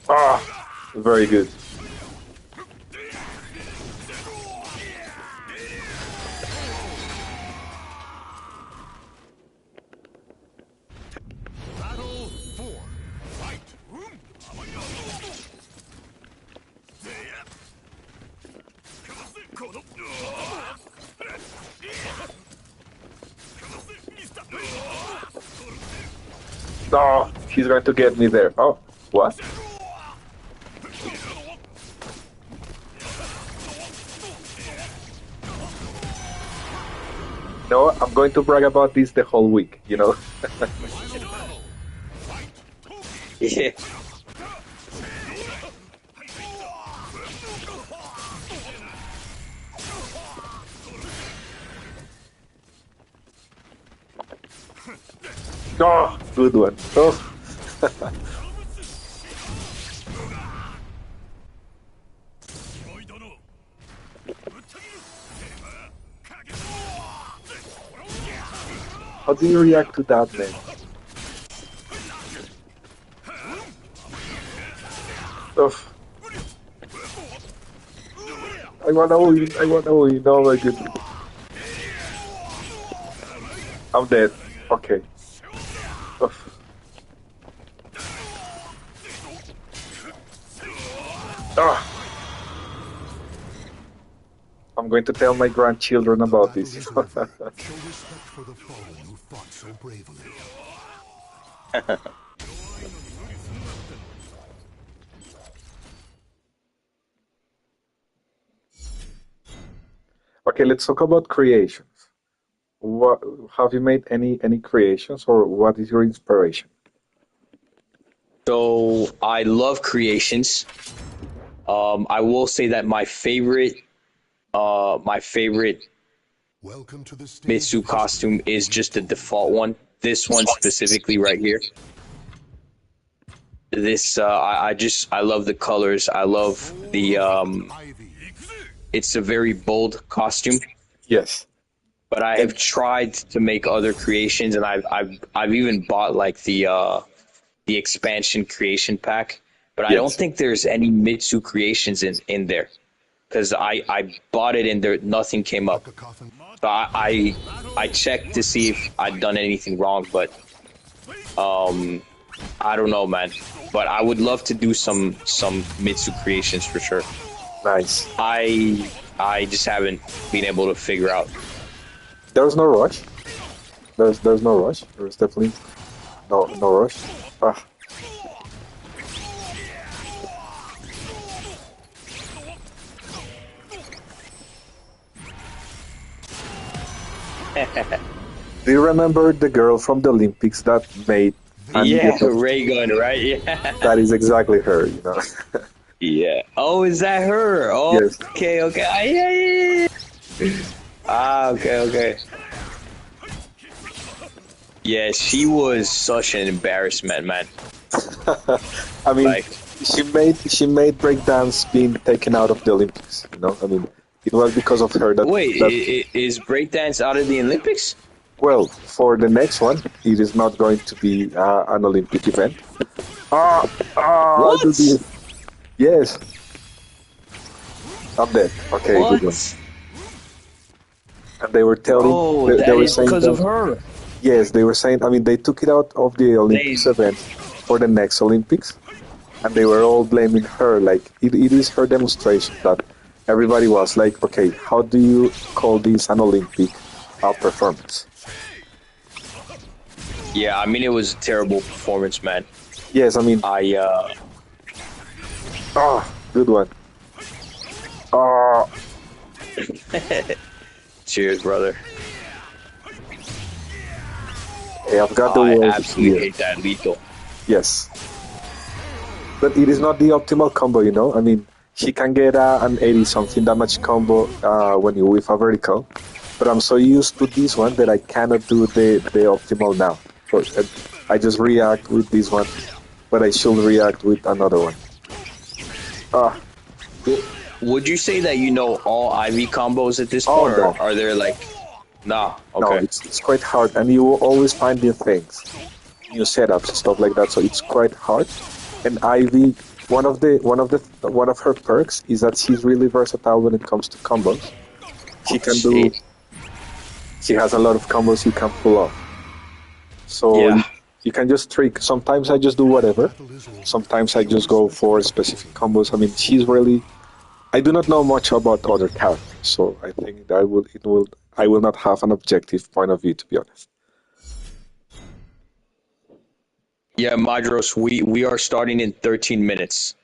Ah, very good. Battle four. Fight. Oh, he's going to get me there. Oh, what? No, I'm going to brag about this the whole week, you know? Yeah. Oh, good one. Oh, how do you react to that, man? Oh, I wanna win. I wanna win. Oh my goodness. I'm dead. Okay. Oh, ah, I'm going to tell my grandchildren about Battle this. is over. Show respect for the fallen who fought so bravely. Okay, let's talk about creations. What have you made any creations, or what is your inspiration? So I love creations. I will say that my favorite my favorite Welcome to the stage Mitsu of history. costume is just the default one. This one specifically right here. This I love the colors. I love the Ivy. it's a very bold costume. Yes. But I have tried to make other creations, and I've even bought like the expansion creation pack. But I don't Yes. think there's any Mitsu creations in there, because I bought it and there nothing came up. Like a coffin. So I checked to see if I'd done anything wrong, but I don't know, man. But I would love to do some Mitsu creations for sure. Nice. I just haven't been able to figure out. There's no rush. There's no rush. There's definitely no rush. Ah. Do you remember the girl from the Olympics that made? Yeah, ray gun, right? Yeah. That is exactly her. You know. Yeah. Oh, is that her? Oh, Yes. okay, okay. Ah, yeah. Ah, okay. Yeah, she was such an embarrassment, man. I mean, Like, she made breakdance being taken out of the Olympics. You know, I mean, it was because of her that. wait, that is breakdance out of the Olympics? well, for the next one, it is not going to be an Olympic event. What? Do this. Yes. I'm dead. Okay, good one. What? And they were telling. Oh, they that were is saying because that, of her. Yes, they were saying. I mean, they took it out of the Olympics They- event for the next Olympics, and they were all blaming her. Like it is her demonstration that everybody was like, okay, how do you call this an Olympic performance? Yeah, I mean, it was a terrible performance, man. Yes, I mean, good one. Cheers, brother. Hey, I've got the I words absolutely here. hate that lethal. Yes, but it is not the optimal combo, you know. I mean, she can get an 80 something damage combo when you whiff a vertical, but I'm so used to this one that I cannot do the optimal now. So I just react with this one, but I should react with another one. Would you say that you know all IV combos at this Oh, point, no. or are there like, nah? No, Okay. it's quite hard, and you will always find new things, new setups, stuff like that. So it's quite hard. And Ivy, one of her perks is that she's really versatile when it comes to combos. She can do. Shit. She has a lot of combos you can pull off. So Yeah. you can just trick. Sometimes I just do whatever. Sometimes I just go for specific combos. I mean, she's really. I do not know much about other characters, so I think that I will not have an objective point of view, to be honest. Yeah, Madros, we are starting in 13 minutes.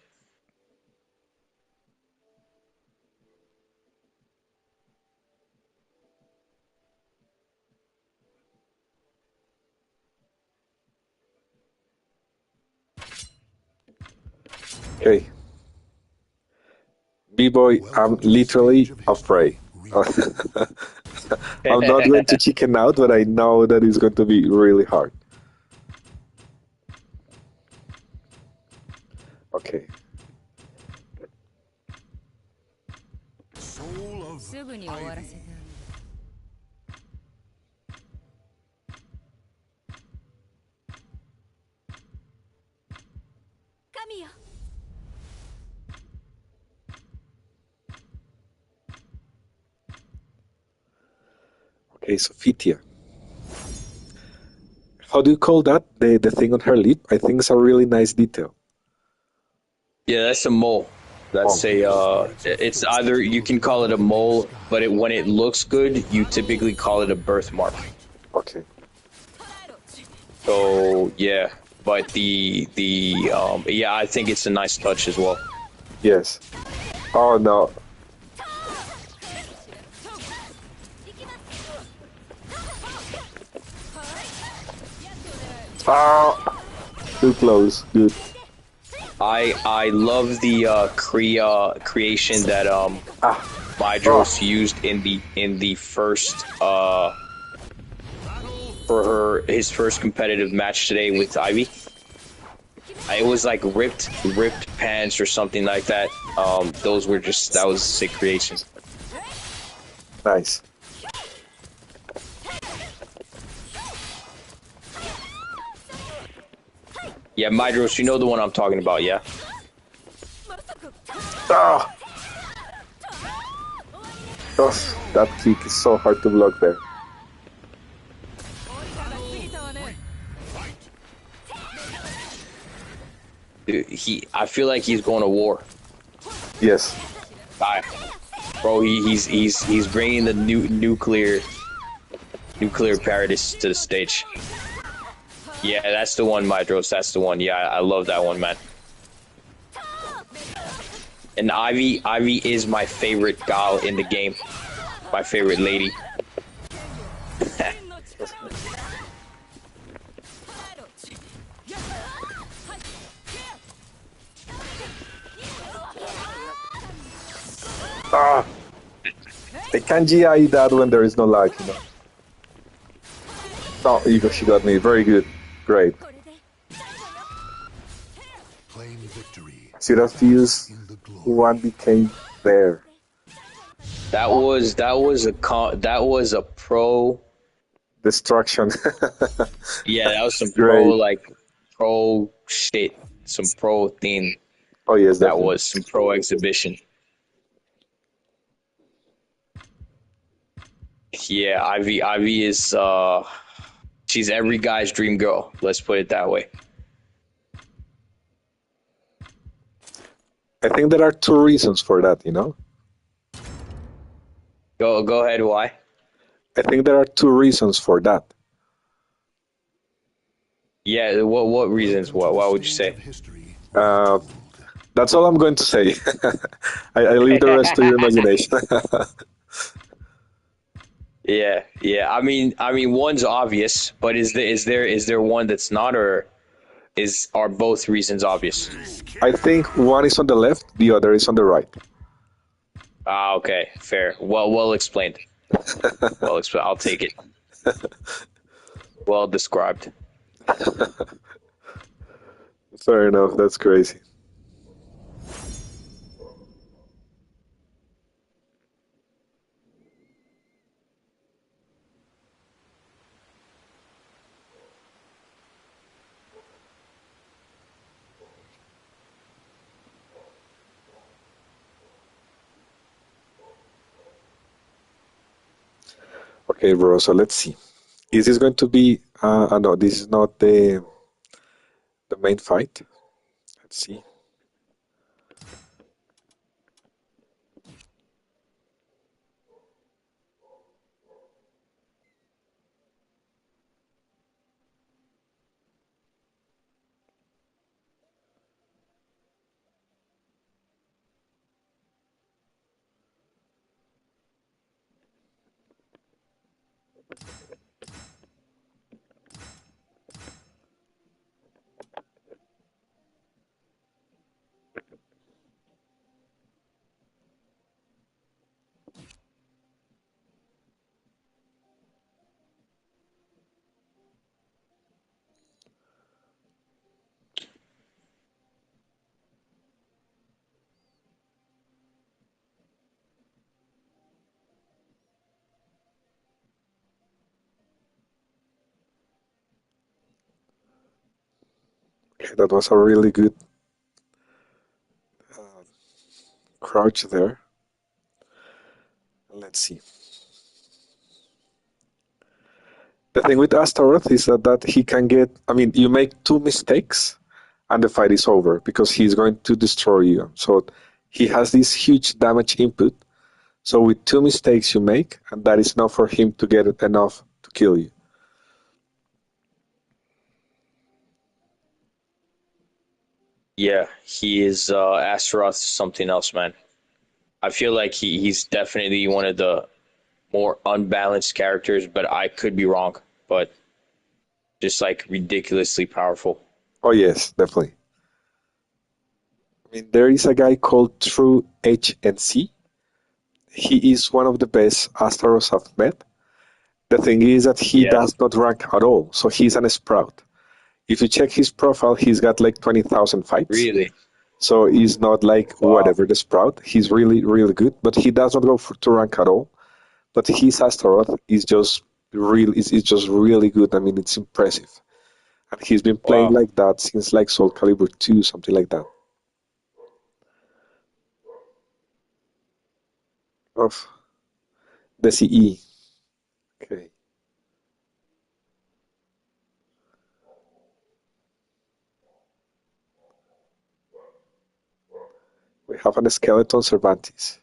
Okay. B-boy, I'm literally afraid. I'm not going to chicken out, but I know that it's going to be really hard. Okay. Soul of すぐに終わらせてあげる 神よ Okay, Sophia. How do you call that? The thing on her lip? I think it's a really nice detail. Yeah, that's a mole. That's it's either you can call it a mole, but when it looks good, you typically call it a birthmark. Okay. So yeah, but yeah, I think it's a nice touch as well. Yes. Oh no. Ah, too close. Good. I love the creation that Mydros used in the first for his first competitive match today with Ivy. It was like ripped pants or something like that. Those were just, that was sick creation. Nice. Yeah, Mydros, you know the one I'm talking about, yeah? Ah! Oh, that kick is so hard to block there. Dude, I feel like he's going to war. Yes. Bro, he's bringing the nuclear paradise to the stage. Yeah, that's the one, Mydros. That's the one. Yeah, I love that one, man. And Ivy is my favorite gal in the game. My favorite lady. Ah! I can't GI that when there is no lag, you know. Oh, she got me. Very good. Great. Claim victory. See that fuse? One became there. That was a pro Destruction. Yeah, that was some Great. pro shit. Some pro thing. Oh yes, That definitely. was some pro exhibition. Yeah, Ivy is she's every guy's dream girl. Let's put it that way. I think there are two reasons for that, you know. Go ahead, why? I think there are two reasons for that. Yeah, what reasons? Why would you say? Uh, that's all I'm going to say. I leave the rest to your imagination. Yeah. I mean, one's obvious, but is there one that's not, or are both reasons obvious? I think one is on the left, the other is on the right. Ah, okay, fair. Well explained. Well explained. I'll take it. Well described. Fair enough. That's crazy. Okay, bro. So let's see. Is this going to be? No, this is not the main fight. Let's see. Okay, that was a really good crouch there. Let's see. The thing with Astaroth is that he can get. I mean, you make two mistakes, and the fight is over because he's going to destroy you. So he has this huge damage input. So with two mistakes you make, and that is enough for him to get enough to kill you. Yeah, he is Astaroth something else, man. I feel like he's definitely one of the more unbalanced characters, but I could be wrong. But just like ridiculously powerful. Oh yes, definitely. I mean, there is a guy called True HNC. he is one of the best Astaros I've met. The thing is that he Yeah. does not rank at all, so he's an sprout. If you check his profile, he's got like 20,000 fights. Really? So he's not like Wow. whatever the sprout. He's really, really good, but he does not go to rank at all. But his Astaroth is just really good. I mean, it's impressive. And he's been playing Wow. like that since like Soul Calibur 2, something like that. Of the CE. Okay. We have an skeleton Cervantes.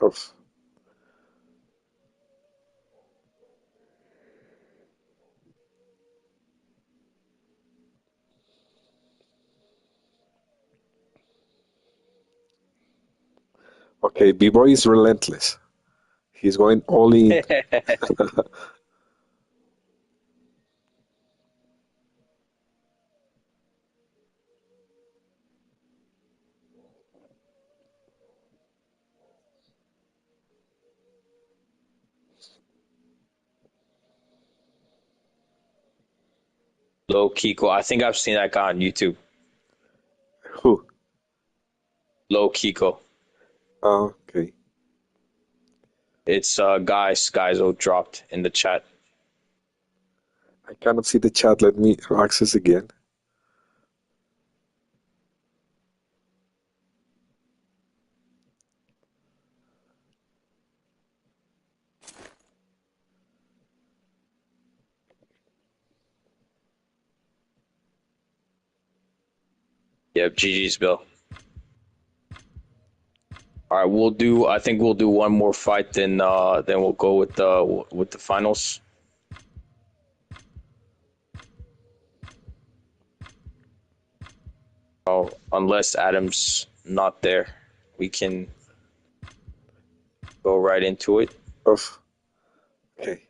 Of okay, B-Boy is relentless. He's going all in. Low Kiko. I think I've seen that guy on YouTube. Who? Low Kiko. Okay. It's guy Skyzo dropped in the chat. I cannot see the chat. Let me access again. Yep, GG's Bill. All right, we'll do. I think we'll do one more fight, then we'll go with the finals. Oh, unless Adam's not there, we can go right into it. Of okay.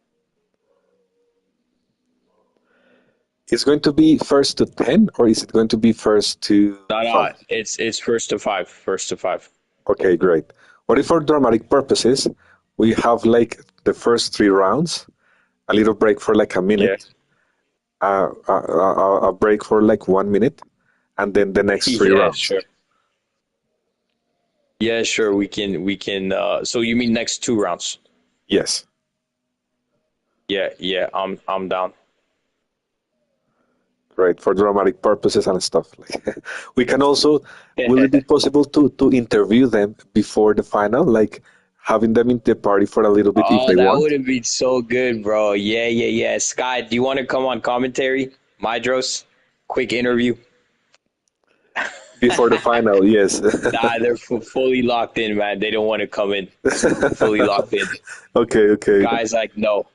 Is it going to be first to 10 or is it going to be first to No, no, 5? it's first to five. First to five. Okay, great. What if for dramatic purposes, we have like the first 3 rounds, a little break for like a Yeah. minute, a break for like 1 minute, and then the next three Yeah, rounds? sure. Yeah, sure. We can. So you mean next 2 rounds? Yes. Yeah, yeah. I'm down. Right, for dramatic purposes and stuff. Like we can also, will it be possible to interview them before the final, like having them in the party for a little bit if Oh, they that want? would have been so good, bro. Yeah, yeah, yeah. Sky, do you want to come on commentary? Mydros, quick interview. Before the final, yes. Nah, they're fully locked in, man. They don't want to come in. Fully locked in. Okay, okay. Guys, like, no.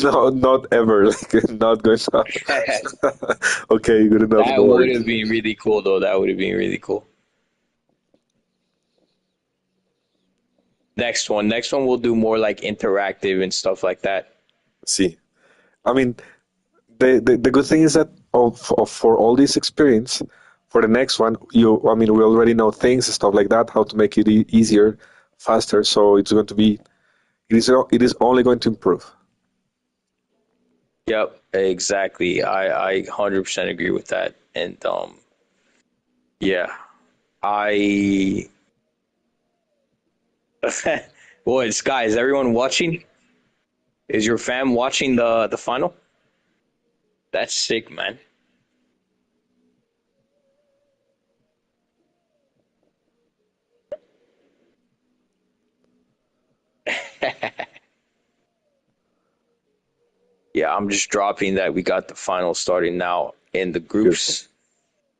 No, not ever. Like, not going to That happen. Okay, good enough. No would have worries. been really cool, though. That would have been really cool. Next one. Next one, we'll do more like interactive and stuff like that. See, I mean, the good thing is that for all this experience, for the next one, I mean, we already know things, stuff like that, how to make it easier, faster. So it's going to be, it is only going to improve. Yep, exactly. I 100% agree with that. And yeah, I. Boy, Sky, is everyone watching? Is your fam watching the final? That's sick, man. Yeah, I'm just dropping that we got the final starting now in the Beautiful. groups.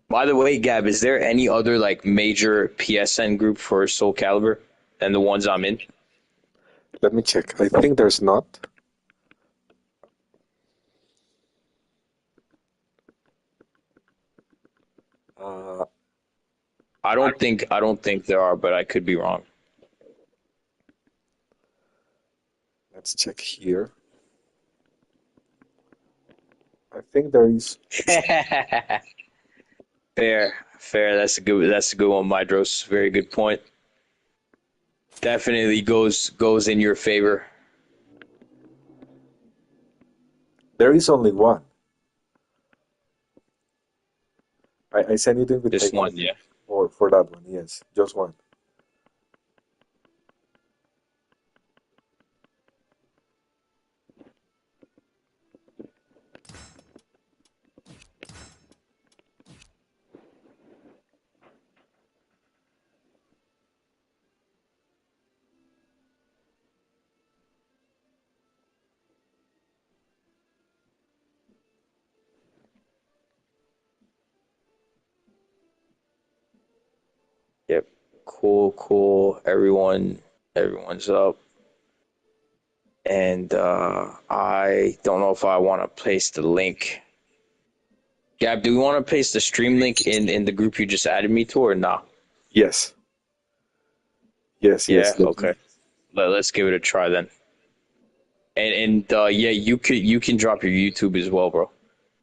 By the way, Gab, is there any other like major PSN group for Soul Calibur than the ones I'm in? Let me check. I think there's not. Uh, I don't think there are, but I could be wrong. let's check here. I think there is. Fair. Fair. That's a good one, Mydros. Very good point. Definitely goes in your favor. There is only one. I sent you the This invitation one, yeah. for that one. Yes, just one. Yep. Cool, cool. Everyone's up. And I don't know if I want to paste the link. Gab, do we want to paste the stream link in the group you just added me to or not? Yes, yes, Yeah, yes. okay. Let's give it a try then. And yeah, you can drop your YouTube as well, bro,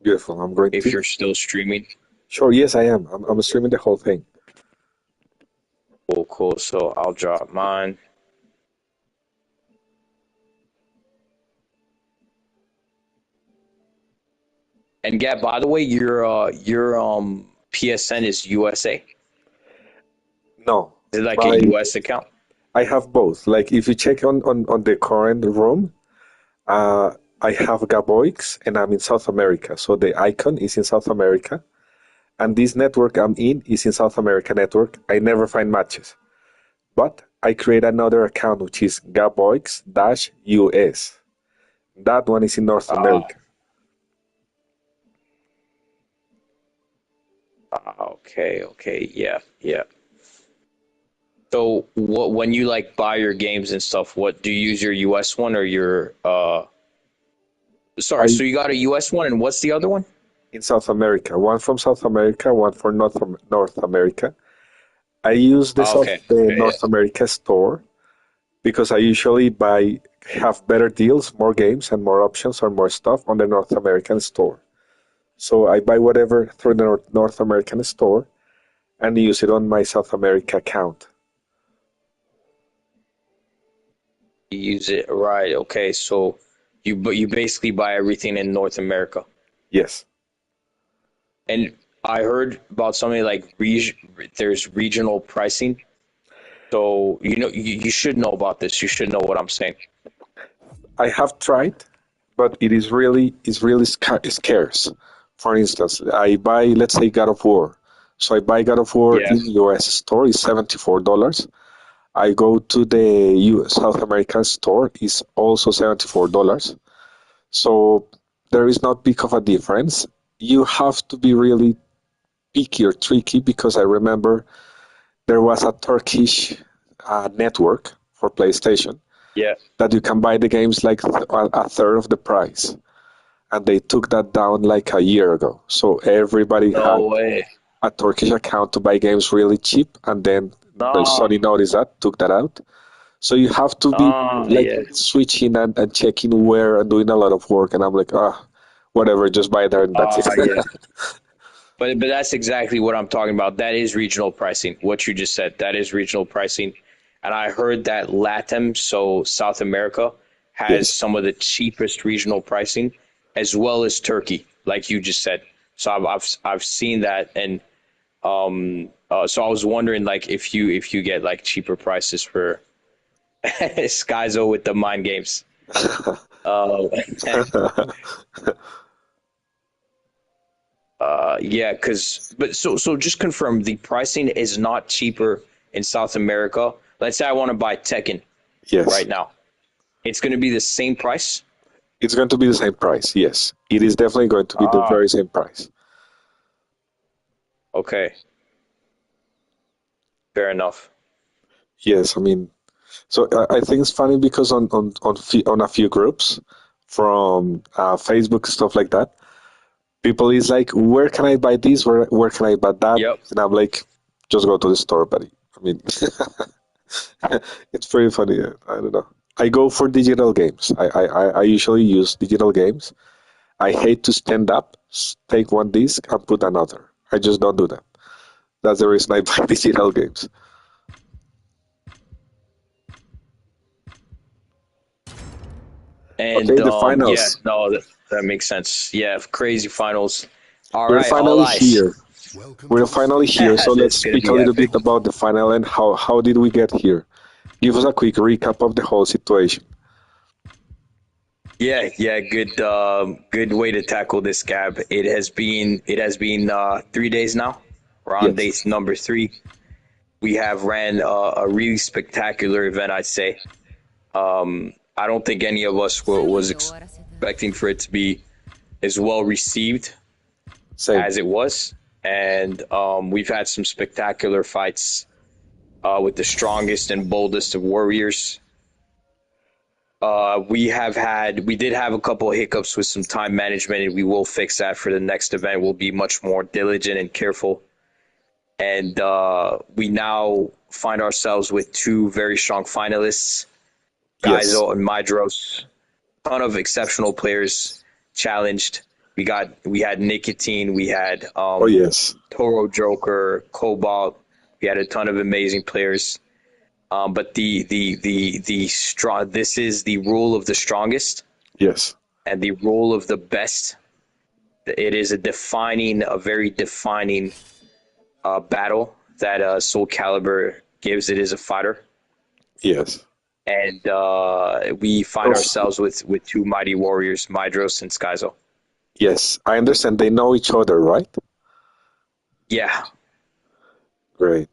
Beautiful. I'm going if to. you're still streaming. Sure. Yes, I am. I'm streaming the whole thing. Cool, cool. So I'll drop mine. And Gab, by the way, your PSN is USA. No, Is it like a my US account? I have both. Like if you check on the current room, I have Gaboix and I'm in South America. So the icon is in South America. And this network I'm in is in South America network. I never find matches. But I create another account which is Gaboix-US. That one is in North Ah, America. okay, okay, yeah, yeah. So what when you like buy your games and stuff, what do you use your US one or your sorry, I so you got a US one and what's the other one? in South America. One from South America, one for North America. I use Okay, the okay, yeah. North America store because I usually buy have better deals, more games, and more options or more stuff on the North American store. So I buy whatever through the North American store and use it on my South America account. You use it right. Okay, so you basically buy everything in North America. Yes, And I heard about something like there's regional pricing. So you should know about this. You should know what I'm saying. I have tried, but it is really scarce. For instance, I buy let's say God of War. So I buy God of War Yeah. in the US store is $74. I go to the South American store is also $74. So there is not big of a difference. You have to be really picky or tricky because I remember there was a Turkish network for PlayStation Yeah. that you can buy the games like a third of the price. And they took that down like a year ago. So everybody had No way. a Turkish account to buy games really cheap, and then the No. Sony noticed that, took that out. So you have to be like Yeah. switching and checking where and doing a lot of work. And I'm like, whatever, just buy there and that's it. Yeah. But that's exactly what I'm talking about. That is regional pricing. What you just said, that is regional pricing. And I heard that LATAM, so South America, has Yes. some of the cheapest regional pricing, as well as Turkey, like you just said. So I've seen that, and so I was wondering like if you get like cheaper prices for Skyzo with the mind games. Uh, yeah, but so just confirm the pricing is not cheaper in South America. Let's say I want to buy Tekken Yes. right now. It's going to be the same price. It's going to be the same price. Yes. It is definitely going to be the Ah, very same price. okay, fair enough. Yes. I mean, so I think it's funny because on a few groups from Facebook stuff like that, people is like, where can I buy this? Where can I buy that? Yep. And I'm like, just go to the store, buddy. I mean, it's pretty funny. I don't know. I go for digital games. I usually use digital games. I hate to stand up, take one disc, and put another. I just don't do that. That's the reason I buy digital games. And Okay, the yeah, finals. no, that makes sense. Yeah, crazy finals. All We're right, all finally eyes. here. Welcome We're to the finally stage here. of So let's That's gonna speak a be little epic. bit about the final and how did we get here? Give us a quick recap of the whole situation. Yeah, yeah, good way to tackle this, Gab. It has been 3 days now. We're on Yes. day number three. We have ran a really spectacular event, I'd say. I don't think any of us was expecting for it to be as well received Same. as it was, and we've had some spectacular fights with the strongest and boldest of warriors. We did have a couple of hiccups with some time management, and we will fix that for the next event. We'll be much more diligent and careful. And we now find ourselves with two very strong finalists, Yes. Gaizo and Mydros. Ton of exceptional players challenged. We had Nicotine, we had Oh, yes. Toro Joker, Cobalt. We had a ton of amazing players. But the strong. This is the rule of the strongest Yes. and the rule of the best. It is a very defining battle that Soul Calibur gives. It is a fighter, Yes. and we find Oh, ourselves with two mighty warriors, Mydros and Skyzo. yes. I understand they know each other, right? Yeah, Great.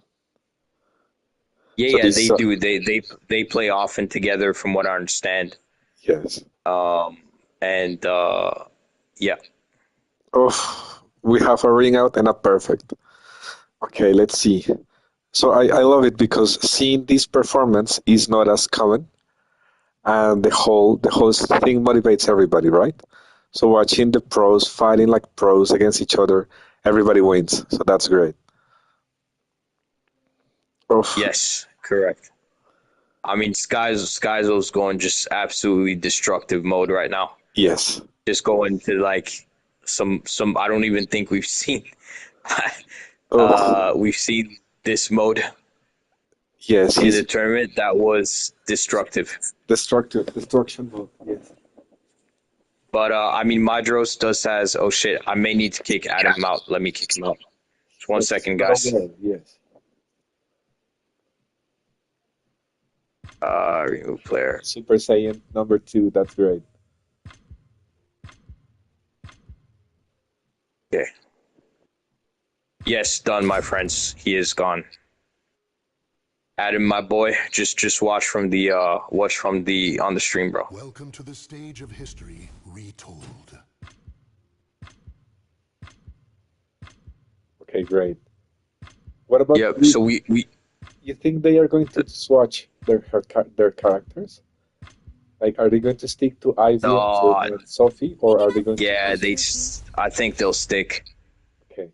yeah, So yeah. this, They do. They play often together, from what I understand. yes. And yeah, Oh, we have a ring out and a perfect. Okay, let's see. So I love it because seeing this performance is not as common, and the whole thing motivates everybody, right? So watching the pros fighting like pros against each other, everybody wins. So that's great. Oh, yes, correct. I mean, Skyzo's going just absolutely destructive mode right now. yes. Just going to like some. I don't even think we've seen. Oh, We've seen this mode yes. in He's the tournament that was destructive. destructive, destruction mode. Yes. But I mean, Madros does has. Oh shit! I may need to kick Adam out. Let me kick him out. Just one That's second, not guys. aware. Yes. Remove player. Super Saiyan number two. That's great. Okay. Yes, done, my friends. He is gone. Adam, my boy, just watch from the on the stream, bro. welcome to the stage of history retold. Okay, great. What about Yep. So we you think they are going to swatch their characters? Like, are they going to stick to Ivy and Sophie, or are they going to yeah, do? I think they'll stick. Okay,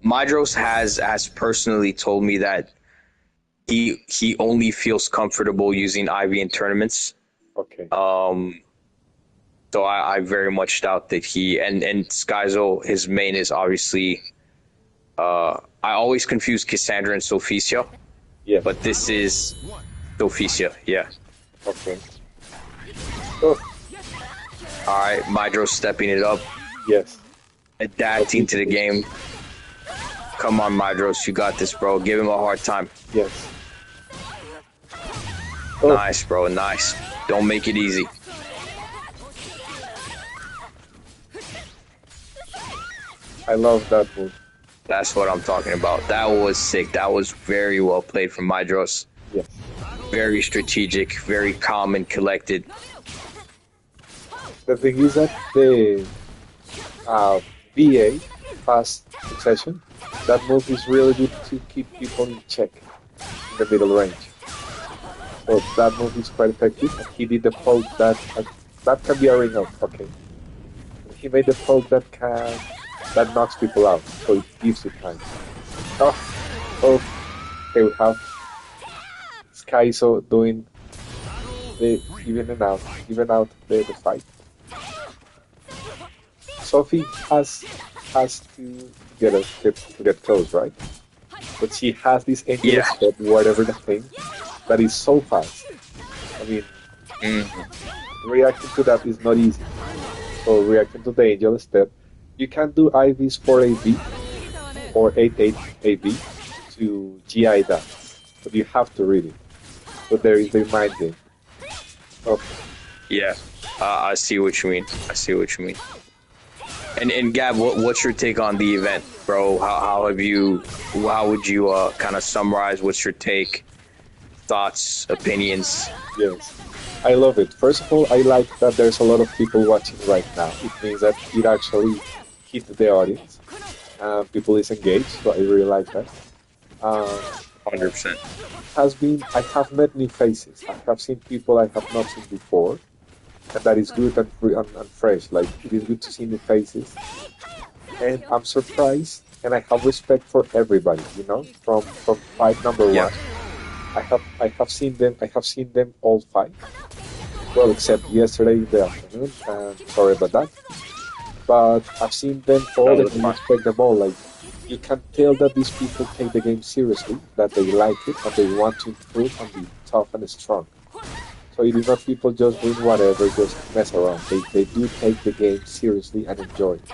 Mydros has personally told me that he only feels comfortable using Ivy in tournaments. okay, So I very much doubt that and Skyzo, his main is obviously I always confuse Cassandra and Sophicia, yes, but this is Sophicia, yeah. okay. Oh, All right, Mydros stepping it up, yes, adapting to the game. Come on, Mydros, you got this, bro. Give him a hard time. yes. Oh, Nice, bro, nice. Don't make it easy. I love that move. That's what I'm talking about. That was sick. That was very well played from Mydros. Yes, Very strategic, very calm and collected. the thing is that the VA fast succession, that move is really good to keep people in check in the middle range. So that move is quite effective. And he did the poke that can be a ring out. Okay, he made the poke that knocks people out, so it gives you time. Oh, oh, okay, we have Skyzo doing the even out the fight. Sophie has to get close, right? but she has this angel Yeah. step, whatever the thing, that is so fast. I mean, Mm. reacting to that is not easy. So reacting to the angel step, you can do IVs for AB or 8-8 AB to GI that, but you have to read it. So there is the mind game. So Yeah. I see what you mean. I see what you mean. And Gab, what's your take on the event, bro? How would you kind of summarize? What's your take, thoughts, opinions? yes, I love it. First of all, I like that there's a lot of people watching right now. It means that it actually hit the audience. People is engaged, so I really like that. Um, 100%. has been I have met new faces. I have seen people I have not seen before, and that is good and free and fresh. Like it is good to see new faces, and I'm surprised, and I have respect for everybody. You know, from fight number Yeah. one, I have seen them. I have seen them all fight. Well, except yesterday in the afternoon. Sorry about that. But I've seen them all No, and that's I fine. respect them all. Like you can tell that these people take the game seriously, that they like it, and they want to improve and be tough and strong. So it is not people just doing whatever, just mess around. They do take the game seriously and enjoy it.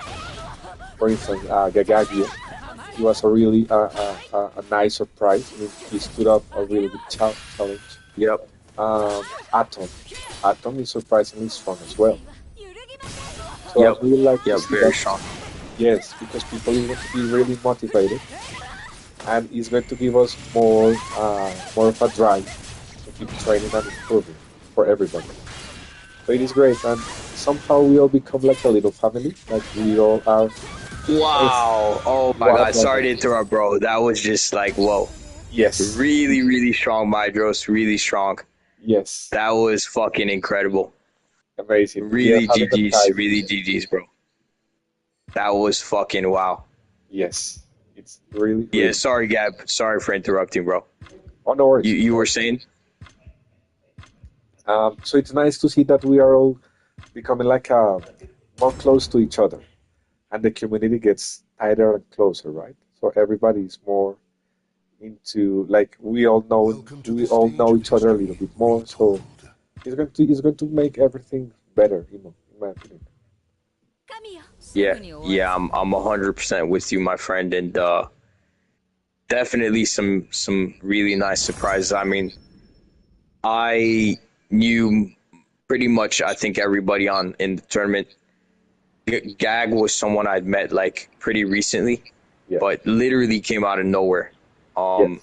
For instance, Gagagio, he was a really a nice surprise. I mean, he stood up a really good challenge. Yep. Atom, Atom is surprisingly strong as well. So Yep. I'd really like to Yep. see Very that. strong. Yes, because people is going to be really motivated, and it's going to give us more of a drive to keep training and improving for everybody. So it is great, and somehow we all become like a little family. Like we all are. Yes. Wow. Oh my What God. about Sorry that? to interrupt, bro. That was just like whoa. Yes, Really, really strong, Mydros. Really strong. yes, That was fucking incredible. amazing. We are Really having the GG's. time. Really GG's, bro. That was fucking wow. Yes, it's really, Yeah. really. Sorry, Gab. Sorry for interrupting, bro. Oh, no worries. You were saying? So it's nice to see that we are all becoming like more close to each other, and the community gets tighter and closer, right? So everybody is more into like Welcome to the we all stage know of each other a little history, bit more. So retold. it's going to make everything better, you know, in my opinion. Yeah. Yeah. I'm 100% with you, my friend, and definitely some really nice surprises. I mean, I knew pretty much I think everybody on in the tournament. Gag was someone I'd met like pretty recently, Yeah. but literally came out of nowhere. Um, Yes.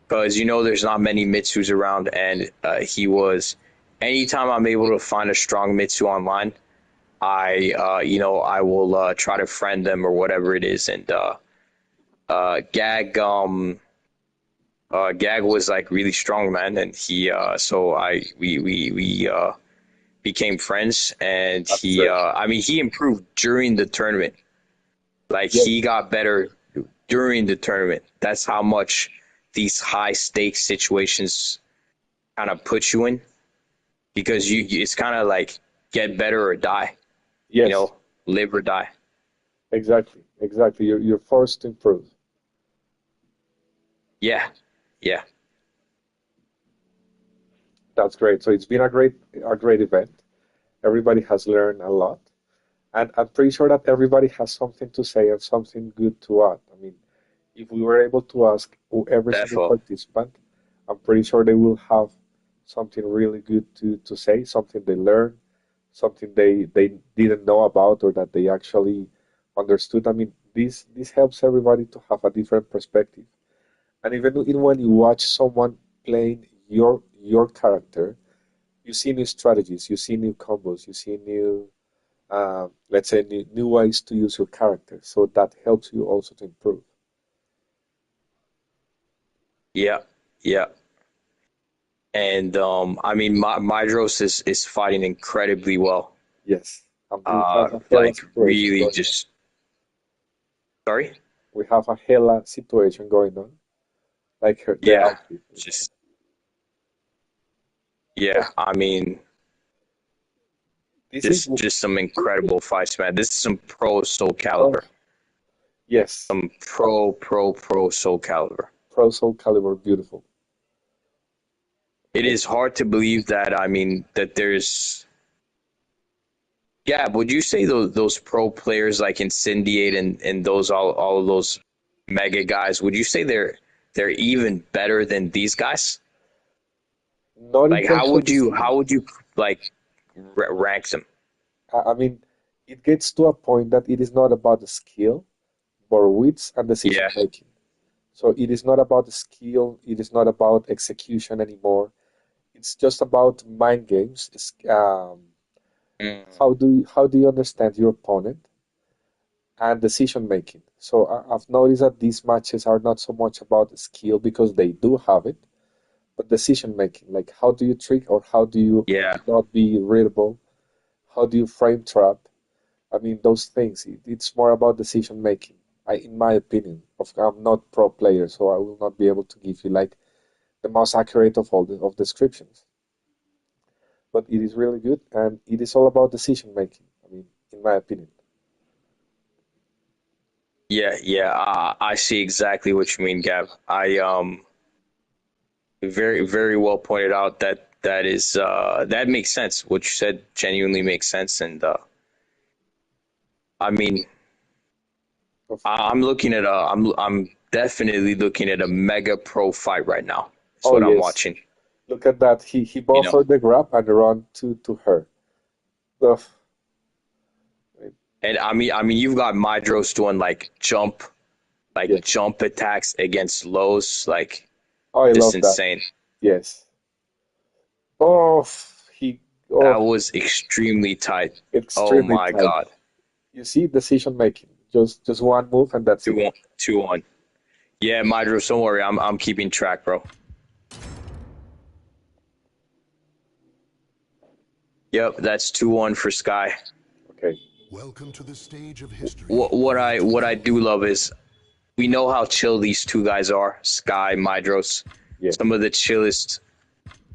because there's not many Mitsus around, and he was. Anytime I'm able to find a strong Mitsu online, I will try to friend them or whatever it is, and Gag was like really strong, man, and he so I we became friends, and That's great. I mean he improved during the tournament. Like Yes. he got better during the tournament. That's how much these high stakes situations kind of put you in, because it's kind of like get better or die, you Yes. know, live or die. Exactly. Exactly. You're forced to improve. Yeah, yeah, That's great. So it's been a great event. Everybody has learned a lot. And I'm pretty sure that everybody has something to say and something good to add. I mean, if we were able to ask every single defo. participant, I'm pretty sure they will have something really good to say, something they learned, something they didn't know about or that they actually understood. I mean, this helps everybody to have a different perspective. And even when you watch someone playing your character, you see new strategies, you see new combos, you see new let's say new ways to use your character. So that helps you also to improve. Yeah, yeah. And I mean, Mydros is fighting incredibly well. Yes. And we have a hella Like situation really going on. just sorry. We have a hella situation going on. Like the Yeah, outfit. just yeah. I mean, This is just some incredible fights, man. This is some pro soul oh caliber. Yes, Pro Soul Calibur. Pro Soul Calibur, beautiful. It is hard to believe that. I mean, that there's. Yeah, would you say those pro players like Incendiate and those all of those mega guys? Would you say they're even better than these guys? Not in Like, terms of the skill. how would you like rank them? I mean, it gets to a point that it is not about the skill, but wits and decision Yeah. making. So it is not about the skill, it is not about execution anymore. It's just about mind games. Mm. How do you understand your opponent and decision making? So I've noticed that these matches are not so much about the skill because they do have it, but decision making. Like how do you trick or how do you Yeah. not be readable? How do you frame trap? I mean, those things. It's more about decision making. In my opinion, I'm not pro player, so I will not be able to give you like the most accurate of all of descriptions. But it is really good, and it is all about decision making. I mean, in my opinion. Yeah. I see exactly what you mean, Gab. I very well pointed out that that makes sense. What you said genuinely makes sense, and I mean, Of, I'm looking at I'm definitely looking at a mega pro fight right now. That's oh what I'm yes, watching. look at that. He You know, buffered the grab and run to her. Ugh, and I mean, you've got Mydros doing like yes. jump attacks against lows, like Oh, I just love that. insane. Yes. Oh, he. That Oh, was extremely tight. Oh extremely my tight. God, You see decision making. Just one move and that's it. 2-1, 2-1. Yeah, Mydros, don't worry, I'm keeping track, bro. Yep, that's 2-1 for Sky. Okay. Welcome to the stage of history What I where do love is we know how chill these two guys are, Sky, Mydros, Yeah. some of the chillest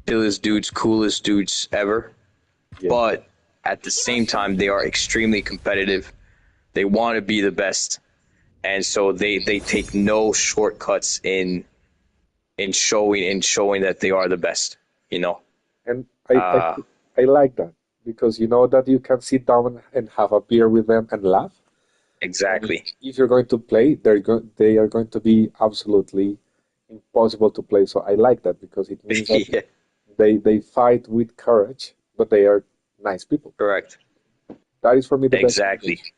dudes, coolest dudes ever. Yeah. But at the same time, they are extremely competitive. They want to be the best, and so they take no shortcuts in showing that they are the best. You know, And uh, I like that because you know that you can sit down and have a beer with them and laugh. And exactly. if you're going to play, they are going to be absolutely impossible to play. So I like that because it means that Yeah, they fight with courage, but they are nice people. correct. That is for me the best Exactly. combination.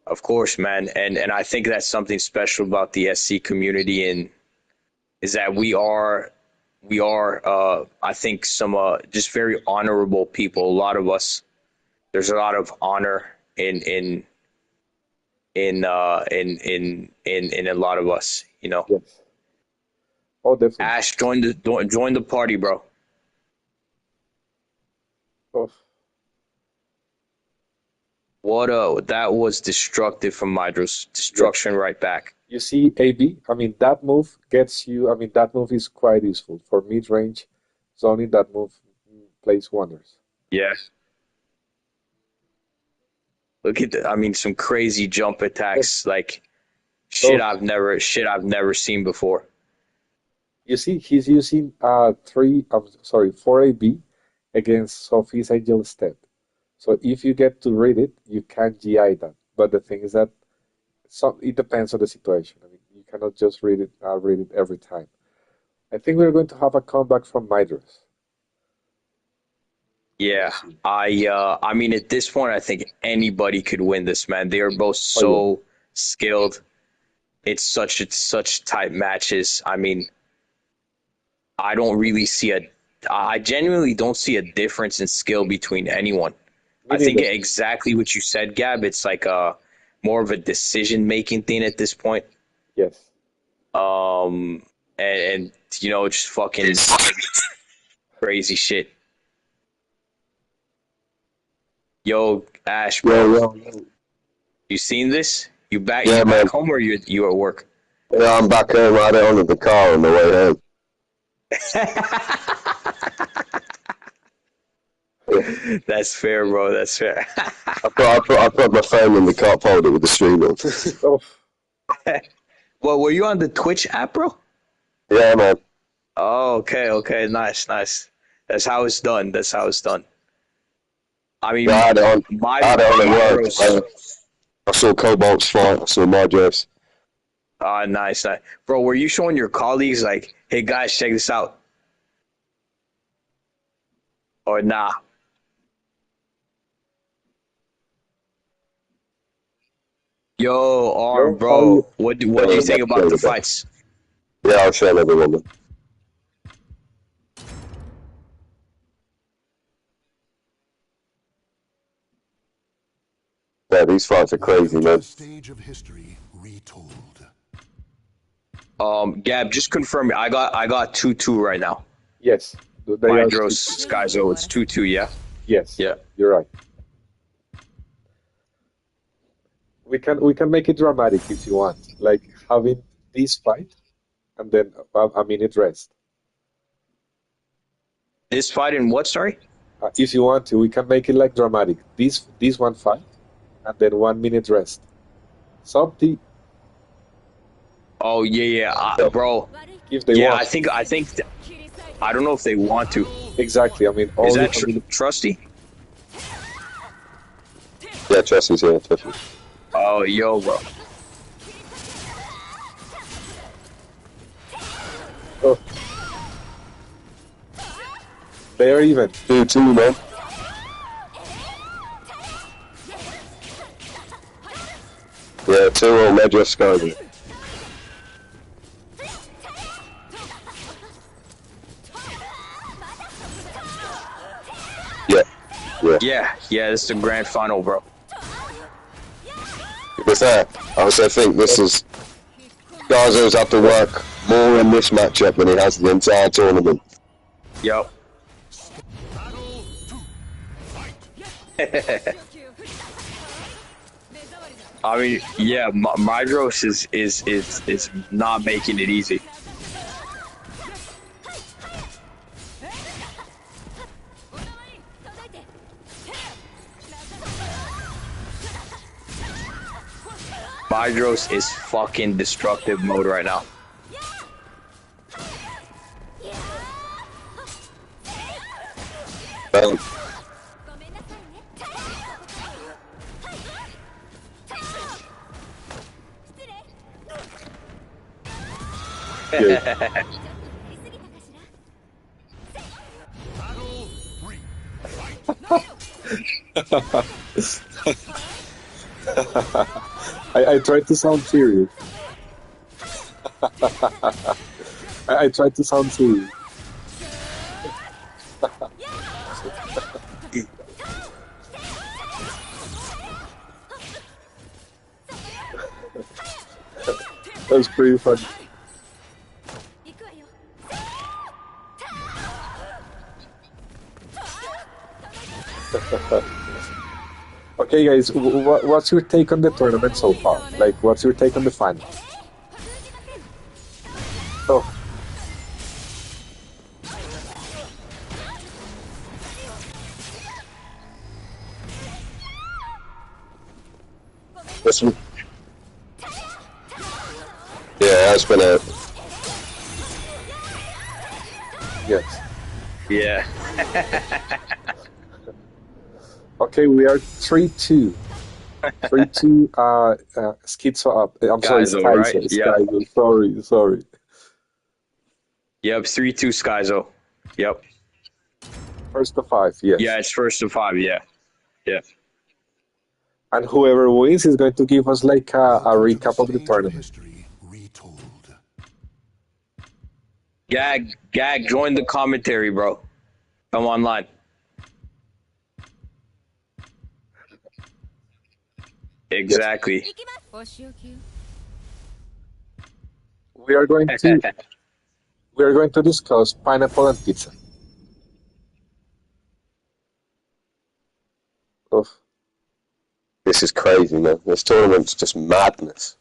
Of course, man. And I think that's something special about the SC community, and is that we are I think some just very honorable people. A lot of us, there's a lot of honor in a lot of us. You know, Yes. Oh, definitely. Ash, join the party, bro. Oh, What that was destructive from Mydros. yes. Destruction right back. You see, AB, I mean, that move gets you, I mean, that move is quite useful. For mid-range zoning, that move plays wonders. Yeah. Look at I mean, some crazy jump Oh, attacks, like oh, shit I've never seen before. you see, he's using sorry, 4AB against Sophie's Angel Step. So if you get to read it, you can GI that. But the thing is that it depends on the situation. I mean, you cannot just read it every time. I think we're going to have a comeback from Midras. Yeah. Let's see. I mean, at this point I think anybody could win this, man. They are both Oh yeah, so skilled. It's such tight matches. I mean, I don't really see a I genuinely don't see a difference in skill between anyone. me I think neither. exactly what you said, Gab. It's like a more of a decision making thing at this point. Yes. Um, and just fucking crazy shit. Yo, Ash, Yo, bro, yo, yo. you seen this? You back? Yeah, You man. back home or you at work? Yeah, I'm back home. I had it on the car on the way home. Yeah, That's fair, bro. That's fair. I put my phone in the cup holder with the stream on. Oh, Well, were you on the Twitch app, bro? Yeah, man. Oh, okay, okay, nice, nice. That's how it's done. That's how it's done. I Yeah, I mean, had it on. my I had it on at my work. bros. I saw Cobalt's fight. I saw my dress. Ah, nice, nice, bro. Were you showing your colleagues like, "Hey guys, check this out," or nah? Yo, Arm, yo, how bro. you? What do Yeah, you think that's about the really good. fights? Yeah, I'll show everyone. Man. Yeah, these fights are crazy, Welcome to man. the stage of history retold. Gab, just confirm. I got 2-2 right now. Yes, they are. Hydros, Skyzo, it's 2-2. Yeah, Yes, yeah. you're right. We can make it dramatic if you want, like having this fight and then a minute rest. This fight in what? Sorry. If you want to, we can make it like dramatic. This one fight and then 1 minute rest. Something Oh yeah, yeah, bro. if they Yeah, want. I don't know if they want to. Exactly. I mean, Is only. that Trusty? Yeah, trust me, yeah, trust me. Oh, yo, bro. Oh, they are even. 2-2, man. Yeah, 2-all Medra Skyler. Yeah, yeah. Yeah, yeah. This is the grand final, bro. With that, I also think this is Garzo's had to work more in this matchup than he has the entire tournament. Yep. Battle 2. Fight. I mean, yeah, Mydros is not making it easy. Mydros is fucking destructive mode right now. Um, Yeah. Battle 3. Fight. I tried to sound serious. I tried to sound serious. That's pretty funny. Okay, guys, what's your take on the tournament so far? Like, what's your take on the final? Oh, this one. Yeah, that's been a. yes. Yeah. Okay, we are 3-2. 3-2, Schizo up. I'm sorry, Skyzo, right? Skyzo. Yeah. Skyzo, sorry. Yep. 3-2 Skyzo. Yep. First to 5, yes. Yeah, it's first to 5. Yeah. Yeah. And whoever wins is going to give us like a recap of the Stage tournament. history retold. Gag, join the commentary, bro. Come online. Exactly. We are going to discuss pineapple and pizza. Oh, This is crazy, man. This tournament's just madness.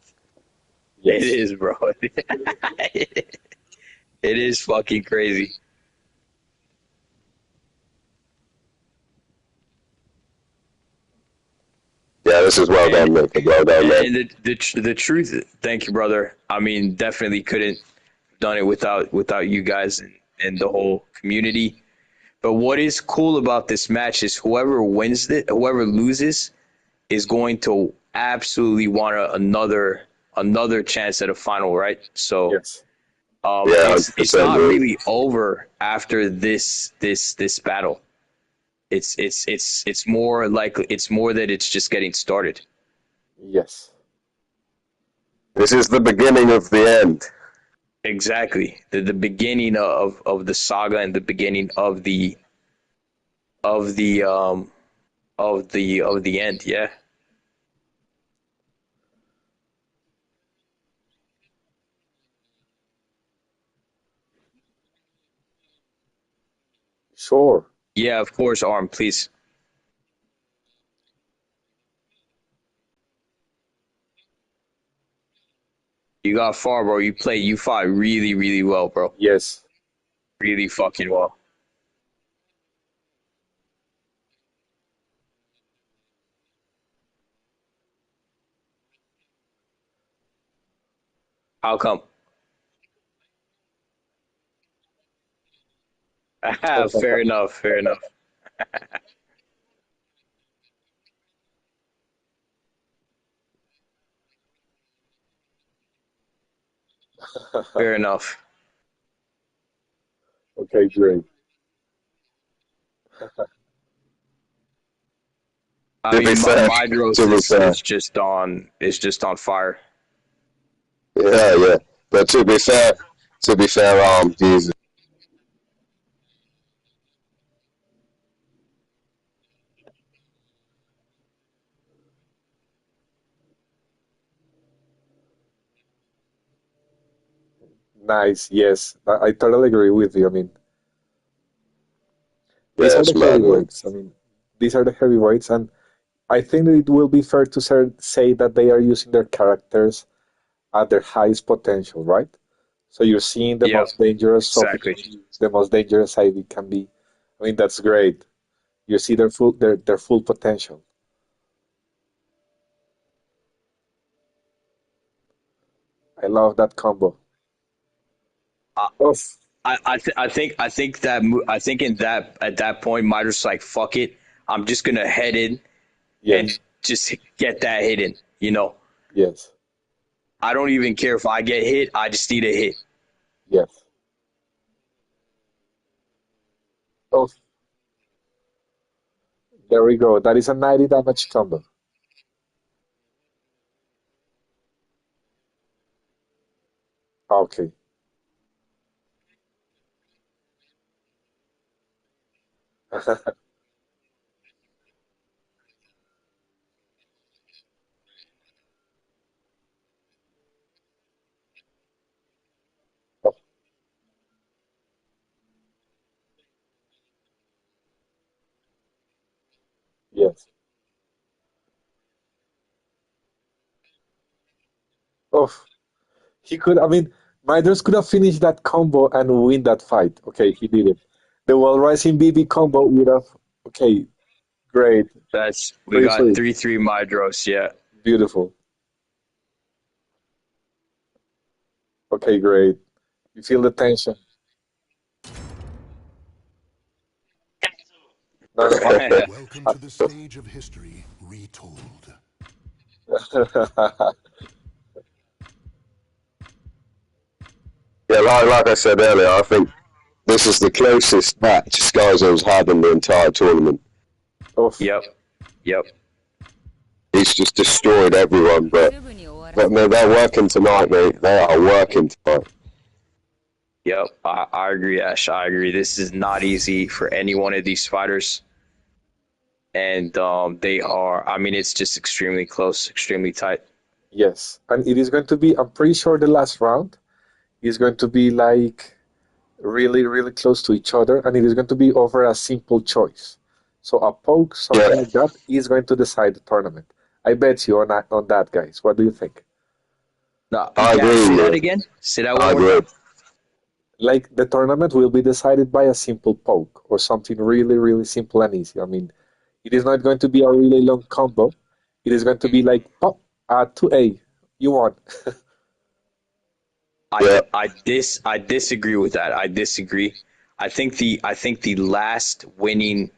yes. It is, bro. It is fucking crazy. this is well done, Nick. Well done, man. And the truth, thank you, brother. I mean, definitely couldn't done it without you guys and the whole community. But what is cool about this match is whoever loses is going to absolutely want another chance at a final, right? So Yes. Yeah, it's 100%, not dude. really over after this battle. It's more like it's more that it's just getting started. Yes. This is the beginning of the end. Exactly. The beginning of the saga and the beginning of the um of the end, yeah. Sure. Yeah, of course, Arm, please. You got far, bro. You fought really, really well, bro. Yes. Really fucking well. How come? Fair enough, fair enough. Fair enough. Okay, great. I To be mean, fair, Mydros to be fair, is just on fire. yeah, yeah. But to be fair, Jesus, Nice. Yes. I totally agree with you. I mean, these yeah, are it's the mad, man. heavyweights. I mean, these are the heavyweights, and I think that it will be fair to say that they are using their characters at their highest potential, right? So you're seeing the Yep, most dangerous Sophie exactly. can be, the most dangerous Ivy can be. I mean, that's great. You see their full potential. I love that combo. I, Oh, I think I think in that at that point, Mydros like fuck it. I'm just gonna head in and yes, just get that hit in. You know, yes, I don't even care if I get hit. I just need a hit. yes. Oh, there we go. That is a 90 damage combo. Okay. Oh, yes. Oh, he could. I mean, Midas could have finished that combo and win that fight. Okay, he did it. The Wall Rising BB combo would have. Okay, great. That's we Free, got free. 3-3 Mydros. Yeah. Beautiful. Okay, great. You feel the tension. No, no. Welcome to the stage of history retold. Yeah, like I said earlier, I think this is the closest match Skyzo's had in the entire tournament. Oh, Yep. Yep. He's just destroyed everyone, but no, they're working tonight, mate. They are working tonight. Yep. I agree, Ash. I agree. This is not easy for any one of these fighters, and they are. I mean, it's just extremely close, extremely tight. yes. And it is going to be, I'm pretty sure the last round is going to be like really, really close to each other, and it is going to be over a simple choice. So a poke, something Yeah, like that, is going to decide the tournament. I bet you on that, guys. What do you think? No, you I can agree say with that you. again. Say that one I more agree. time. Like the tournament will be decided by a simple poke or something really, really simple and easy. I mean, it is not going to be a really long combo. it is going to be like, oh, 2A, you won. Yeah. I disagree with that. I disagree. I think the last winning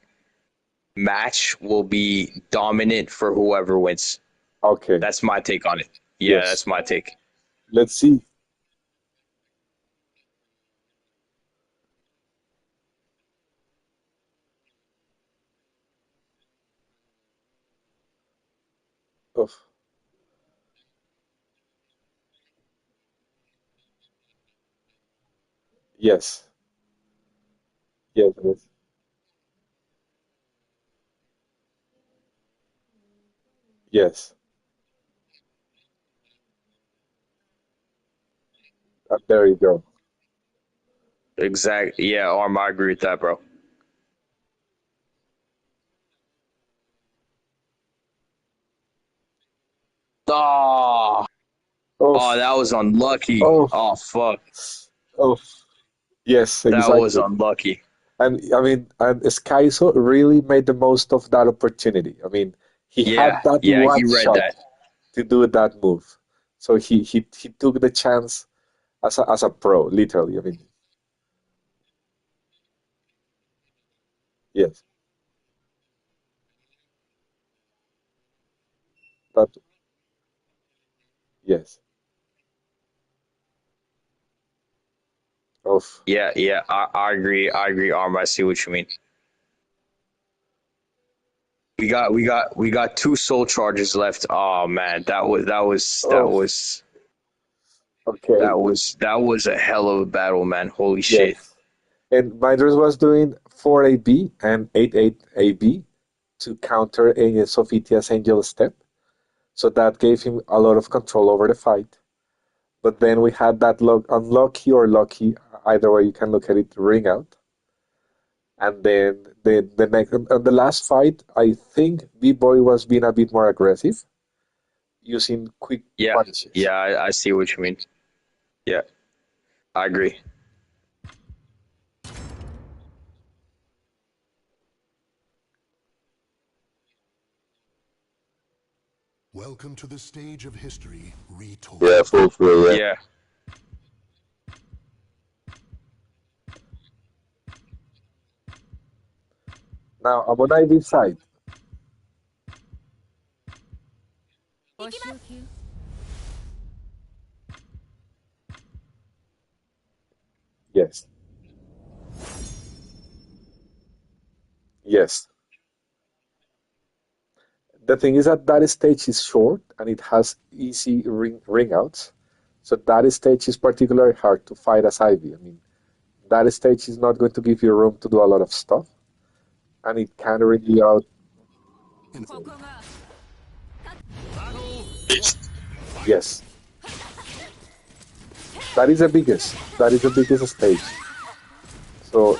match will be dominant for whoever wins. Okay, That's my take on it. Yeah, yes. that's my take. Let's see. Oh, yes, yes, yes, yes. There you go. Exactly. Yeah, Arm, I agree with that, bro. Oh, Oh, oh, that was unlucky. oh, Oh, fuck. oh, yes, That was exactly. unlucky. And I mean, and Skyso really made the most of that opportunity. I mean, he Yeah, had that yeah, he one read shot that. to do that move. So he took the chance as a pro, literally. I mean, yes, that yes. Of Yeah, yeah, I agree. I agree, Arm. I see what you mean. We got two soul charges left. Oh man, oh, okay, that was a hell of a battle, man. Holy shit. yes. And Minders was doing 4AB and 8-8 AB to counter a Sophitia's Angel Step. So that gave him a lot of control over the fight. But then we had that unlucky or lucky, either way you can look at it, ring out. And then the next on the last fight, I think B-Boy was being a bit more aggressive, using quick Yeah, punishes. yeah, I see what you mean. Yeah, I agree. Welcome to the stage of history retold. Yeah, 4-3, yeah. Yeah. Now I'm on Ivy's side. Yes, yes. The thing is that that stage is short and it has easy ring outs. So that stage is particularly hard to fight as Ivy. I mean, that stage is not going to give you room to do a lot of stuff, and it can ring you out. In battle Yes, that is the biggest. That is the biggest stage. So,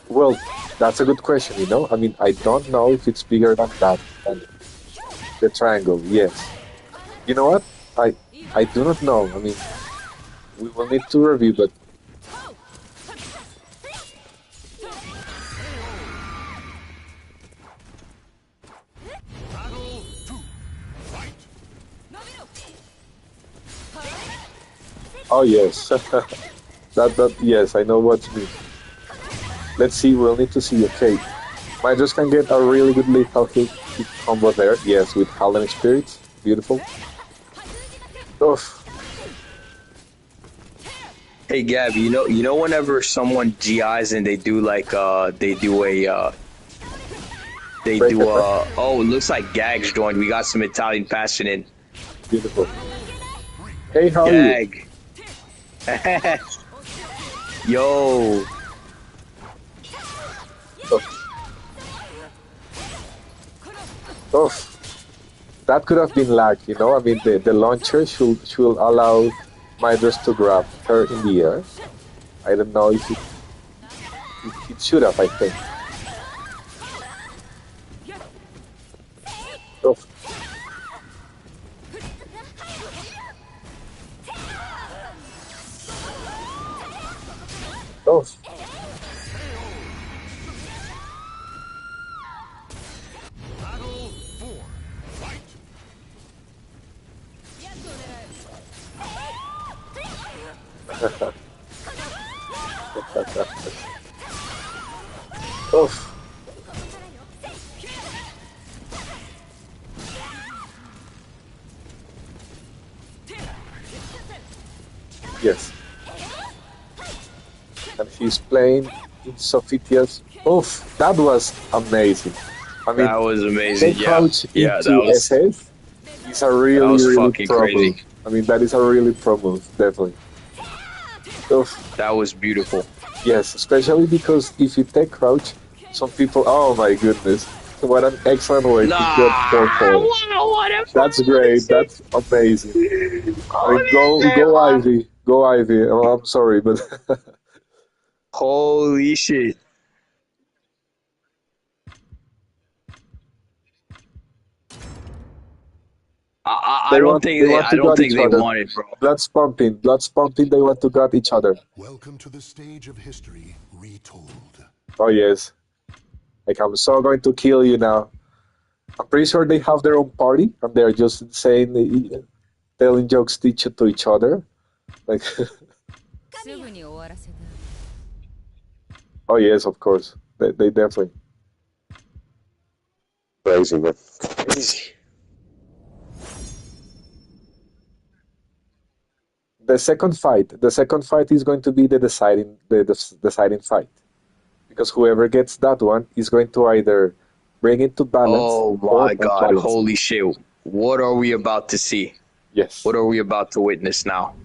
well, that's a good question. I mean, I don't know if it's bigger than that, than the triangle. Yes. You know what? I do not know. I mean, we will need to review, but battle 2. Fight. oh yes, that yes, I know what you mean. Let's see. We'll need to see. Okay, Myers can get a really good lethal hit combo there. Yes, with Howling Spirits. Beautiful. Oof. Hey Gab, you know whenever someone GIs and they Break do attack. oh, it looks like Gags joined. We got some Italian passion in. Beautiful. Hey, how are you? Gag. Yo. Oof. Oof. That could have been lag. I mean, the launcher should allow Myers to grab her in the air. I don't know if it should have. I think. Oof. Oof. Oof. Yes. And he's playing in Sophia's. Oof, that was amazing. I mean, That was they amazing. Yeah, crouch yeah, into SS is a that really, was really fucking pro move. crazy. I mean, that is a really pro move, definitely. Oof. That was beautiful. Yes, especially because if you take crouch, some people, oh my goodness, what an excellent way to get Nah, 4-4. what That's great. That's amazing. I mean, go Ivy, go Ivy. Oh, I'm sorry, but Holy shit! I don't think they they. want I to don't gut think each they other. want it, bro. Blood's pumping. They want to gut each other. Welcome to the stage of history retold. Oh yes, like I'm so going to kill you now. I'm pretty sure they have their own party and they're just saying, telling jokes to each other. Like, すぐに終わらせた。oh yes, of course, they definitely. Crazy, man. Crazy. The second fight is going to be the deciding fight because whoever gets that one is going to either bring it to balance Oh or my god! unbalance it. Holy shit! What are we about to see? Yes. What are we about to witness now?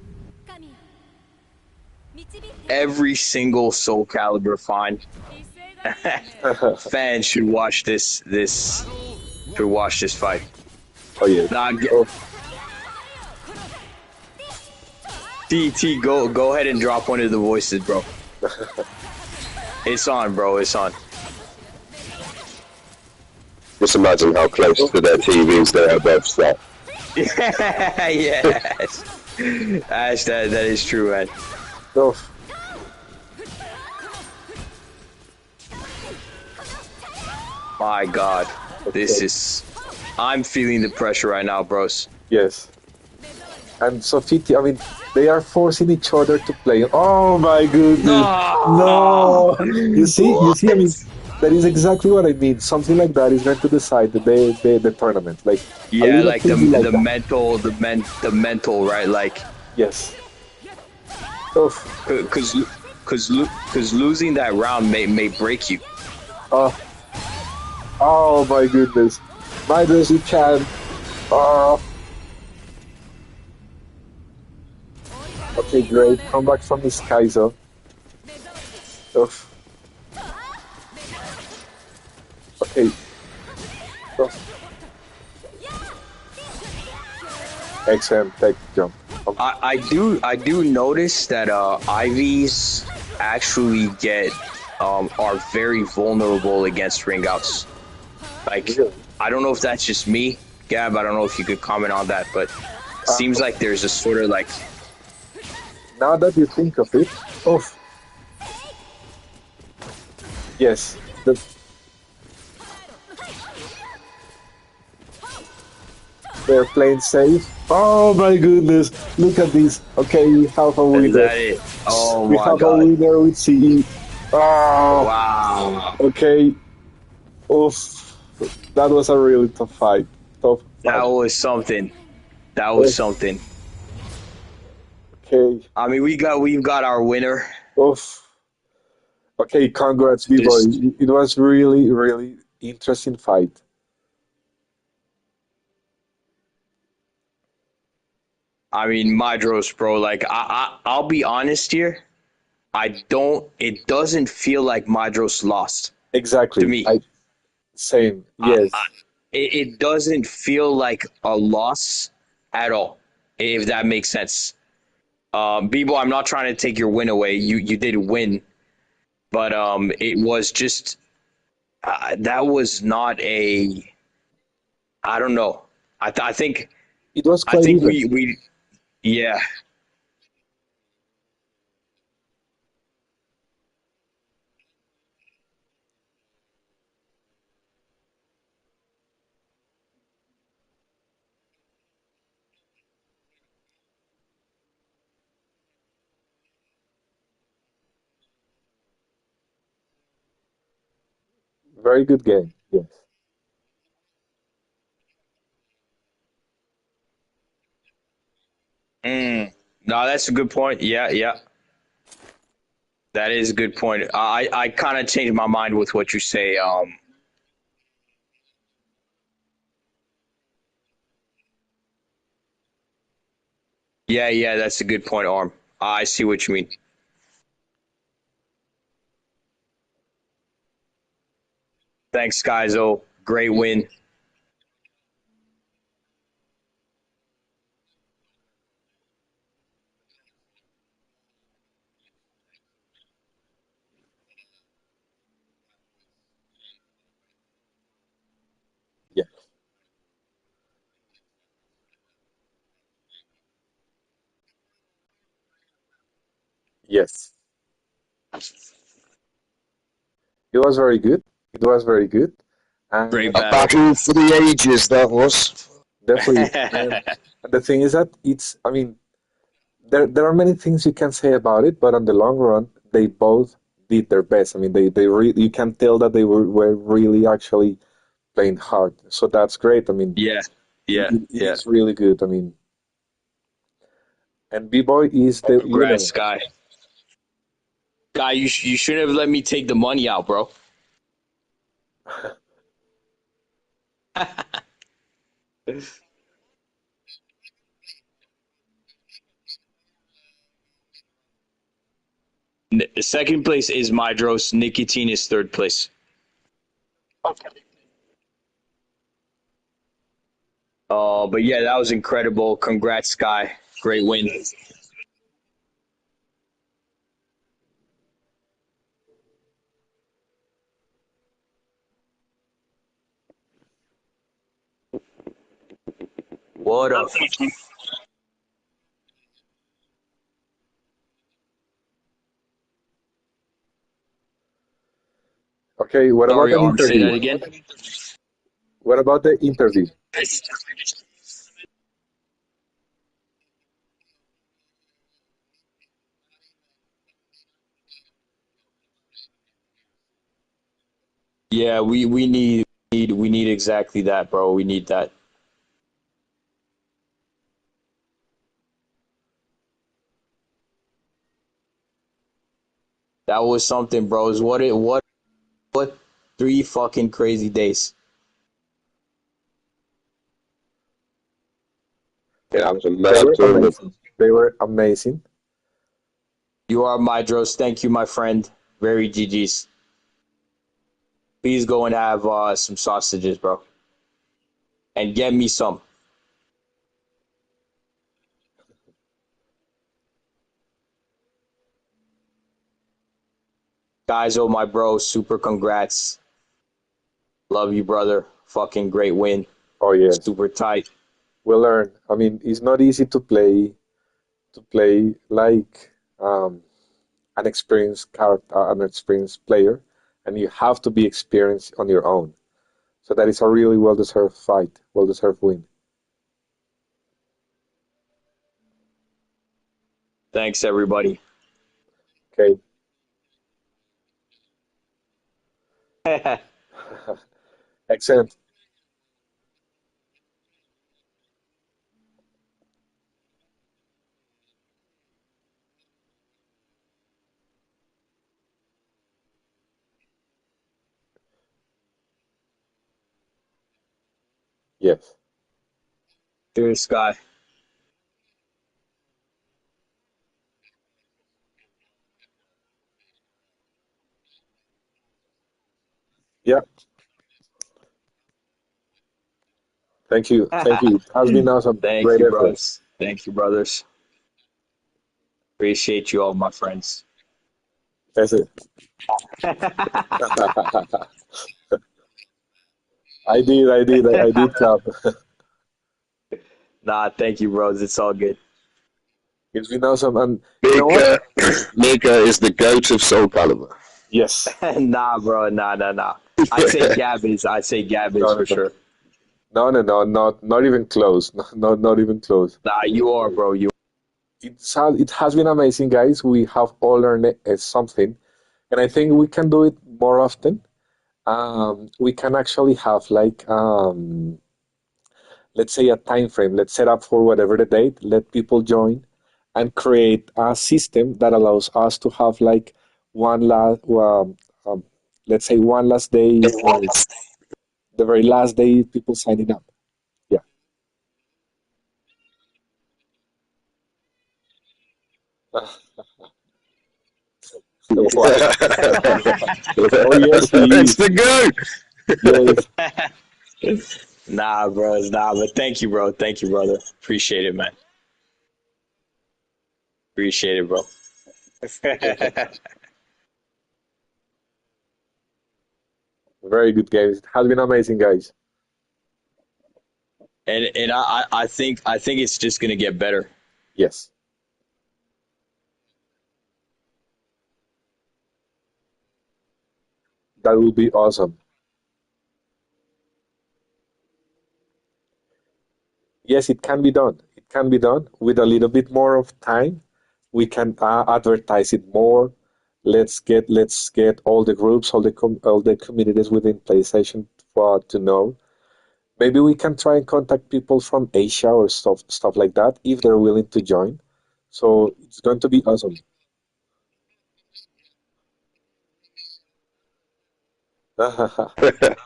Every single Soul Calibur fan should watch this should watch this fight. Oh yeah. Nah, Oh, T, go ahead and drop one of the voices, bro. It's on, bro. It's on. Just imagine how close to their TVs they are both sat. Yes. Ash, that is true, man. oh. My God, this is. I'm feeling the pressure right now, bros. Yes. And Sofiti, I mean, they are forcing each other to play. Oh my goodness. No. You see, I mean, that is exactly what I mean. Something like that is going to decide the tournament. Like a Yeah, little like thing like that. the mental, right? Like, Yes. Oh, cause losing that round may break you. oh, oh my goodness. My goodness, you can. Oh. Okay, great. Come back from this Kaizo. Oh. Okay. Oh. Excellent tech jump. I do notice that Ivies actually are very vulnerable against ring outs. Like, Really? I don't know if that's just me, Gab. I don't know if you could comment on that, but seems like there's a sort of like. Now that you think of it, oh, yes, they're playing safe. Oh my goodness, look at this. Okay, we have a Is winner. that it? Oh We my have a God! winner with CE. Oh, Wow, okay. Oof, that was a really tough fight. Tough that fight. was something. That was something. Okay. I mean, we've got our winner. Oof. Okay, congrats, B-boy. This, It was really, really interesting fight. I mean, Madros, bro. Like, I'll be honest here. I don't. It doesn't feel like Madros lost to Exactly. me. Same. I, Yes. I, it doesn't feel like a loss at all, if that makes sense. Bebo, I'm not trying to take your win away. You did win, but it was just that was not a. I don't know. I think It was quite even. we yeah. Very good game. Yes. Mm. No, that's a good point. Yeah, yeah. That is a good point. I kind of changed my mind with what you say. Yeah, yeah, that's a good point, Arm. I see what you mean. Thanks, guys. Oh, great win. Yeah. Yes. It was very good. It was very good. Great And A battle. battle for the ages, that was. definitely, and the thing is that I mean, there are many things you can say about it, but on the long run, they both did their best. I mean, you can tell that they were really actually playing hard. So that's great. I mean, Yeah, yeah, it yeah. is really good. I mean, and B-Boy is the Congrats, winner. Guy. Guy, you shouldn't have let me take the money out, bro. Second place is Mydros. Nicotine is third place. But yeah, that was incredible. Congrats, Sky. Great win. What up? Okay, what about Sorry, the Arm. Say interview? that again. What about the interview? Yeah, we need exactly that, bro. We need that. That was something, bros. What 3 fucking crazy days. Yeah, that was a They mad were tournament. amazing. They were amazing. You are Mydros. Thank you, my friend. Very GG's. Please go and have some sausages, bro, and get me some. Guys, oh my bro, super congrats. Love you, brother. Fucking great win. Oh yes, Super tight. we learn. I mean, it's not easy to play like an experienced character, an experienced player, and you have to be experienced on your own. So that is a really well-deserved fight, well-deserved win. Thanks, everybody. Okay. Excellent. Yes. Cheers, Sky. Yeah. Thank you. Thank you. It has been awesome. Thank Great you, effort. bros. Thank you, brothers. Appreciate you all, my friends. That's it. I did clap. Nah, thank you, bros. It's all good. It's been awesome. And you know what? Mika, Mika is the goat of Soul Calibur. Yes. Nah, bro. Nah, nah, nah. I'd say Gab is No, for no, no. sure. No, no, no, not even close. Not even close. Nah, you are, bro. You. It has been amazing, guys. We have all learned something, and I think we can do it more often. We can actually have like let's say a time frame. Let's set up for whatever the date. Let people join, and create a system that allows us to have like one last, let's say one last day, the very last day people signing up. Yeah. Wow. Oh yes, he it's is. the goat. Yes. Nah, bro, nah, but thank you, bro. Thank you, brother. Appreciate it, man. Appreciate it, bro. Very good games. It has been amazing, guys. And I think it's just gonna get better. Yes, that will be awesome. Yes, it can be done. It can be done with a little bit more of time. We can advertise it more. Let's get all the groups, all the communities within PlayStation for to know. Maybe we can try and contact people from Asia or stuff like that if they're willing to join. So it's going to be awesome. The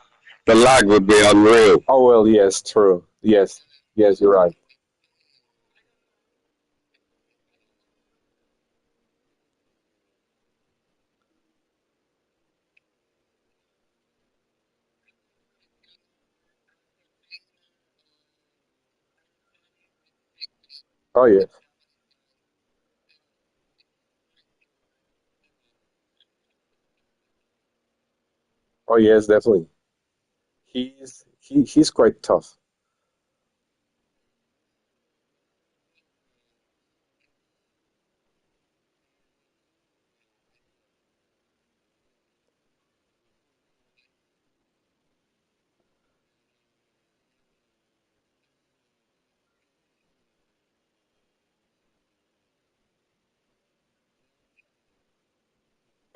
lag would be unreal. Oh well, yes, true. Yes, yes, you're right. Oh yes, oh yes, definitely. He's quite tough.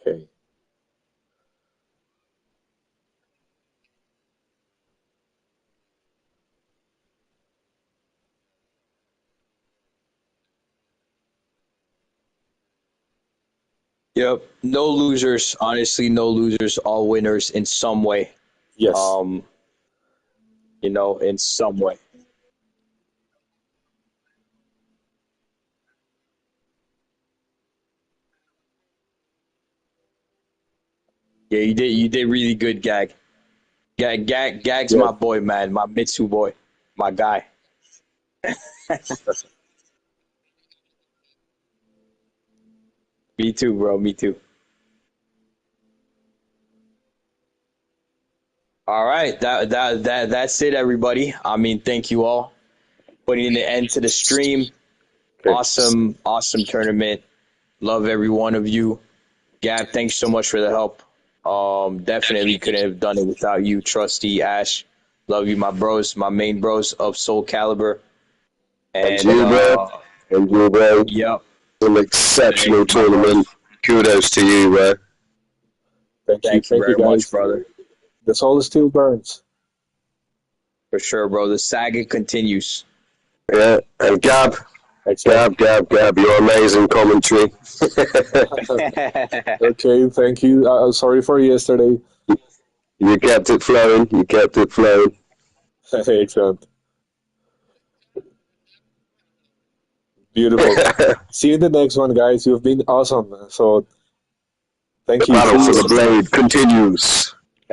Okay. Yep. No losers. Honestly, no losers. All winners in some way. Yes. Um, in some way. Yeah, you did. You did really good, Gag. Gag's Yes. my boy, man. My Mitsu boy. My guy. Me too, bro. Me too. All right. That's it, everybody. I mean, thank you all. Putting an end to the stream. Okay. Awesome, awesome tournament. Love every one of you. Gab, thanks so much for the help. Definitely couldn't have done it without you, Trusty, Ash. Love you, my bros, my main bros of Soul Calibur. And And you, bro. And you, bro. yep. An Thank exceptional you, my bros. tournament. Kudos to you, bro. Thank you Thank you, very much, guys. brother. The soul still burns. For sure, bro. The saga continues. Yeah. And Gab, Excellent. Your amazing commentary. Okay, thank you. Sorry for yesterday. You kept it flowing. You kept it flowing. Excellent. Beautiful. See you in the next one, guys. You've been awesome. So thank The you. See battle for you. the blade continues.